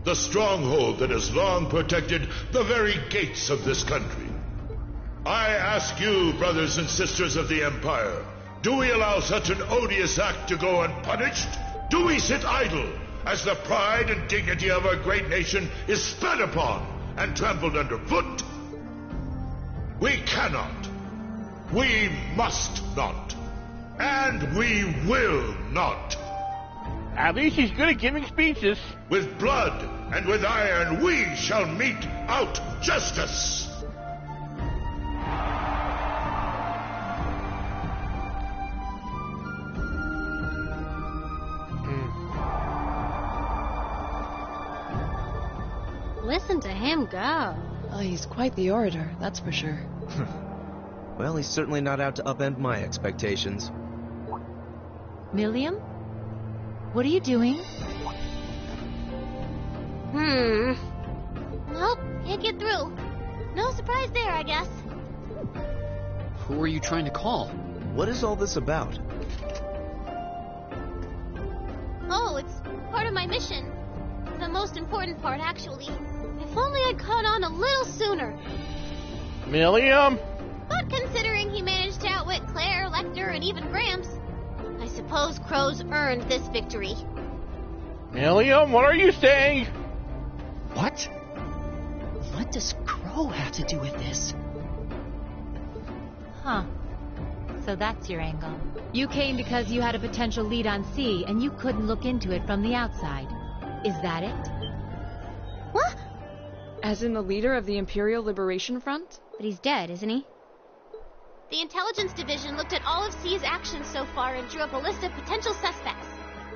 the stronghold that has long protected the very gates of this country. I ask you, brothers and sisters of the Empire, do we allow such an odious act to go unpunished? Do we sit idle as the pride and dignity of our great nation is spat upon and trampled underfoot? We cannot. We must not. And we will not.
At least he's good at giving speeches.
With blood and with iron, we shall mete out justice.
Listen to him go.
Oh, he's quite the orator, that's for sure.
Well, he's certainly not out to upend my expectations.
Milliam? What are you doing?
Nope, can't get through. No surprise there, I guess.
Who are you trying to call?
What is all this about?
Oh, it's part of my mission. The most important part, actually. If only I'd caught on a little sooner.
Milliam?
But considering he managed to outwit Claire, Lecter, and even Gramps, I suppose Crow's earned this victory.
Milliam, what are you saying?
What? What does Crow have to do with this?
Huh. So that's your angle. You came because you had a potential lead on C, and you couldn't look into it from the outside. Is that it?
What?
As in the leader of the Imperial Liberation Front?
But he's dead, isn't he?
The Intelligence Division looked at all of C's actions so far and drew up a list of potential suspects.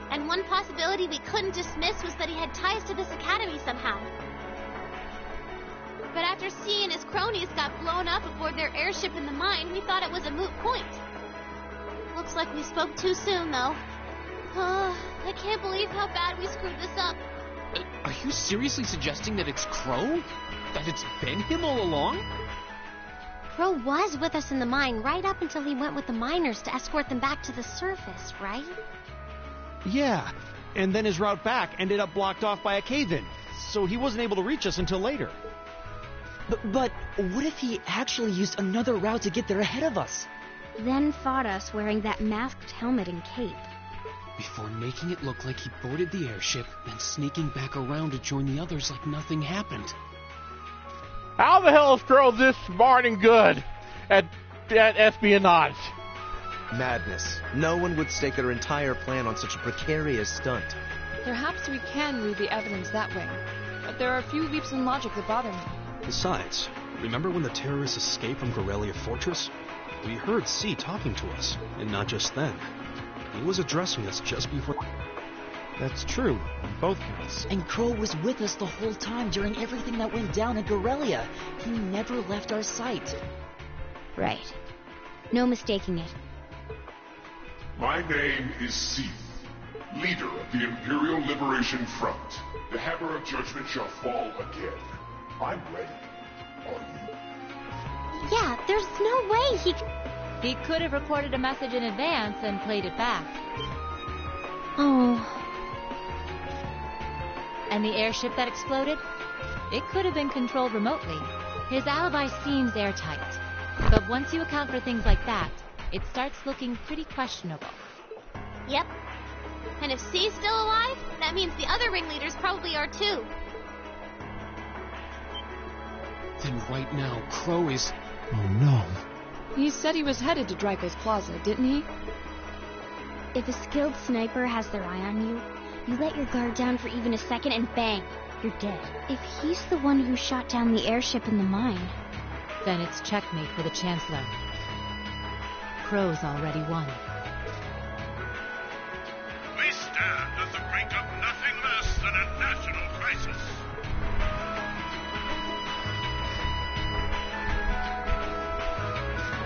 And one possibility we couldn't dismiss was that he had ties to this academy somehow. But after C and his cronies got blown up aboard their airship in the mine, we thought it was a moot point. Looks like we spoke too soon, though. I can't believe how bad we screwed this up.
Are you seriously suggesting that it's Crow? That it's been him all along?
Crow was with us in the mine right up until he went with the miners to escort them back to the surface, right?
Yeah, and then his route back ended up blocked off by a cave-in, so he wasn't able to reach us until later.
But what if he actually used another route to get there ahead of us?
Then fought us wearing that masked helmet and cape.
Before making it look like he boarded the airship, then sneaking back around to join the others like nothing happened.
How the hell is Crow this smart and good at espionage?
Madness. No one would stake their entire plan on such a precarious stunt.
Perhaps we can read the evidence that way, but there are a few leaps in logic that bother me.
Besides, remember when the terrorists escaped from Gorelia Fortress? We heard C talking to us, and not just then. He was addressing us just before... That's true, on both counts.
And Crow was with us the whole time during everything that went down at Gorelia. He never left our sight.
Right. No mistaking it.
My name is Seath, leader of the Imperial Liberation Front. The hammer of judgment shall fall again. I'm ready. Are you?
Yeah, there's no way he...
He could have recorded a message in advance and played it back.
Oh...
And the airship that exploded? It could have been controlled remotely. His alibi seems airtight. But once you account for things like that, it starts looking pretty questionable.
Yep. And if C's still alive, that means the other ringleaders probably are too.
Then right now, Crow is...
Oh no.
He said he was headed to Draco's Plaza, didn't he?
If a skilled sniper has their eye on you, you let your guard down for even a second and bang, you're dead. If he's the one who shot down the airship in the mine...
Then it's checkmate for the Chancellor. Crow's already won.
We stand at the brink of nothing less than a national crisis.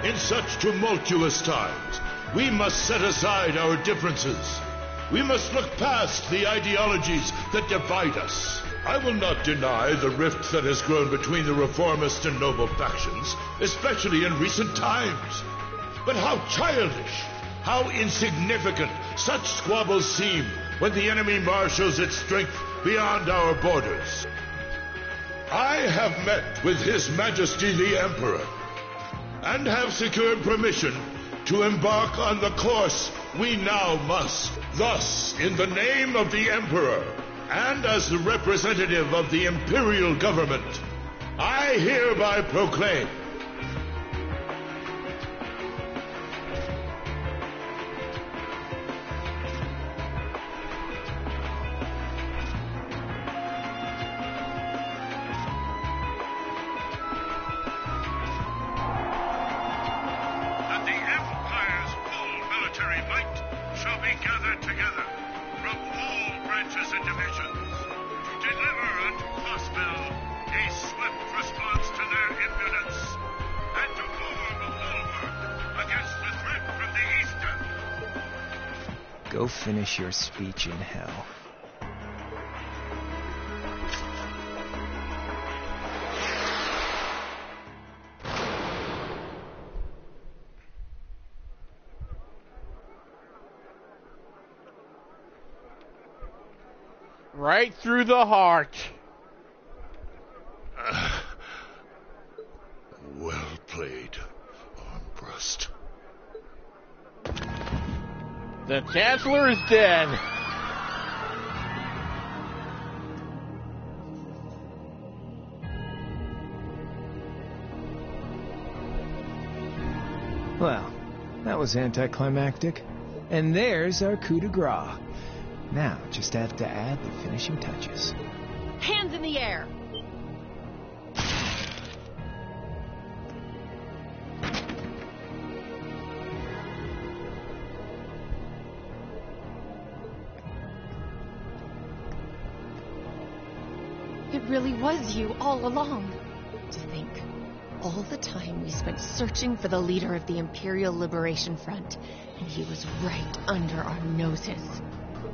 In such tumultuous times, we must set aside our differences. We must look past the ideologies that divide us. I will not deny the rift that has grown between the reformist and noble factions, especially in recent times. But how childish, how insignificant such squabbles seem when the enemy marshals its strength beyond our borders. I have met with His Majesty the Emperor, and have secured permission to embark on the course we now must. Thus, in the name of the Emperor, and as the representative of the Imperial Government, I hereby proclaim
that the Empire's full military might shall be gathered together from all branches and divisions to deliver unto Crossbell a swift response to their impudence and to form a bulwark against the threat from the eastern.
Go finish your speech in hell.
Right through the heart.
Well played, Armbrust.
The Chancellor is dead.
Well,
That was anticlimactic. And there's our coup de grace. Now, just have to add the finishing touches.
Hands in the air!
It really was you all along. To think, all the time we spent searching for the leader of the Imperial Liberation Front, and he was right under our noses.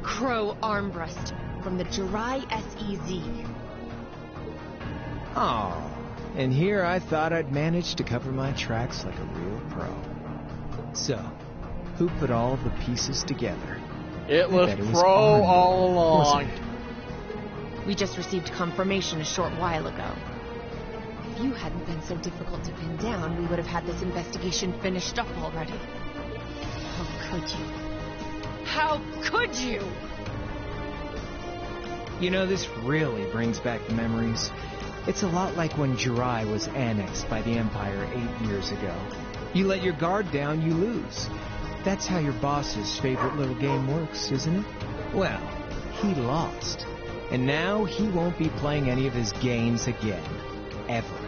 Crow Armbrust from the Jirai SEZ.
Oh, and here I thought I'd managed to cover my tracks like a real pro. So, who put all the pieces together?
It was Crow all along.
We just received confirmation a short while ago. If you hadn't been so difficult to pin down, we would have had this investigation finished up already. How could you? How could you?
You know, this really brings back the memories. It's a lot like when Jirai was annexed by the Empire 8 years ago. You let your guard down, you lose. That's how your boss's favorite little game works, isn't it? Well, he lost. And now he won't be playing any of his games again. Ever.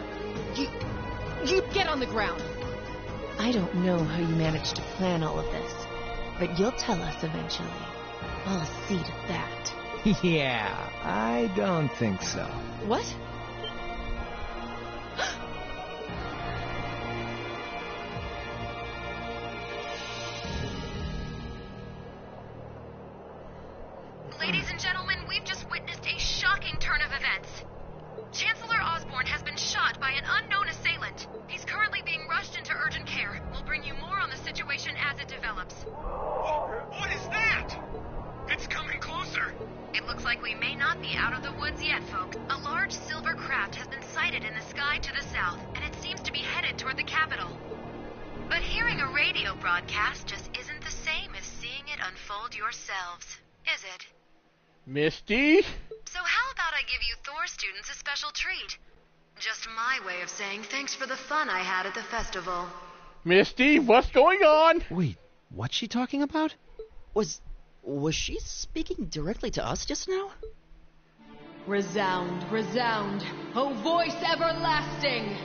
You get on the ground! I don't know how you managed to plan all of this, but you'll tell us eventually. I'll see to that.
Yeah, I don't think so.
What?
Ladies and gentlemen, we've just witnessed a shocking turn of events. Chancellor Osborne has been shot by an unknown assailant. He's currently being rushed into urgent care. We'll bring you more on the situation as it develops.
What is that? It's coming closer.
It looks like we may not be out of the woods yet, folks. A large silver craft has been sighted in the sky to the south, and it seems to be headed toward the capital. But hearing a radio broadcast just isn't the same as seeing it unfold yourselves, is it?
Misty?
So how about I give you Thor students a special treat? Just my way of saying thanks for the fun I had at the festival.
Misty, what's going on?
Wait, what's she talking about? Was she speaking directly to us just now?
Resound, resound, O voice everlasting!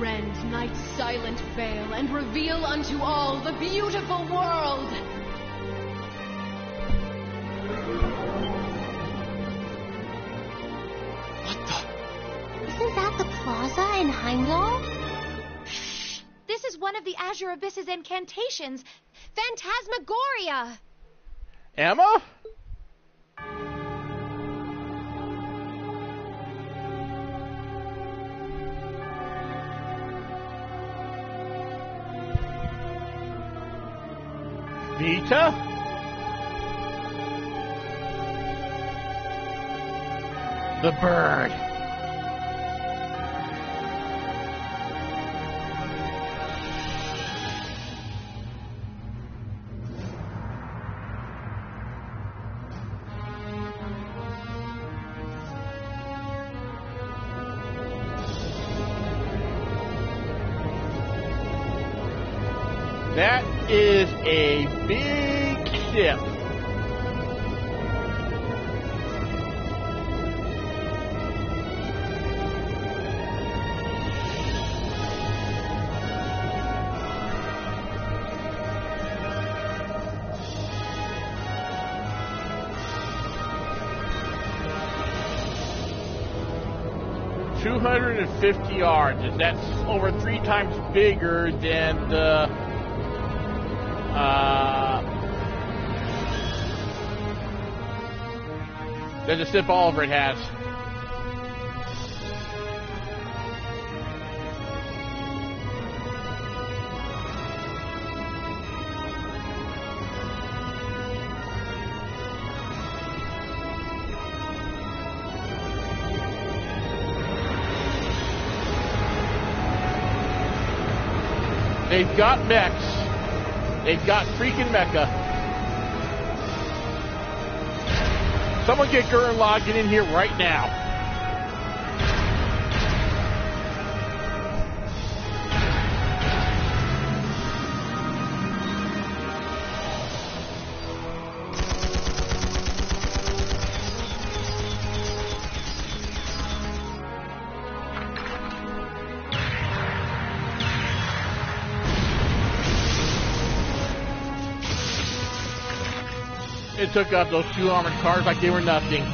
Rend night's silent veil and reveal unto all the beautiful world!
Isn't that the plaza in Heimdall?
This is one of the Azure Abyss's incantations. Phantasmagoria!
Emma? Vita? The bird. That is a big ship. $250 yards. That's over 3 times bigger than the ship Oliver has. They've got mechs. They've got freaking mecha. Someone get Gurren Lagann in here right now. It took out those 2 armored cars like they were nothing.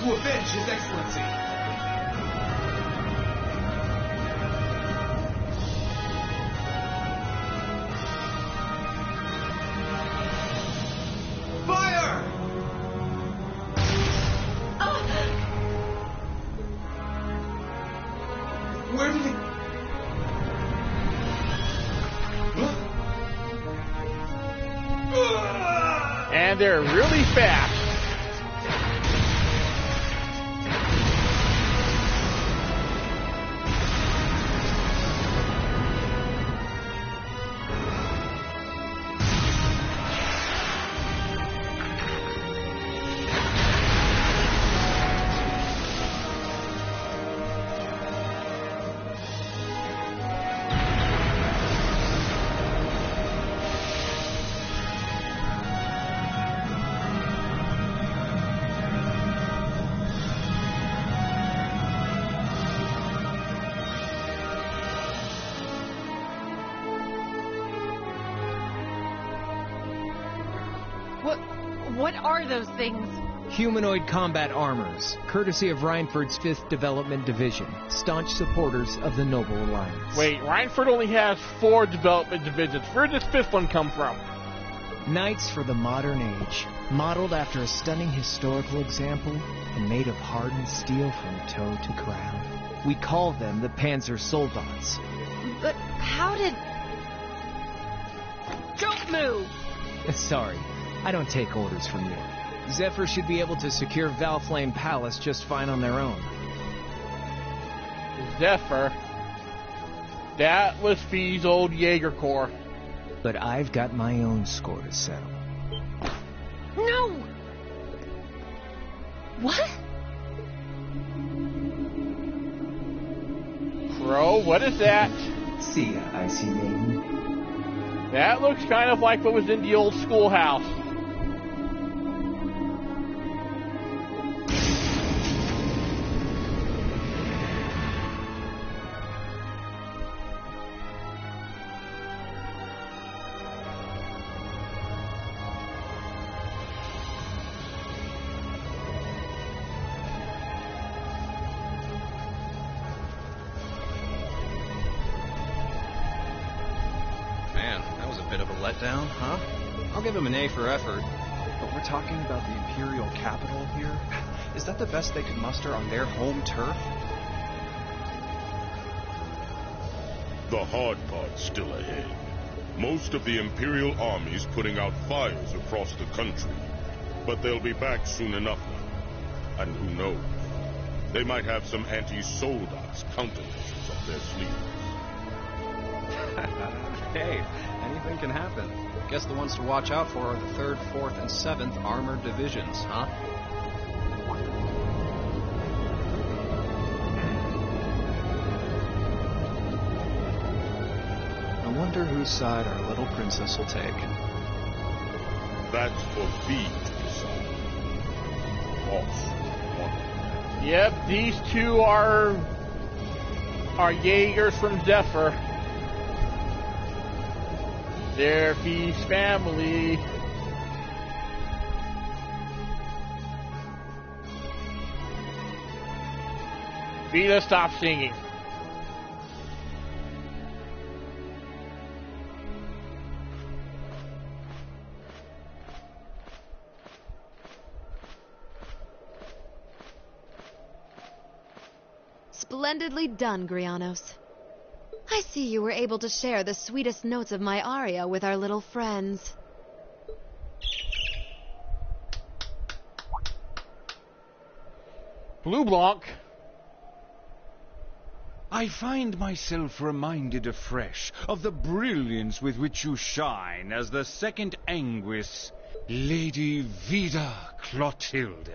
To avenge His Excellency. Fire! Where did it...
And they're really fast.
What are those things?
Humanoid combat armors, courtesy of Reinford's 5th Development Division, staunch supporters of the Noble Alliance.
Wait, Reinford only has 4 development divisions. Where did this 5th one come from?
Knights for the modern age, modeled after a stunning historical example and made of hardened steel from toe to crown. We call them the Panzer Soldats.
But how did... Don't move!
Sorry, I don't take orders from you. Zephyr should be able to secure Valflame Palace just fine on their own.
Zephyr? That was Fee's old Jaeger Corps.
But I've got my own score to settle.
No! What?
Crow, what is that?
See ya, Icy Maiden.
That looks kind of like what was in the old schoolhouse.
Letdown, huh? I'll give him an A for effort.
But we're talking about the Imperial capital here? Is that the best they could muster on their home turf?
The hard part's still ahead. Most of the Imperial army's putting out fires across the country. But they'll be back soon enough now. And who knows? They might have some anti-Soldats countermeasures up their sleeves.
Hey, anything can happen. Guess the ones to watch out for are the 3rd, 4th, and 7th Armored Divisions, huh?
I wonder whose side our little princess will take.
That's for Fee to decide. Boss.
Yep, these two are Jaegers from Zephyr. They're Fee's family. Vita, stop singing.
Splendidly done, Grianos. I see you were able to share the sweetest notes of my aria with our little friends.
Blue Blanc.
I find myself reminded afresh of the brilliance with which you shine as the second Anguis, Lady Vida Clotilde.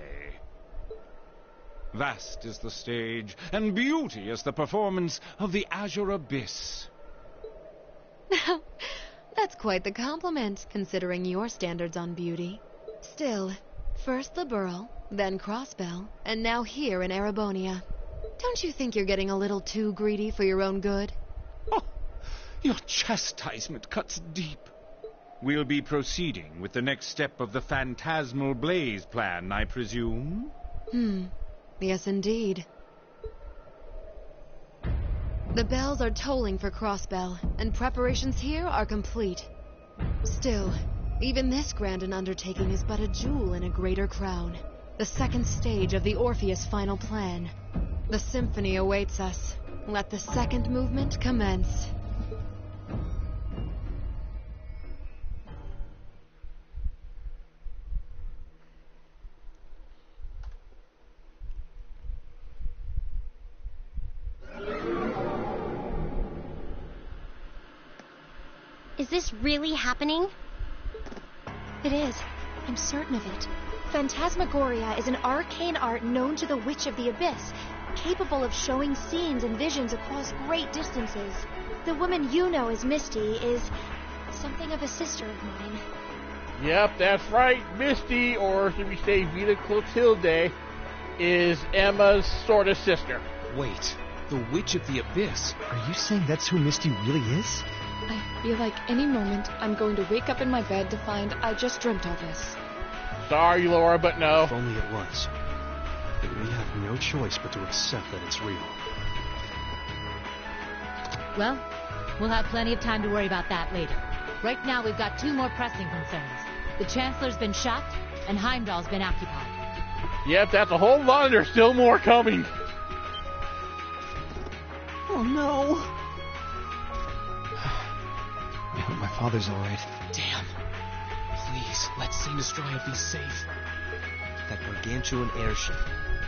Vast is the stage, and beauteous the performance of the Azure Abyss.
That's quite the compliment, considering your standards on beauty. Still, first the Burl, then Crossbell, and now here in Erebonia. Don't you think you're getting a little too greedy for your own good?
Oh, your chastisement cuts deep. We'll be proceeding with the next step of the Phantasmal Blaze plan, I presume?
Yes, indeed. The bells are tolling for Crossbell, and preparations here are complete. Still, even this grand an undertaking is but a jewel in a greater crown. The second stage of the Orpheus final plan. The symphony awaits us. Let the second movement commence.
Is this really happening?
It is. I'm certain of it. Phantasmagoria is an arcane art known to the Witch of the Abyss, capable of showing scenes and visions across great distances. The woman you know as Misty is something of a sister of mine.
Yep, that's right. Misty, or should we say Vita Clotilde, is Emma's sort of sister.
Wait, the Witch of the Abyss?
Are you saying that's who Misty really is?
I feel like any moment I'm going to wake up in my bed to find I just dreamt all this.
Sorry, Laura, but no.
If only it was. Then we have no choice but to accept that it's real.
Well, we'll have plenty of time to worry about that later. Right now, we've got two more pressing concerns. The Chancellor's been shot, and Heimdall's been occupied.
Yep, that's a whole lot, and there's still more coming.
Oh, no. I hope my father's alright.
Damn. Please, let Sinistria be safe.
That gargantuan airship,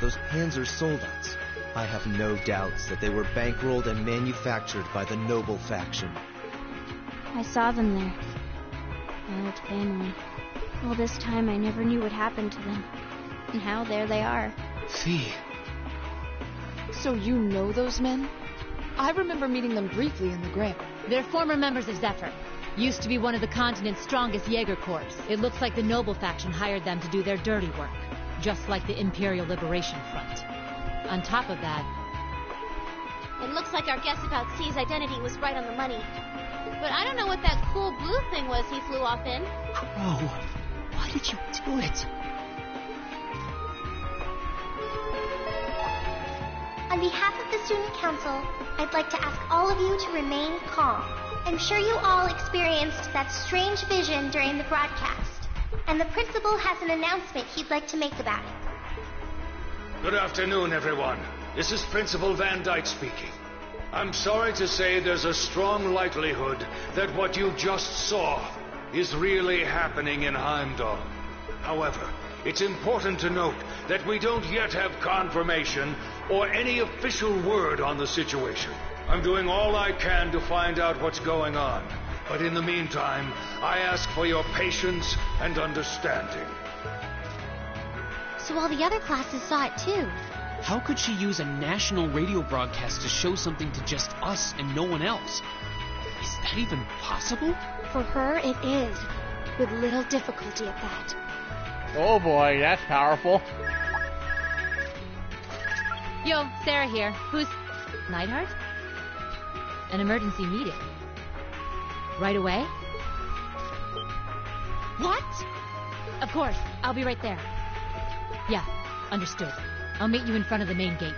those Panzer soldats. I have no doubts that they were bankrolled and manufactured by the noble faction.
I saw them there. My old family. All this time I never knew what happened to them. Now there they are.
Fee.
So you know those men? I remember meeting them briefly in the Grail.
They're former members of Zephyr. Used to be one of the continent's strongest Jaeger Corps. It looks like the noble faction hired them to do their dirty work. Just like the Imperial Liberation Front. On top of that...
It looks like our guess about C's identity was right on the money. But I don't know what that cool blue thing was he flew off in.
Crow, why did you do it?
On behalf of the Student Council, I'd like to ask all of you to remain calm. I'm sure you all experienced that strange vision during the broadcast, and the principal has an announcement he'd like to make about it.
Good afternoon, everyone. This is Principal Van Dyke speaking. I'm sorry to say there's a strong likelihood that what you just saw is really happening in Heimdall. However, it's important to note that we don't yet have confirmation or any official word on the situation. I'm doing all I can to find out what's going on, but in the meantime, I ask for your patience and understanding.
So all the other classes saw it too.
How could she use a national radio broadcast to show something to just us and no one else? Is that even possible?
For her, it is. With little difficulty at that.
Oh boy, that's powerful.
Yo, Sarah here. Who's... Neidhart? An emergency meeting. Right away? What? Of course. I'll be right there. Yeah, understood. I'll meet you in front of the main gate.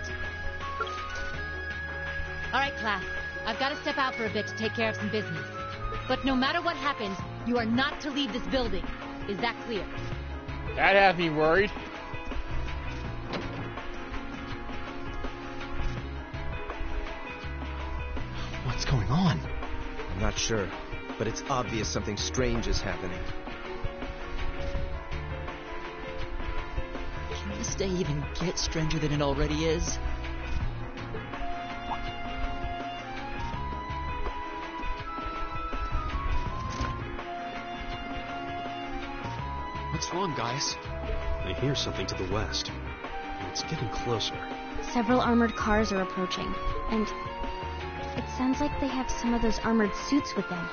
All right, class. I've got to step out for a bit to take care of some business. But no matter what happens, you are not to leave this building. Is that clear?
That has me worried.
What's going on?
I'm not sure, but it's obvious something strange is happening.
Can this day even get stranger than it already is?
What's wrong, guys?
I hear something to the west. It's getting closer.
Several armored cars are approaching, and it sounds like they have some of those armored suits with them.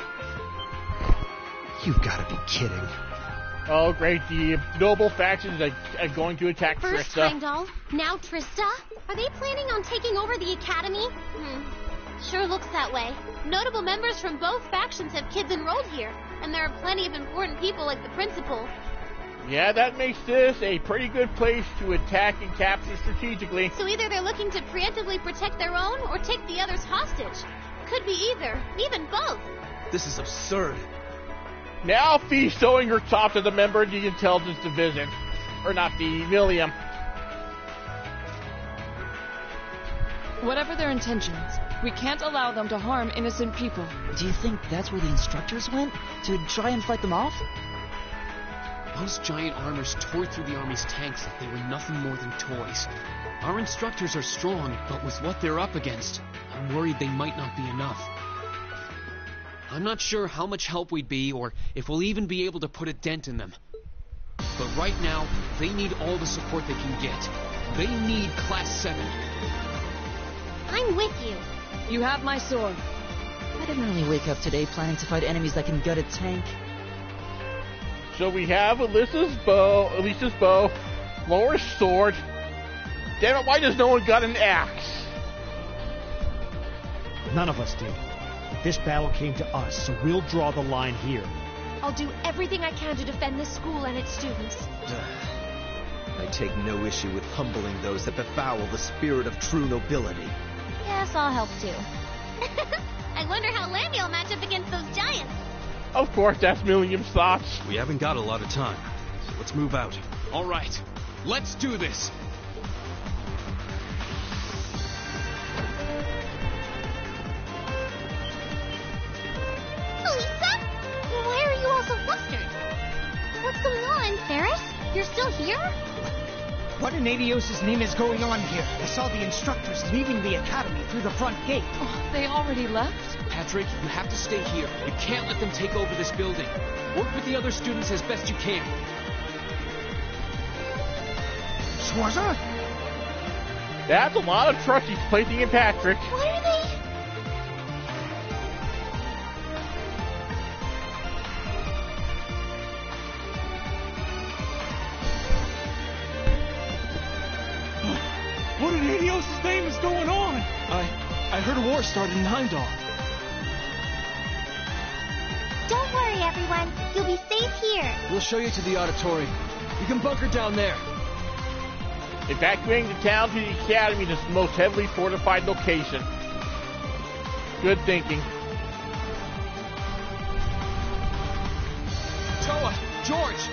You've got to be kidding.
Oh, great. The noble factions are going to attack
First
Trista.
Heimdall, now Trista? Are they planning on taking over the academy? Sure looks that way. Notable members from both factions have kids enrolled here, and there are plenty of important people like the principal.
Yeah, that makes this a pretty good place to attack and capture strategically.
So either they're looking to preemptively protect their own or take the others hostage. Could be either, even both.
This is absurd.
Now Fee showing her top to the member of the intelligence division. Or not Fee, William.
Whatever their intentions, we can't allow them to harm innocent people.
Do you think that's where the instructors went? To try and fight them off?
Those giant armors tore through the Army's tanks like they were nothing more than toys. Our instructors are strong, but with what they're up against, I'm worried they might not be enough. I'm not sure how much help we'd be, or if we'll even be able to put a dent in them. But right now, they need all the support they can get. They need Class 7.
I'm with you.
You have my sword.
I didn't really wake up today planning to fight enemies that can gut a tank.
So we have Alyssa's bow, Laura's sword. Damn it, why does no one got an axe?
None of us did. But this battle came to us, so we'll draw the line here.
I'll do everything I can to defend this school and its students.
I take no issue with humbling those that befoul the spirit of true nobility.
Yes, I'll help too.
I wonder how Landy will match up against those giants.
Of course, that's William's thoughts.
We haven't got a lot of time, so let's move out.
All right, let's do this.
Lisa? Why are you all so flustered? What's going on? Ferris? You're still here?
What in Adios' name is going on here? I saw the instructors leaving the academy through the front gate.
Oh, they already left?
Patrick, you have to stay here. You can't let them take over this building. Work with the other students as best you can.
Schwarzer?
That's a lot of trust he's placing in Patrick.
What are they?
What in Adios' name is going on?
I heard a war started in Heimdall.
Don't worry, everyone. You'll be safe here.
We'll show you to the auditorium. You can bunker down there.
Evacuating the town to the academy is the most heavily fortified location. Good thinking.
Toa! George!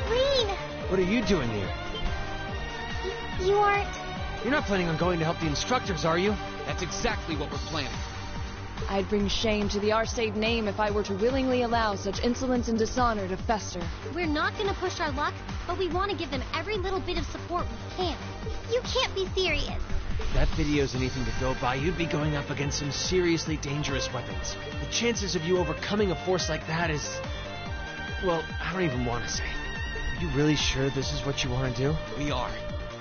Rean!
What are you doing here?
You aren't...
You're not planning on going to help the instructors, are you?
That's exactly what we're planning.
I'd bring shame to the Arcade name if I were to willingly allow such insolence and dishonor to fester.
We're not gonna push our luck, but we want to give them every little bit of support we can.
You can't be serious.
If that video's anything to go by, you'd be going up against some seriously dangerous weapons. The chances of you overcoming a force like that is... Well, I don't even want to say. Are you really sure this is what you want to do?
We are.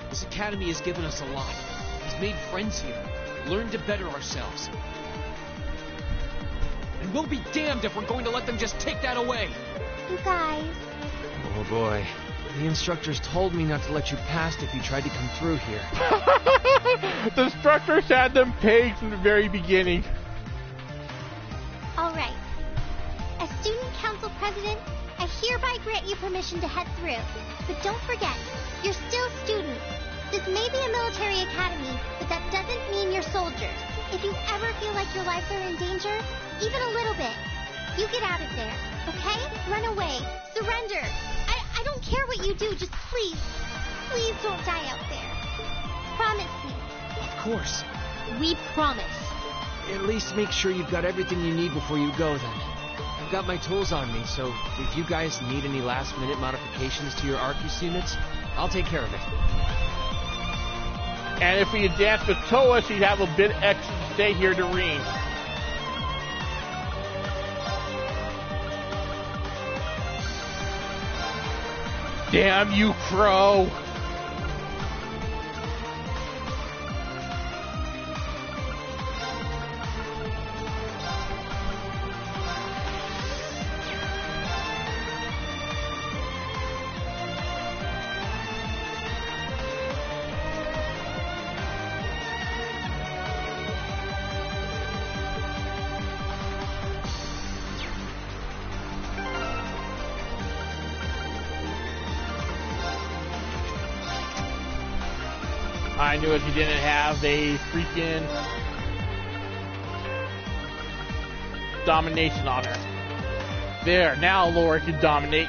This academy has given us a lot. We've made friends here, learned to better ourselves. And we'll be damned if we're going to let them just take that away.
You guys...
Oh boy. The instructors told me not to let you past if you tried to come through here.
The instructors had them pegged from the very beginning.
All right. As student council president, I hereby grant you permission to head through. But don't forget, you're still students. This may be a military academy, but that doesn't mean you're soldiers. If you ever feel like your lives are in danger, even a little bit, you get out of there, okay? Run away. Surrender. I don't care what you do, just please don't die out there. Promise me.
Of course.
We promise.
At least make sure you've got everything you need before you go then. I've got my tools on me, so if you guys need any last-minute modifications to your Arcus units, I'll take care of it.
And if we advance with Toa, she'd have a bit extra to stay here to read. Damn you, Crow! I knew if he didn't have a freaking domination on her. There, now Laura can dominate.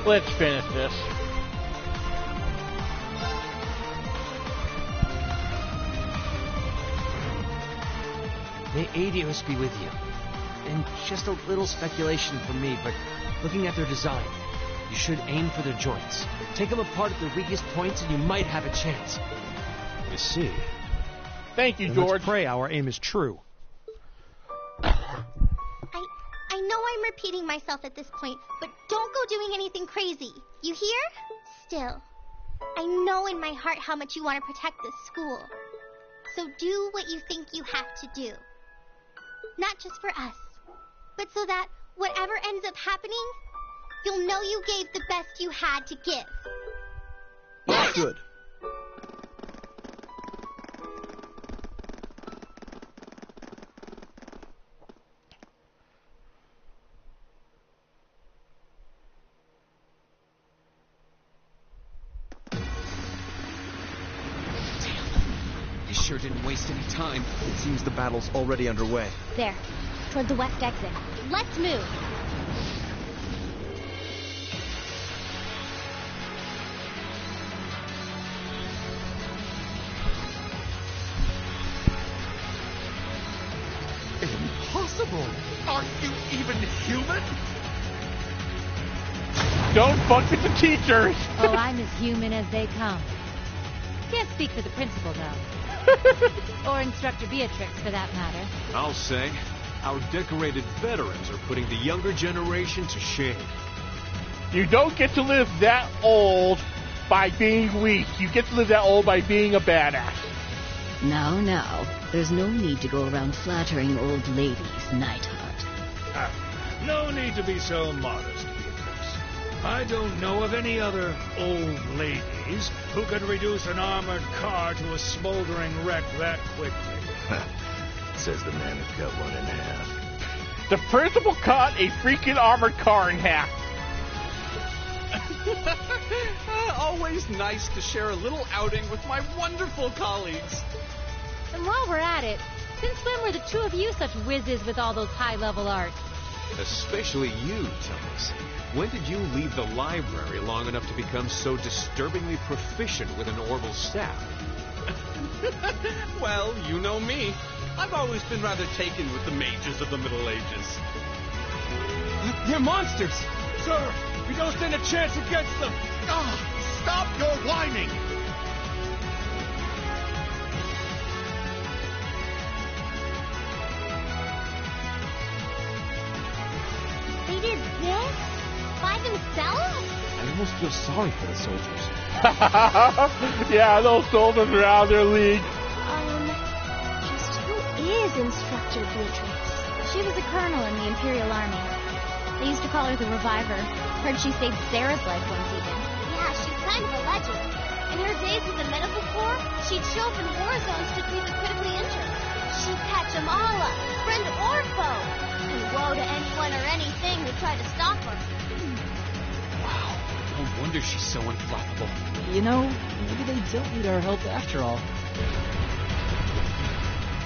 Let's finish this.
May Aidios be with you. And just a little speculation from me, but looking at their design, you should aim for their joints. Take them apart at their weakest points and you might have a chance.
You see.
Thank you,
Then
George.
Let's pray our aim is true.
I know I'm repeating myself at this point, but don't go doing anything crazy. You hear? Still, I know in my heart how much you want to protect this school. So do what you think you have to do. Not just for us, but so that whatever ends up happening, you'll know you gave the best you had to give.
Good.
They sure didn't waste any time.
It seems the battle's already underway.
There, toward the west exit. Let's move.
Impossible! Aren't you even human?
Don't fuck with the teachers!
Oh, I'm as human as they come. Can't speak for the principal, though. Or Instructor Beatrix, for that matter.
I'll say, our decorated veterans are putting the younger generation to shame.
You don't get to live that old by being weak. You get to live that old by being a badass.
Now, there's no need to go around flattering old ladies, Neidhart.
No need to be so modest, Beatrix. I don't know of any other old ladies who could reduce an armored car to a smoldering wreck that quickly.
Says the man who cut one in half.
The principal cut a freaking armored car in half.
Always nice to share a little outing with my wonderful colleagues.
And while we're at it, since when were the two of you such whizzes with all those high-level arts?
Especially you, Thomas. When did you leave the library long enough to become so disturbingly proficient with an orbital staff?
Well, you know me. I've always been rather taken with the mages of the Middle Ages.
They're monsters! Sir, we don't stand a chance against them! Stop your whining!
almost feel sorry for the soldiers.
Yeah, those soldiers are out of their league.
Just who is Instructor Beatrix?
She was a colonel in the Imperial Army. They used to call her the Reviver. Heard she saved Sarah's life once even.
Yeah, she's kind of a legend. In her days with the medical corps, she'd show up in war zones to treat the critically injured. She'd patch them all up, friend or foe. And woe to anyone or anything who tried to stop her.
Wow, no wonder she's so unflappable.
You know, maybe they don't need our help after all.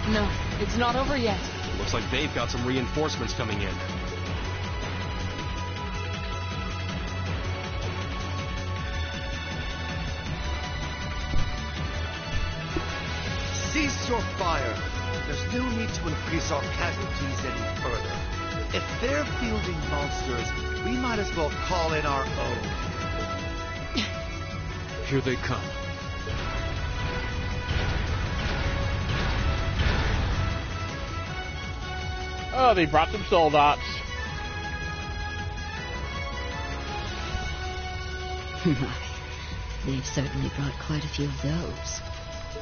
No, it's not over yet.
Looks like they've got some reinforcements coming in.
Cease your fire. There's no need to increase our casualties any further. If they're fielding monsters, we might as well call in our own.
Here they come.
Oh, they brought some soldats.
They've certainly brought quite a few of those.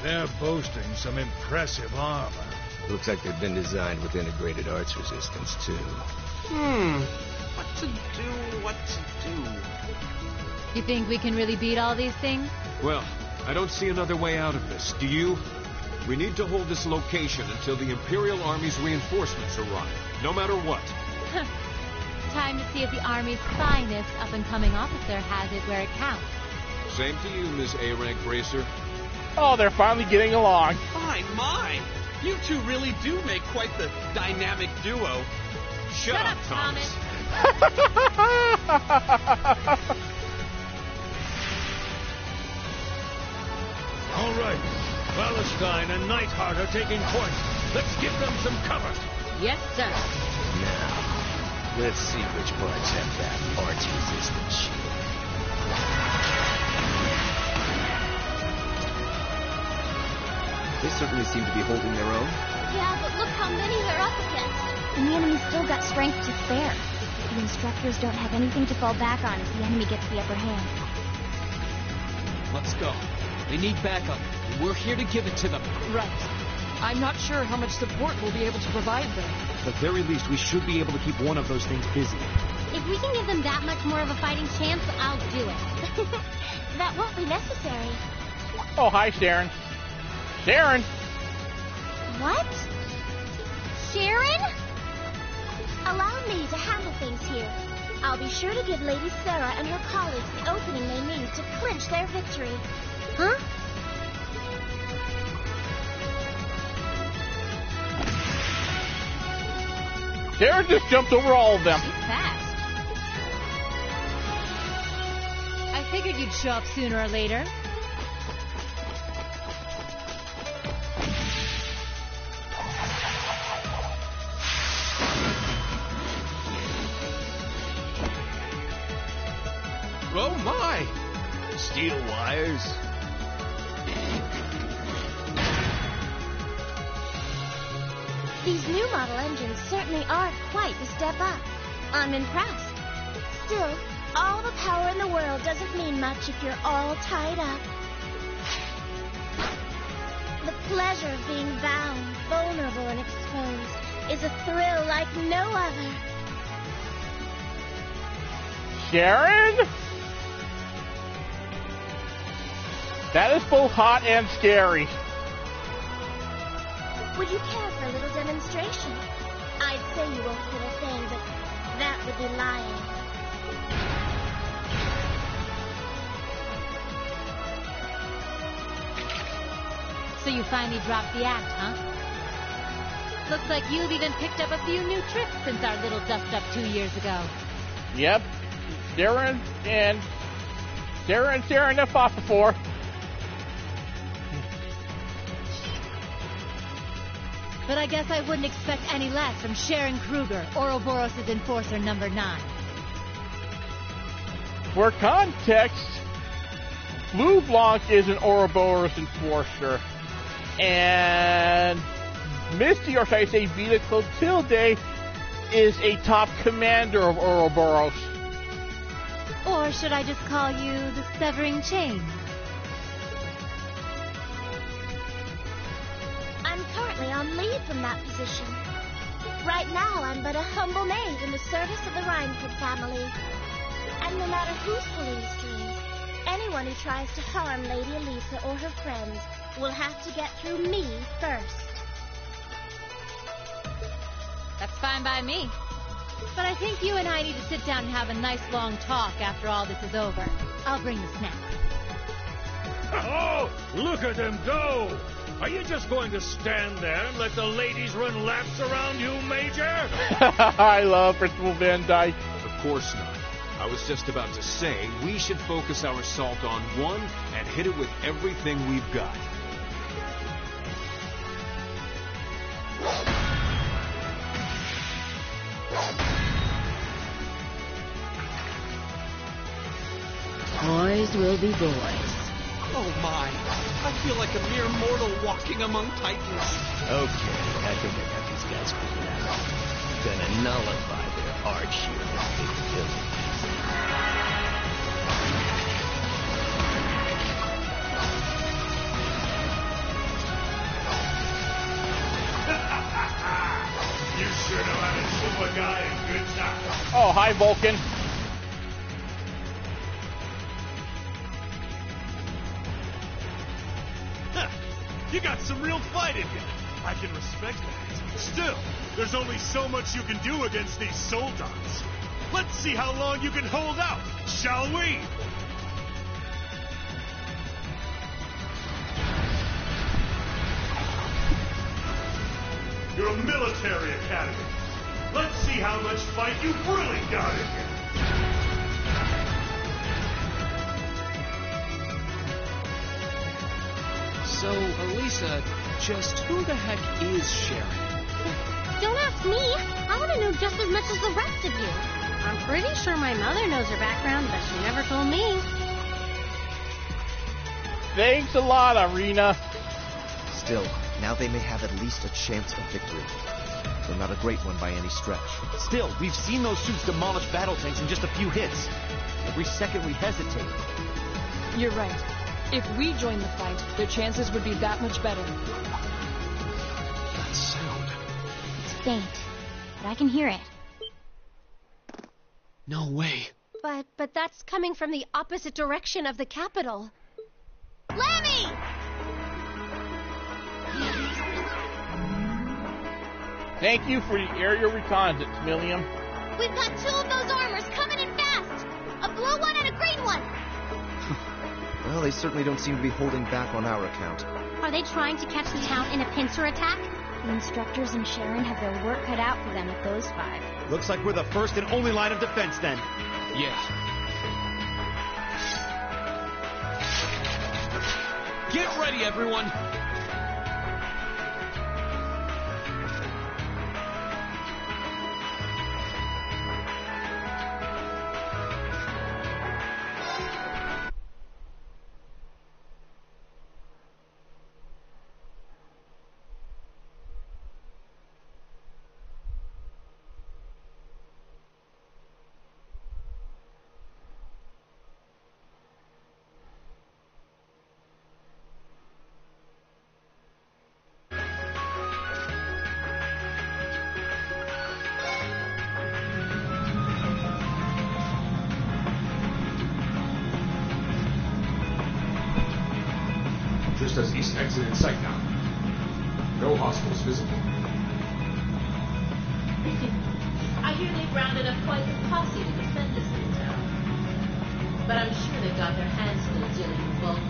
They're boasting some impressive armor.
Looks like they've been designed with integrated arts resistance, too.
What to do?
You think we can really beat all these things?
Well, I don't see another way out of this. Do you? We need to hold this location until the Imperial Army's reinforcements arrive, no matter what.
Time to see if the Army's finest up-and-coming officer has it where it counts.
Same to you, Miss A-Rank Bracer.
Oh, they're finally getting along.
My! You two really do make quite the dynamic duo. Shut up, Thomas.
All right. Palestine and Neidhart are taking point. Let's give them some cover.
Yes, sir.
Now, let's see which parts have that arts resistance shield.
They certainly seem to be holding their own.
Yeah, but look how many they're up against.
And the enemy's still got strength to spare. The instructors don't have anything to fall back on if the enemy gets the upper hand.
Let's go. They need backup, and we're here to give it to them.
Right. I'm not sure how much support we'll be able to provide them.
At the very least, we should be able to keep one of those things busy.
If we can give them that much more of a fighting chance, I'll do it.
That won't be necessary.
Oh, hi, Sharon. Sharon!
What? Sharon? Allow me to handle things here. I'll be sure to give Lady Sarah and her colleagues the opening they need to clinch their victory. Huh?
Sharon just jumped over all of them.
She's fast. I figured you'd show up sooner or later.
Oh my! Steel wires.
These new model engines certainly are quite a step up. I'm impressed. Still, all the power in the world doesn't mean much if you're all tied up. The pleasure of being bound, vulnerable, and exposed is a thrill like no other.
Sharon? That is both hot and scary.
Would you care for a little demonstration? I'd say you won't feel a thing, but that would be lying.
So you finally dropped the act, huh? Looks like you've even picked up a few new tricks since our little dust-up 2 years ago.
Yep. Sarah and Sarah have fought before.
But I guess I wouldn't expect any less from Sharon Kruger, Ouroboros' Enforcer number 9.
For context, Blue Blanc is an Ouroboros Enforcer, and Misty, or should I say Vita Clotilde, is a top commander of Ouroboros.
Or should I just call you the Severing Chain?
I'm currently on leave from that position. Right now, I'm but a humble maid in the service of the Rhineford family. And no matter who's pulling the strings, anyone who tries to harm Lady Elisa or her friends will have to get through me first.
That's fine by me. But I think you and I need to sit down and have a nice long talk after all this is over. I'll bring the snack.
Oh, look at them go! Are you just going to stand there and let the ladies run laps around you, Major?
I love Principal Van Dyke.
Of course not. I was just about to say, we should focus our assault on one and hit it with everything we've got.
Boys will be boys.
Oh my, I feel like a mere mortal walking among titans.
Okay, I think I got these guys figured out. Gonna nullify their arch-human capabilities.
You sure know how to shoot a guy in good time.
Oh, hi, Vulcan.
You got some real fight in you. I can respect that. Still, there's only so much you can do against these Soldats. Let's see how long you can hold out, shall we? You're a military academy. Let's see how much fight you've really got in you.
So, Elisa, just who the heck is Sharon?
Don't ask me. I want to know just as much as the rest of you. I'm pretty sure my mother knows her background, but she never told me.
Thanks a lot, Irina.
Still, now they may have at least a chance of victory. Though not a great one by any stretch.
Still, we've seen those suits demolish battle tanks in just a few hits. Every second we hesitate.
You're right. If we join the fight, their chances would be that much better.
That sound.
It's faint, but I can hear it.
No way.
But that's coming from the opposite direction of the capital.
Lemmy!
Thank you for the aerial reconnaissance, Milliam.
We've got two of those armors coming in fast! A blue one and a green one!
Well, they certainly don't seem to be holding back on our account.
Are they trying to catch the town in a pincer attack?
The instructors and Sharon have their work cut out for them with those five.
Looks like we're the first and only line of defense then.
Yeah. Get ready, everyone!
Just as east exit in sight now. No hostiles visible.
I hear they've rounded up quite the posse to defend this little town. But I'm sure they've got their hands full dealing with Vulcan.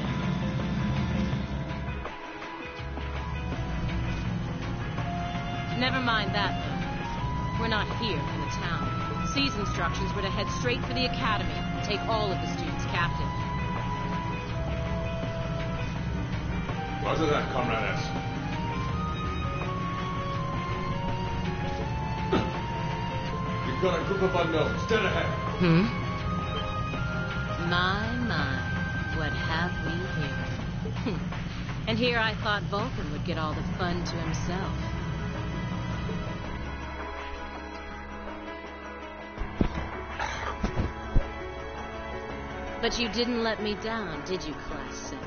Never mind that, though. We're not here in the town. C's instructions were to head straight for the academy and take all of the students captive.
Roger that, Comrade S. We've got a group of unknowns dead ahead.
My, what have we here? And here I thought Vulcan would get all the fun to himself.
But you didn't let me down, did you, Class 7?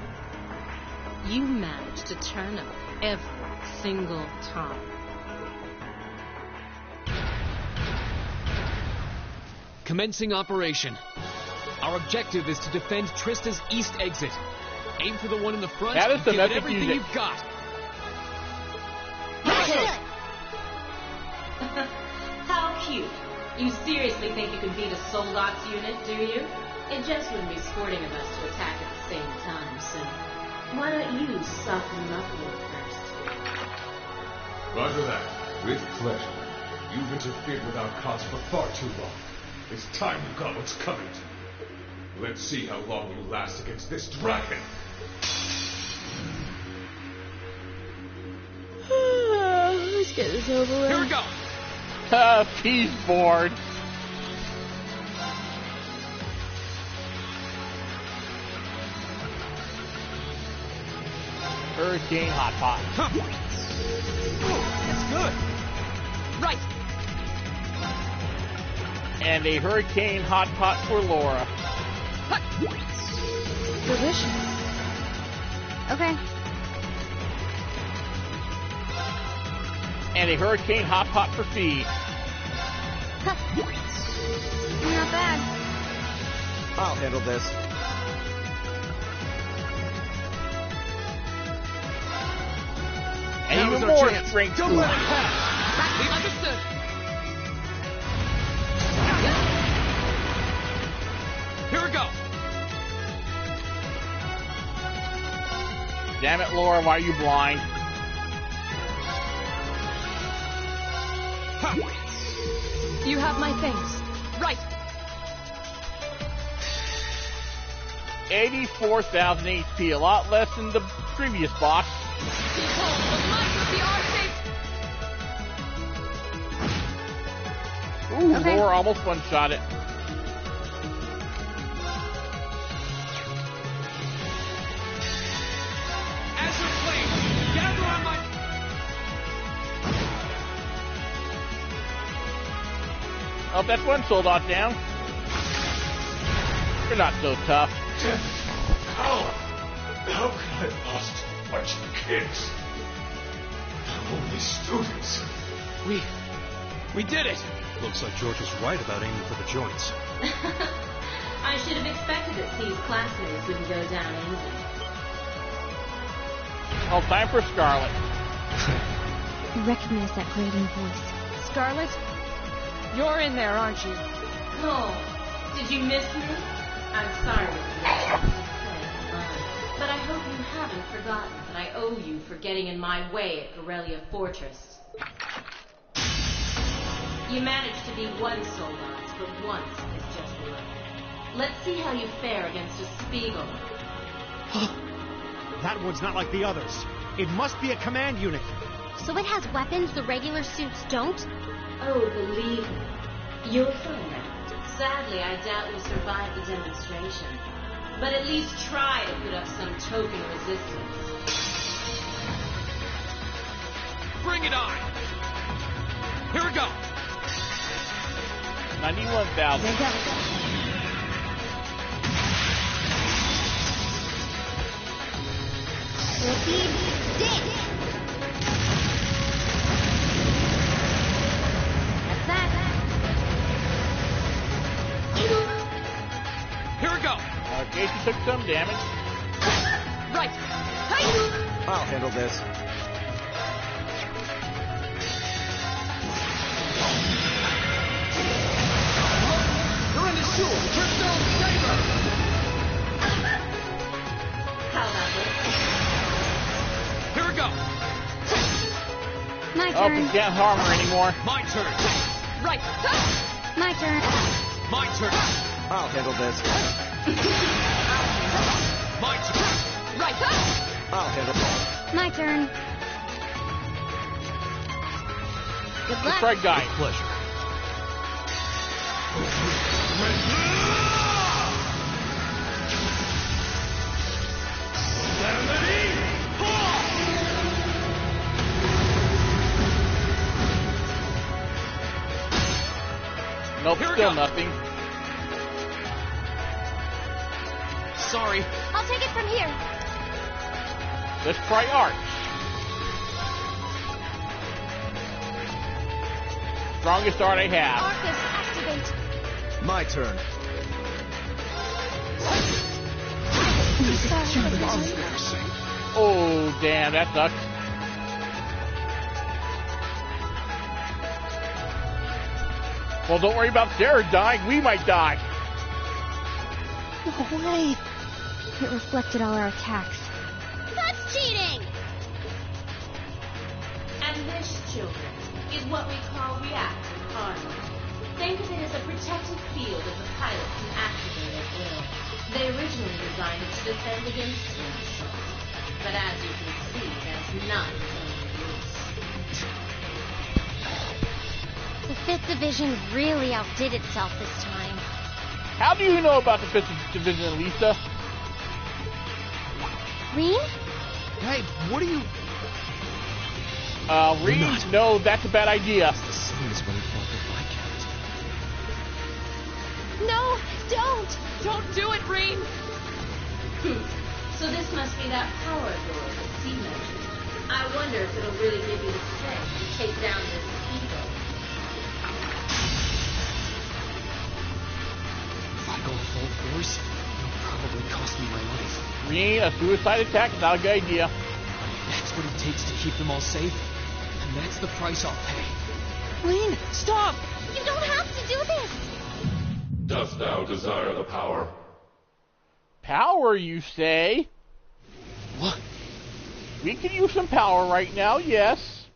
You managed to turn up every single time.
Commencing operation. Our objective is to defend Trista's east exit. Aim for the one in the front
That is
and
the
give it
message
everything
you-
you've got.
How cute. You seriously think you can beat a Soldot's unit, do you? It just wouldn't be sporting of us to attack at the same time, so why don't you soften them up a little first?
Roger that. With pleasure. You've interfered with our cause for far too long. It's time you got what's coming to you. Let's see how long you last against this dragon.
Let's get this over with.
Here we go.
He's bored. Hurricane Hot Pot.
That's good. Right.
And a Hurricane Hot Pot for Laura.
Delicious. Okay.
And a Hurricane Hot Pot for Feed.
Not bad.
I'll handle this.
And
Now's
even
our
more
chance.
strength.
Don't let it pass. Understood. Here we go.
Damn it, Laura, why are you blind?
You have my things.
Right.
84,000 HP, a lot less than the previous boss. Ooh,
Okay.
Laura almost one-shot it.
Azure Flame, gather on my...
Oh, that's one soldat down. You're not so tough.
How could I have lost a bunch of kids? Only students.
We did it.
Looks like George was right about aiming for the joints.
I should have expected that Steve's classmates wouldn't go down easy.
Oh, time for Scarlet.
I recognize that grating voice.
Scarlet, you're in there, aren't you?
Oh, did you miss me? I'm sorry that you but I hope you haven't forgotten that I owe you for getting in my way at Corellia Fortress. You managed to be one Soldat, but once is just enough. Let's see how you fare against a Spiegel.
That one's not like the others. It must be a command unit.
So it has weapons the regular suits don't?
Oh, believe me, you'll find out. Sadly, I doubt you'll survive the demonstration. But at least try to put up some token resistance.
Bring it on. Here we go.
91,000.
That's that.
Here we go.
Okay, she took some damage.
Right.
I'll handle this.
You're in the shoe. Crystal Saber.
How about this?
Here we go.
My
Oh,
turn.
we can't harm her anymore.
My turn. Right.
My turn.
My turn.
I'll handle this.
My turn. Right.
I'll handle this.
My turn. Good
Let's
luck.
try Guy.
Pleasure.
Nope,
Here we
still
go.
nothing.
sorry.
I'll take it from here.
Let's try Arch. Strongest art I have.
Arcus, activate.
My turn.
Oh, damn, that sucks. Well, don't worry about Sarah dying. We might die.
No way. It reflected all our attacks.
That's cheating!
And this, children, is what we call reactive armor. Think of it as a protective field that the pilot can activate at will. They originally designed it to defend against skin assault. But as you can see, that's not its only use.
The 5th Division really outdid itself this time.
How do you know about the 5th Division, Lisa?
Rean?
Hey, what are you...
Rean? No, that's a bad idea.
It's the same as when he fought the Viscount.
No, don't!
Don't do it, Rean!
So this must be that power door that C mentioned. I wonder if it'll really give you the strength to take down this ego.
If I go full force, it'll probably cost me my life.
Rean, a suicide attack is not a good idea.
That's what it takes to keep them all safe, and that's the price I'll pay.
Rean, stop!
You don't have to do this!
Dost thou desire the power?
Power, you say?
What?
We could use some power right now, yes.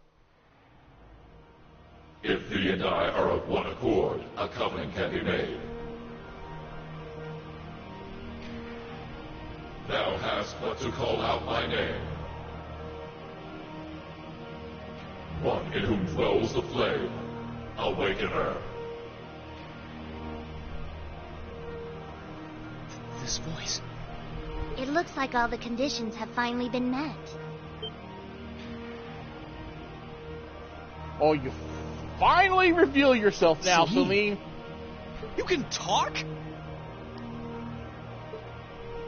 If thee and I are of one accord, a covenant can be made. Thou hast but to call out my name. One in whom dwells the flame. Awaken her.
This voice.
It looks like all the conditions have finally been met.
Oh, you finally reveal yourself now,
Celine.
Celine.
You can talk?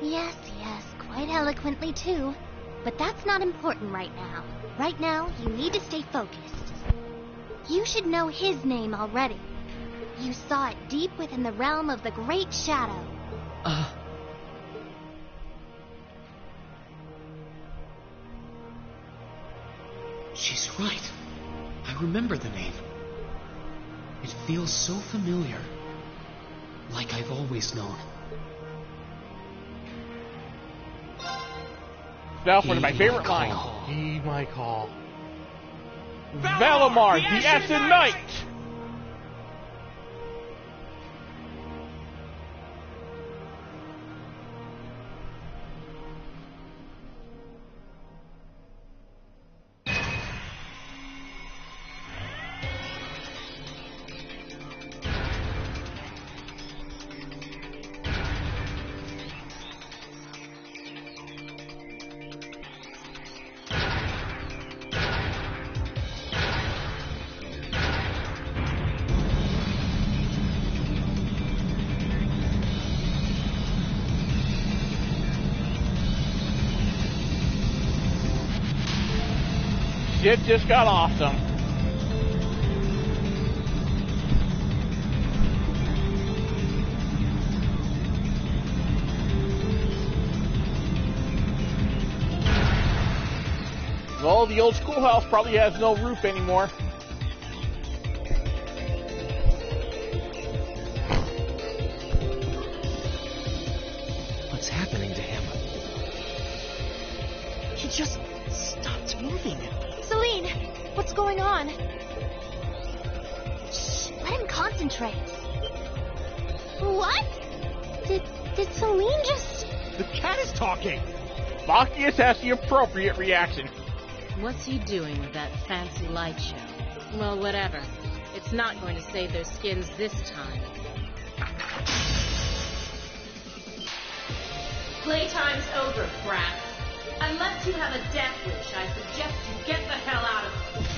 Yes, quite eloquently too. But that's not important right now. Right now, you need to stay focused. You should know his name already. You saw it deep within the realm of the Great Shadow.
She's right. I remember the name. It feels so familiar. Like I've always known.
That's one of my favorite lines. Heed my call. Valimar, the Ashen Knight! Shit just got awesome. Well, the old schoolhouse probably has no roof anymore.
What's happening to him? He just stopped moving.
Celine, what's going on?
Shh, let him concentrate.
What?
Did Celine just...
The cat is talking!
Bacchius has the appropriate reaction.
What's he doing with that fancy light show? Well, whatever. It's not going to save their skins this time. Playtime's over, brats. Unless you have a death wish, I suggest you get the hell out of here.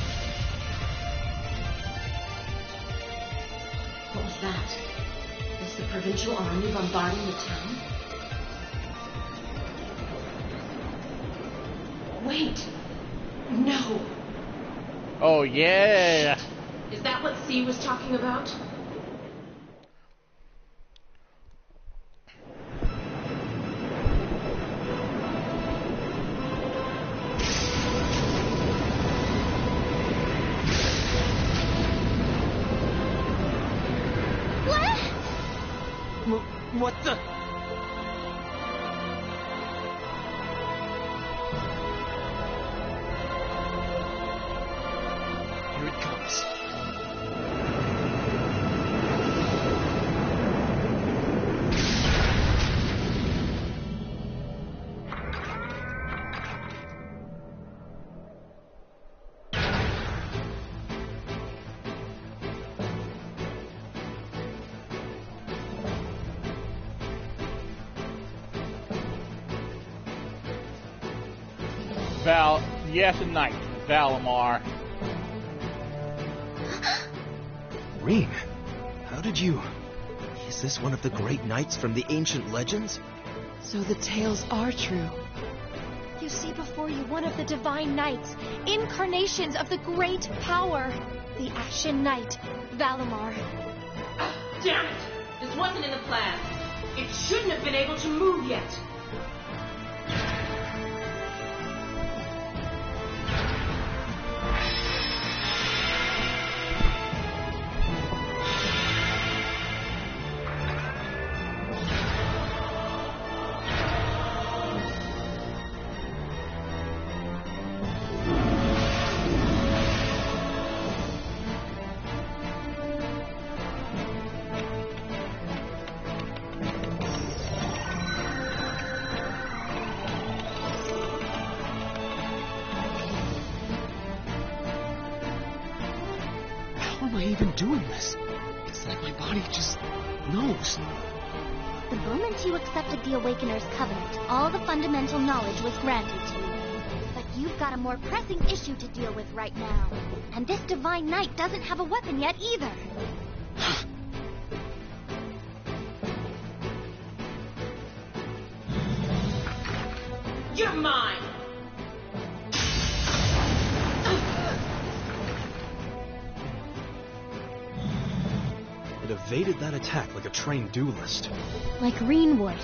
What was that? Is the provincial army bombarding the town? Wait. No.
Oh, yeah.
Is that what C was talking about?
What the? Here it comes.
Yes, and Knight, Valimar.
Rean, how did you... Is this one of the great knights from the ancient legends?
So the tales are true. You see before you one of the divine knights, incarnations of the great power, the Ashen Knight, Valimar.
Damn it! This wasn't in the plan. It shouldn't have been able to move yet.
How am I even doing this? It's like my body just knows.
The moment you accepted the Awakener's covenant, all the fundamental knowledge was granted to you. But you've got a more pressing issue to deal with right now. And this Divine Knight doesn't have a weapon yet either.
You're mine!
It evaded that attack like a trained duelist.
Like Rean would.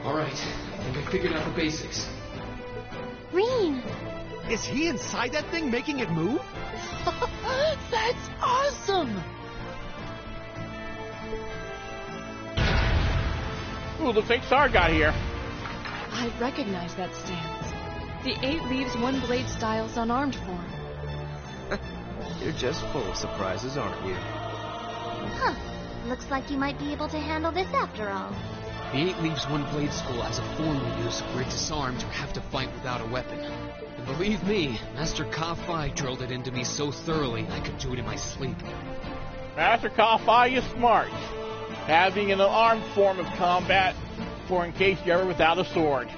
Alright, I think I figured out the basics.
Rean!
Is he inside that thing making it move?
That's awesome!
Ooh, looks like Sar got here.
I recognize that stance. The 8 leaves 1 blade style's unarmed form.
You're just full of surprises, aren't you?
Huh. Looks like you might be able to handle this after all.
The 8 leaves 1 blade school as a form we use where disarmed or have to fight without a weapon. And believe me, Master Ka-Fi drilled it into me so thoroughly I could do it in my sleep.
Master Ka-Fi is smart. Having an armed form of combat for in case you're ever without a sword.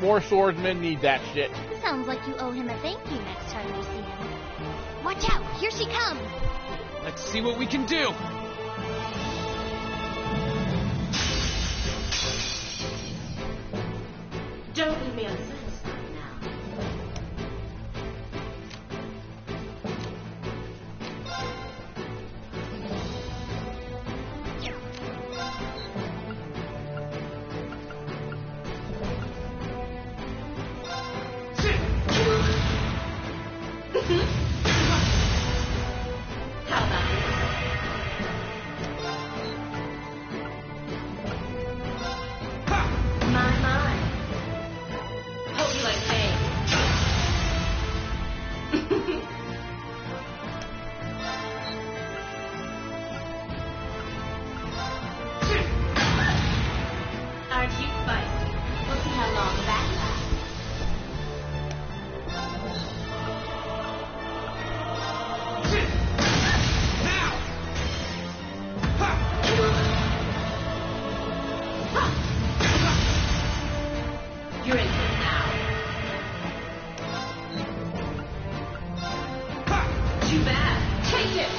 More swordsmen need that shit.
Sounds like you owe him a thank you next time you see him. Watch out! Here she comes!
Let's see what we can do!
Don't leave me unsatisfied now. How about this? My. Hope you like pain. Aren't you spicy? We'll see how long that lasts. You're in for it now. Too bad. Take it.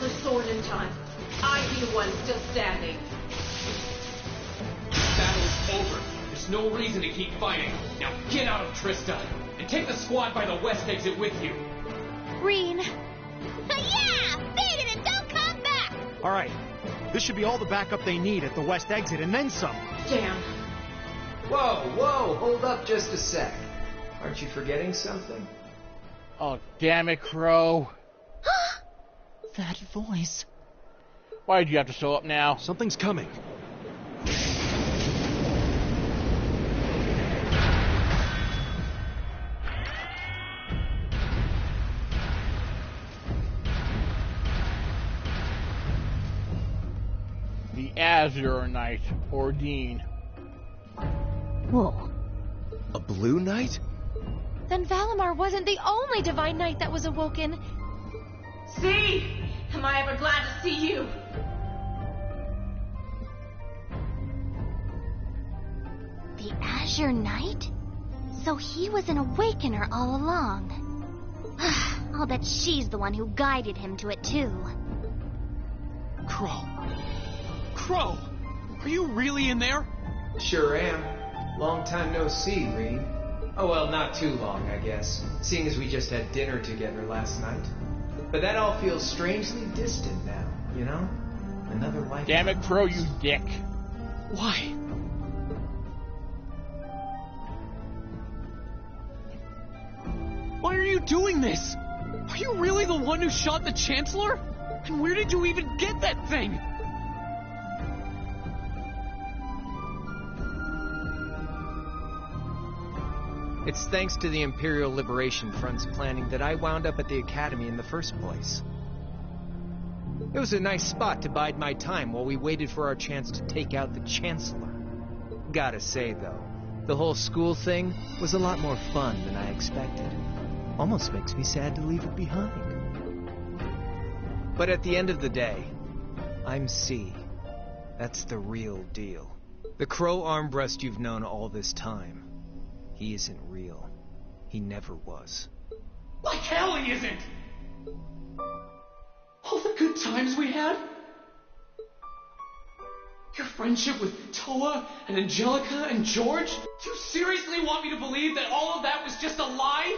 the sword in time. I'd be the one still standing.
The battle is over. There's no reason to keep fighting. Now get out of Trista, and take the squad by the west exit with you.
Green.
Yeah! Beat it and don't come back!
Alright, this should be all the backup they need at the west exit, and then some.
Damn.
Whoa, hold up just a sec. Aren't you forgetting something?
Oh, damn it, Crow.
That voice.
Why did you have to show up now?
Something's coming.
The Azure Knight, Ordine.
Whoa.
A blue knight?
Then Valimar wasn't the only divine knight that was awoken.
See? Am I ever glad to see you?
The Azure Knight? So he was an awakener all along. I'll bet she's the one who guided him to it too.
Crow. Crow! Are you really in there?
Sure am. Long time no see, Reed. Oh well, not too long, I guess, seeing as we just had dinner together last night. But that all feels strangely distant now, you know? Another life.
Damn it, Crow, you dick.
Why? Why are you doing this? Are you really the one who shot the Chancellor? And where did you even get that thing?
It's thanks to the Imperial Liberation Front's planning that I wound up at the Academy in the first place. It was a nice spot to bide my time while we waited for our chance to take out the Chancellor. Gotta say, though, the whole school thing was a lot more fun than I expected. Almost makes me sad to leave it behind. But at the end of the day, I'm C. That's the real deal. The Crow Armbrust you've known all this time. He isn't real. He never was.
Like hell he isn't! All the good times we had? Your friendship with Toa and Angelica and George? Do you seriously want me to believe that all of that was just a lie?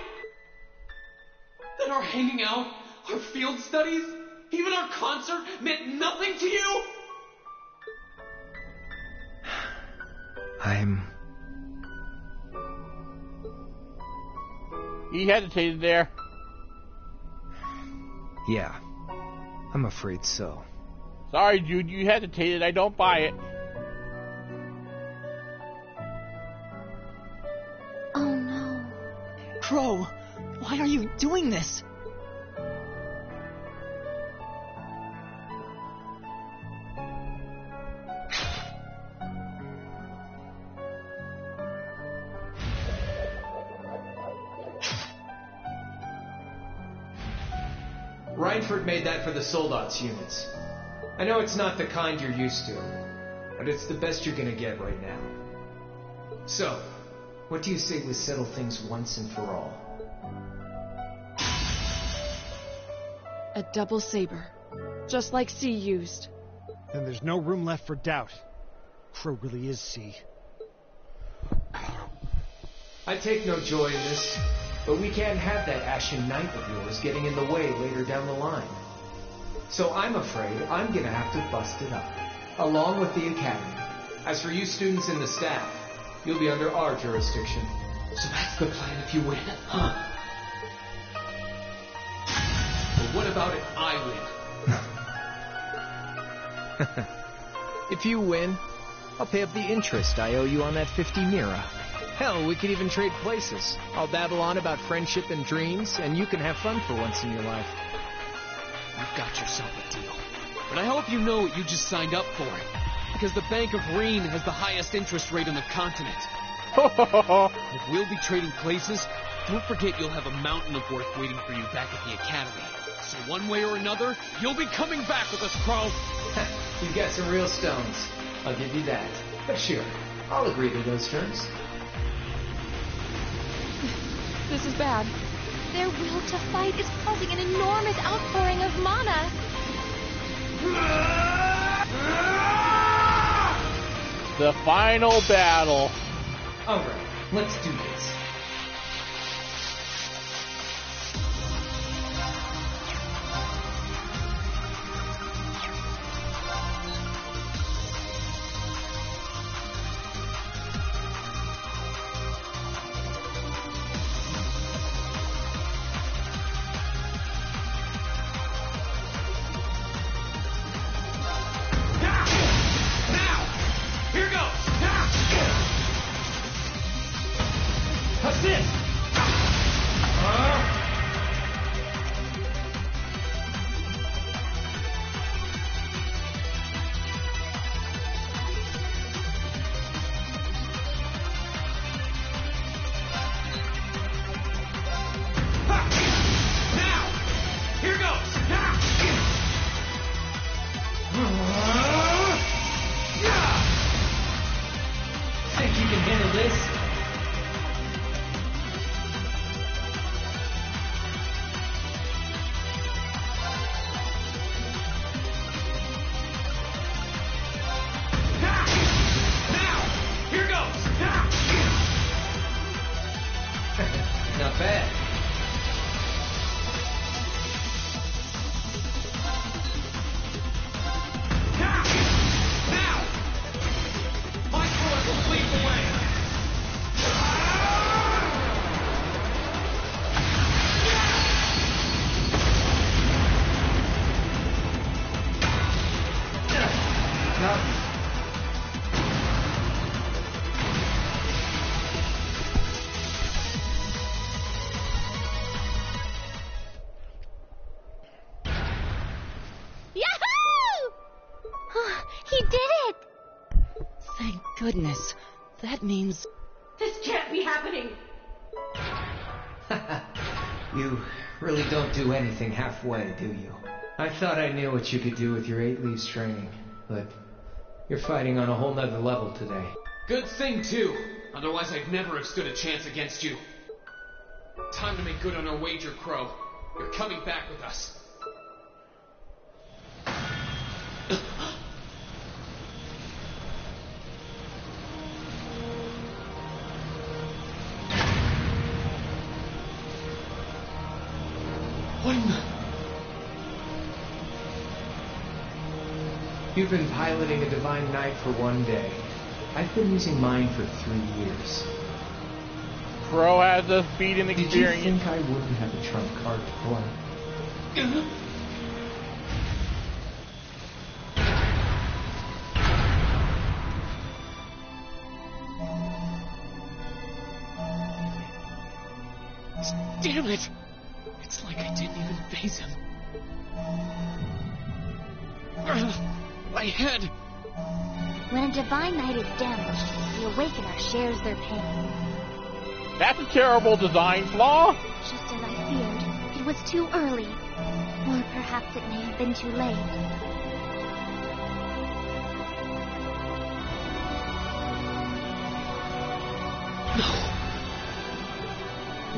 That our hanging out, our field studies, even our concert meant nothing to you?
He hesitated there.
Yeah, I'm afraid so.
Sorry, Jude, you hesitated. I don't buy it.
Oh no. Crow, why are you doing this?
Reinford made that for the Soldats units. I know it's not the kind you're used to, but it's the best you're gonna get right now. So, what do you say we settle things once and for all?
A double saber. Just like C used.
Then there's no room left for doubt. Crow really is C.
I take no joy in this, but we can't have that Ashen Knight of yours getting in the way later down the line. So I'm afraid I'm gonna have to bust it up, along with the Academy. As for you students and the staff, you'll be under our jurisdiction.
So that's the plan if you win, huh? But what about if I win?
If you win, I'll pay up the interest I owe you on that 50 Mira. Hell, we could even trade places. I'll babble on about friendship and dreams, and you can have fun for once in your life.
You've got yourself a deal. But I hope you know what you just signed up for. Because the Bank of Reen has the highest interest rate on the continent. If we'll be trading places, don't forget you'll have a mountain of work waiting for you back at the Academy. So one way or another, you'll be coming back with us, Crow.
You've got some real stones. I'll give you that. But sure, I'll agree to those terms.
This is bad.
Their will to fight is causing an enormous outpouring of mana.
The final battle.
Alright, let's do this. Not bad. Now! My sword will lead the way!
Goodness, that means...
This can't be happening!
You really don't do anything halfway, do you? I thought I knew what you could do with your 8 leaves training, but you're fighting on a whole nother level today.
Good thing, too. Otherwise I'd never have stood a chance against you. Time to make good on our wager, Crow. You're coming back with us.
You've been piloting a Divine Knight for 1 day. I've been using mine for 3 years.
Crow has a speed and experience.
Did you think I wouldn't have a trump card to play?
Damn it! It's like I didn't even face him. My head!
When a Divine Knight is damaged, the Awakener shares their pain.
That's a terrible design flaw!
Just as I feared, it was too early. Or perhaps it may have been too late.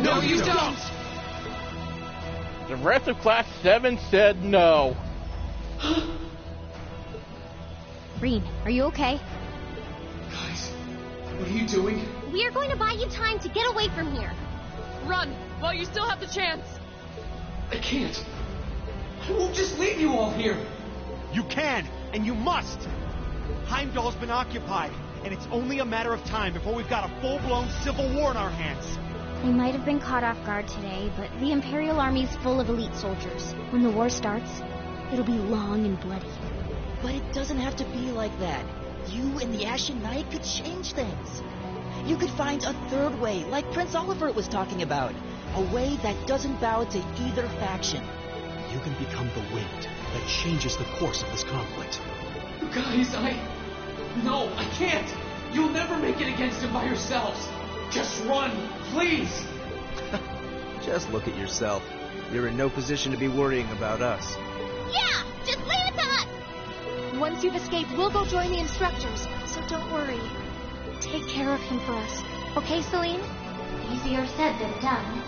No, you don't!
The rest of Class 7 said no.
Rean, are you okay?
Guys, what are you doing?
We are going to buy you time to get away from here.
Run, while you still have the chance.
I can't. I won't just leave you all here.
You can, and you must! Heimdall's been occupied, and it's only a matter of time before we've got a full-blown civil war in our hands.
We might have been caught off guard today, but the Imperial Army's full of elite soldiers. When the war starts, it'll be long and bloody.
But it doesn't have to be like that. You and the Ashen Knight could change things. You could find a third way, like Prince Oliver was talking about. A way that doesn't bow to either faction.
You can become the wind that changes the course of this conflict.
You guys, No, I can't! You'll never make it against him by yourselves! Just run, please!
Just look at yourself. You're in no position to be worrying about us.
Yeah! Just leave it to us!
Once you've escaped, we'll go join the instructors, so don't worry. Take care of him for us. Okay, Celine?
Easier said than done.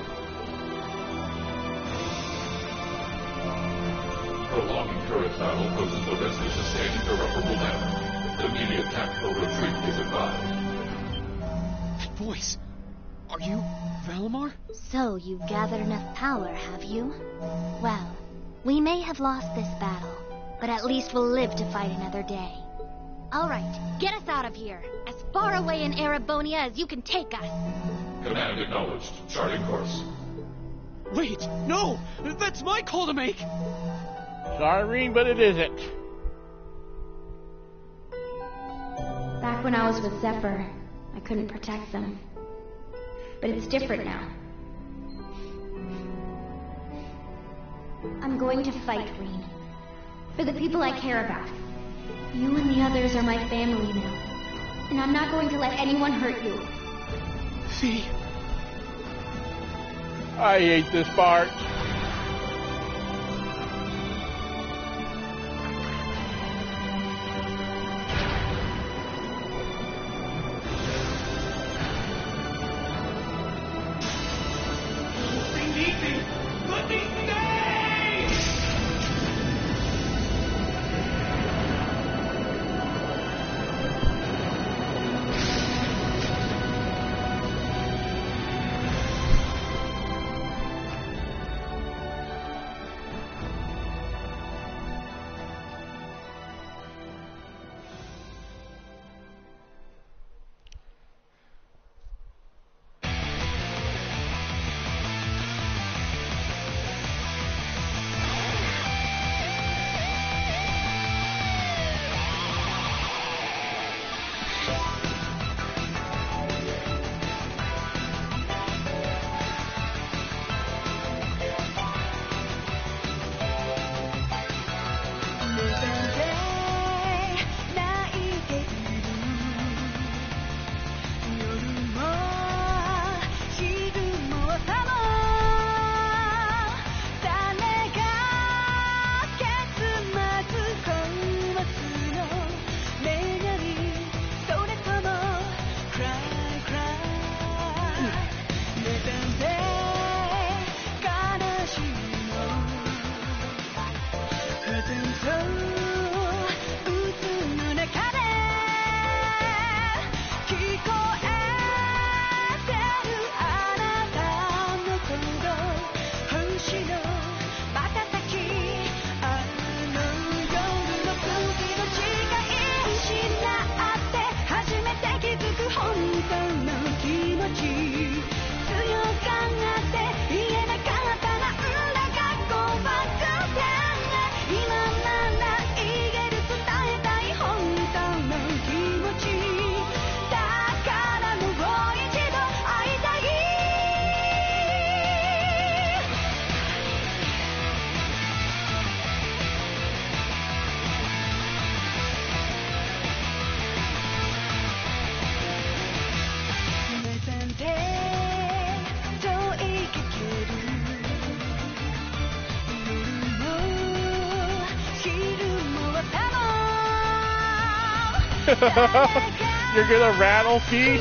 prolonging current battle poses the risk of sustaining irreparable damage. Immediate tactical retreat is advised.
That voice! Are you Valimar?
So you've gathered enough power, have you? Well, we may have lost this battle, but at least we'll live to fight another day. All right, get us out of here. As far away in Erebonia as you can take us.
Command acknowledged. Charting course.
Wait, no! That's my call to make!
Sorry, Rean, but it isn't.
Back when I was with Zephyr, I couldn't protect them. But it's different now. I'm going to fight, Rean. For the people I care about. You and the others are my family now. And I'm not going to let anyone hurt you.
Fee.
I hate this part. You're gonna rattle, Fee?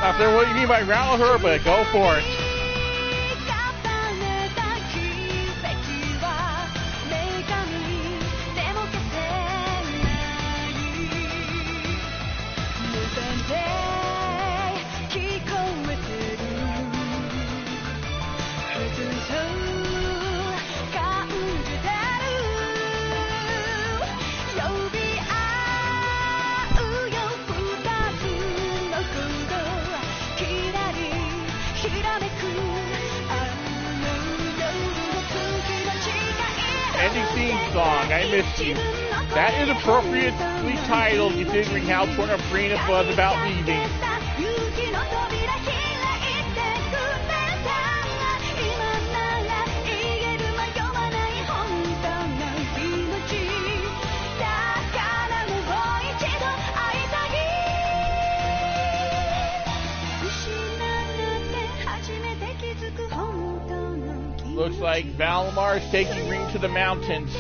Not sure what you mean by rattle her, but go for it. Ending theme song, I Missed You. That is appropriately titled considering how torn up Brina was about leaving. Looks like Valimar is taking Ring to the mountains.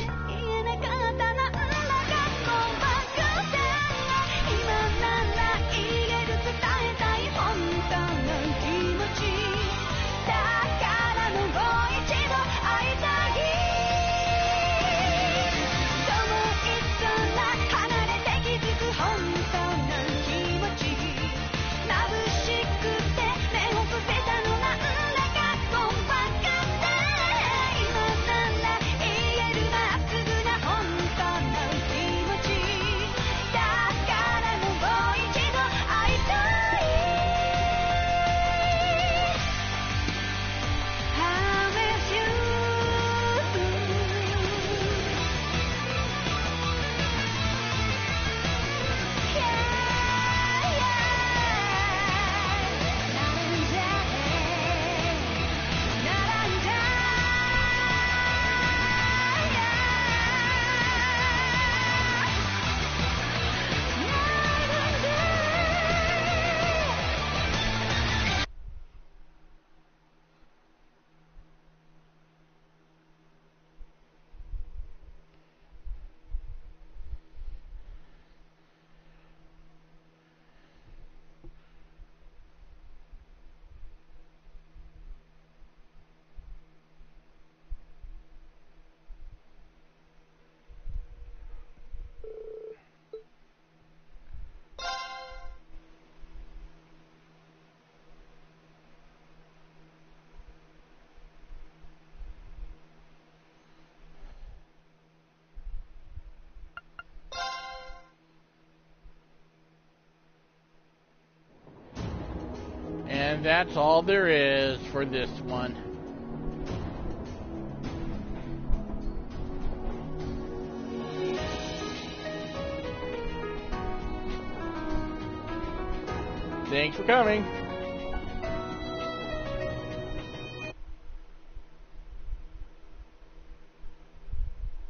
And that's all there is for this one. Thanks for coming.